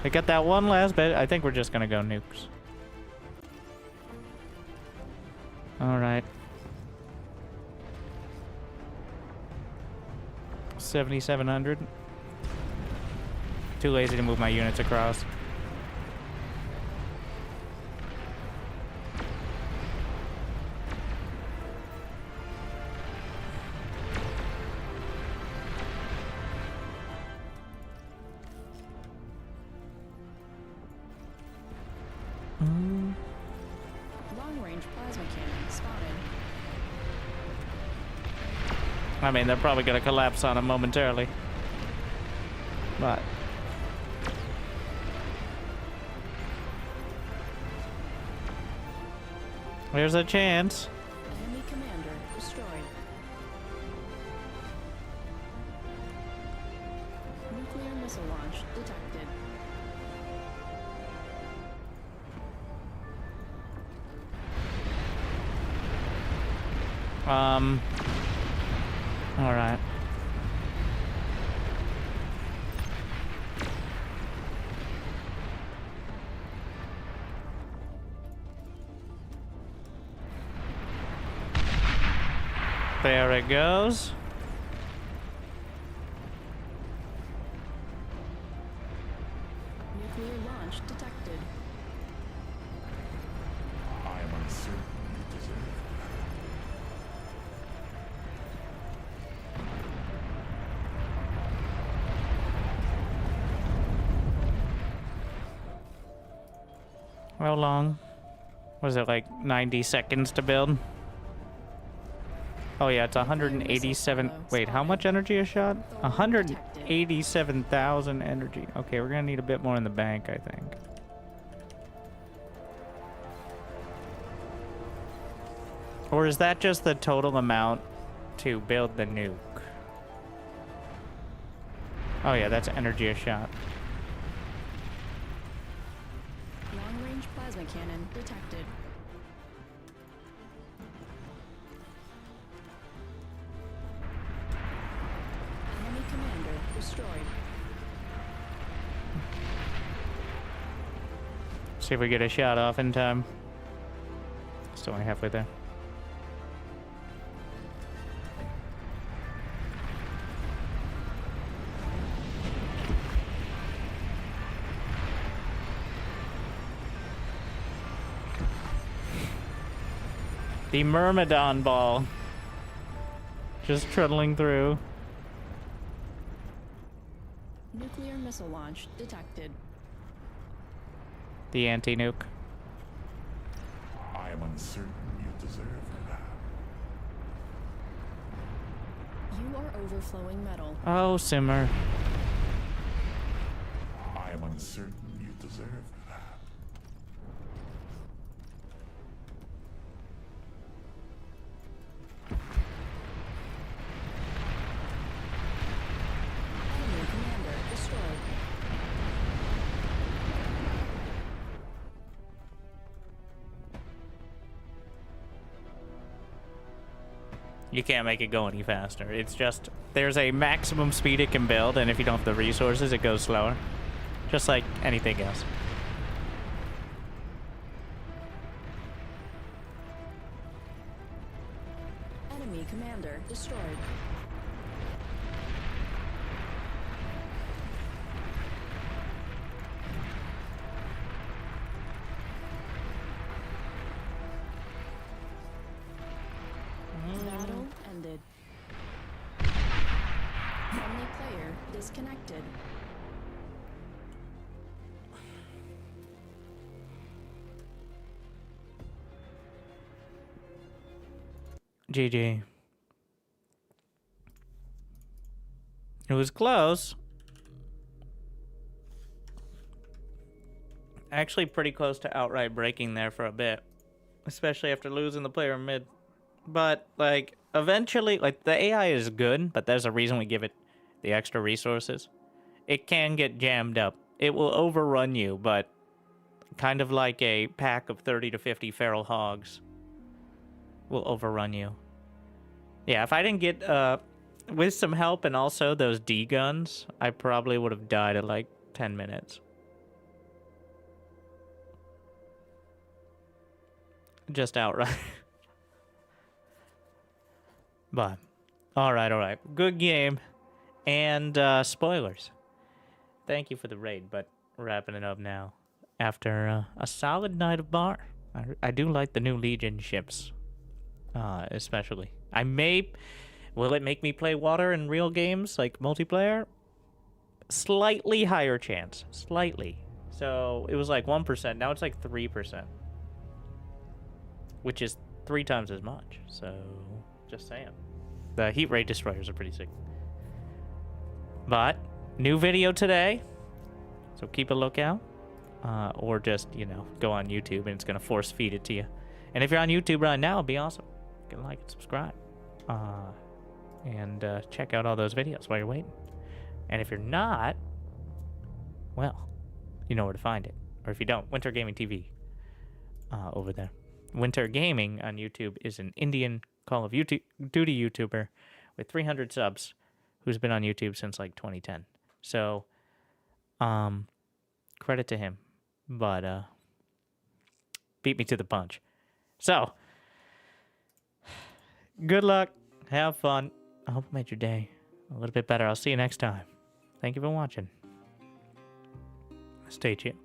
I got that one last bit. I think we're just gonna go nukes. Alright. 7,700. Too lazy to move my units across. Long-range plasma cannon spotted. I mean, they're probably gonna collapse on him momentarily. But... there's a chance. Enemy commander destroyed. Nuclear missile launch detected. Alright. There it goes. How long? Was it like 90 seconds to build? Oh yeah, it's 187. Wait, how much energy a shot? 187,000 energy. Okay, we're gonna need a bit more in the bank, I think. Or is that just the total amount to build the nuke? Oh yeah, that's energy a shot. Long-range plasma cannon detected. Enemy commander destroyed. See if we get a shot off in time. Still only halfway there. The Myrmidon ball. Just trundling through. Nuclear missile launch detected. The anti-nuke. I am uncertain you deserve that. You are overflowing metal. Oh, simmer. I am uncertain you deserve that. Enemy commander destroyed. You can't make it go any faster. It's just, there's a maximum speed it can build, and if you don't have the resources, it goes slower. Just like anything else. Enemy commander destroyed. Battle ended. Friendly player disconnected. GG. It was close. Actually pretty close to outright breaking there for a bit. Especially after losing the player mid. But, like, eventually, like, the AI is good, but there's a reason we give it the extra resources. It can get jammed up. It will overrun you, but kind of like a pack of 30 to 50 feral hogs will overrun you. Yeah, if I didn't get, with some help and also those D guns, I probably would have died at like 10 minutes. Just outright. But, alright. Good game. And, spoilers. Thank you for the raid, but wrapping it up now. After a solid night of bar. I do like the new Legion ships. Especially. Will it make me play water in real games, like multiplayer? Slightly higher chance. Slightly. So, it was like 1%. Now it's like 3%. Which is 3 times as much. So, just saying. The heat ray destroyers are pretty sick. But, new video today. So keep a lookout. Or just, you know, go on YouTube and it's going to force feed it to you. And if you're on YouTube right now, it'd be awesome. Get a like and subscribe. And check out all those videos while you're waiting. And if you're not, well, you know where to find it. Or if you don't, Wintergaming TV over there. Wintergaming on YouTube is an Indian Call of Duty YouTuber with 300 subs who's been on YouTube since like 2010. So, credit to him. But, beat me to the punch. So, good luck. Have fun. I hope it made your day a little bit better. I'll see you next time. Thank you for watching. Stay tuned.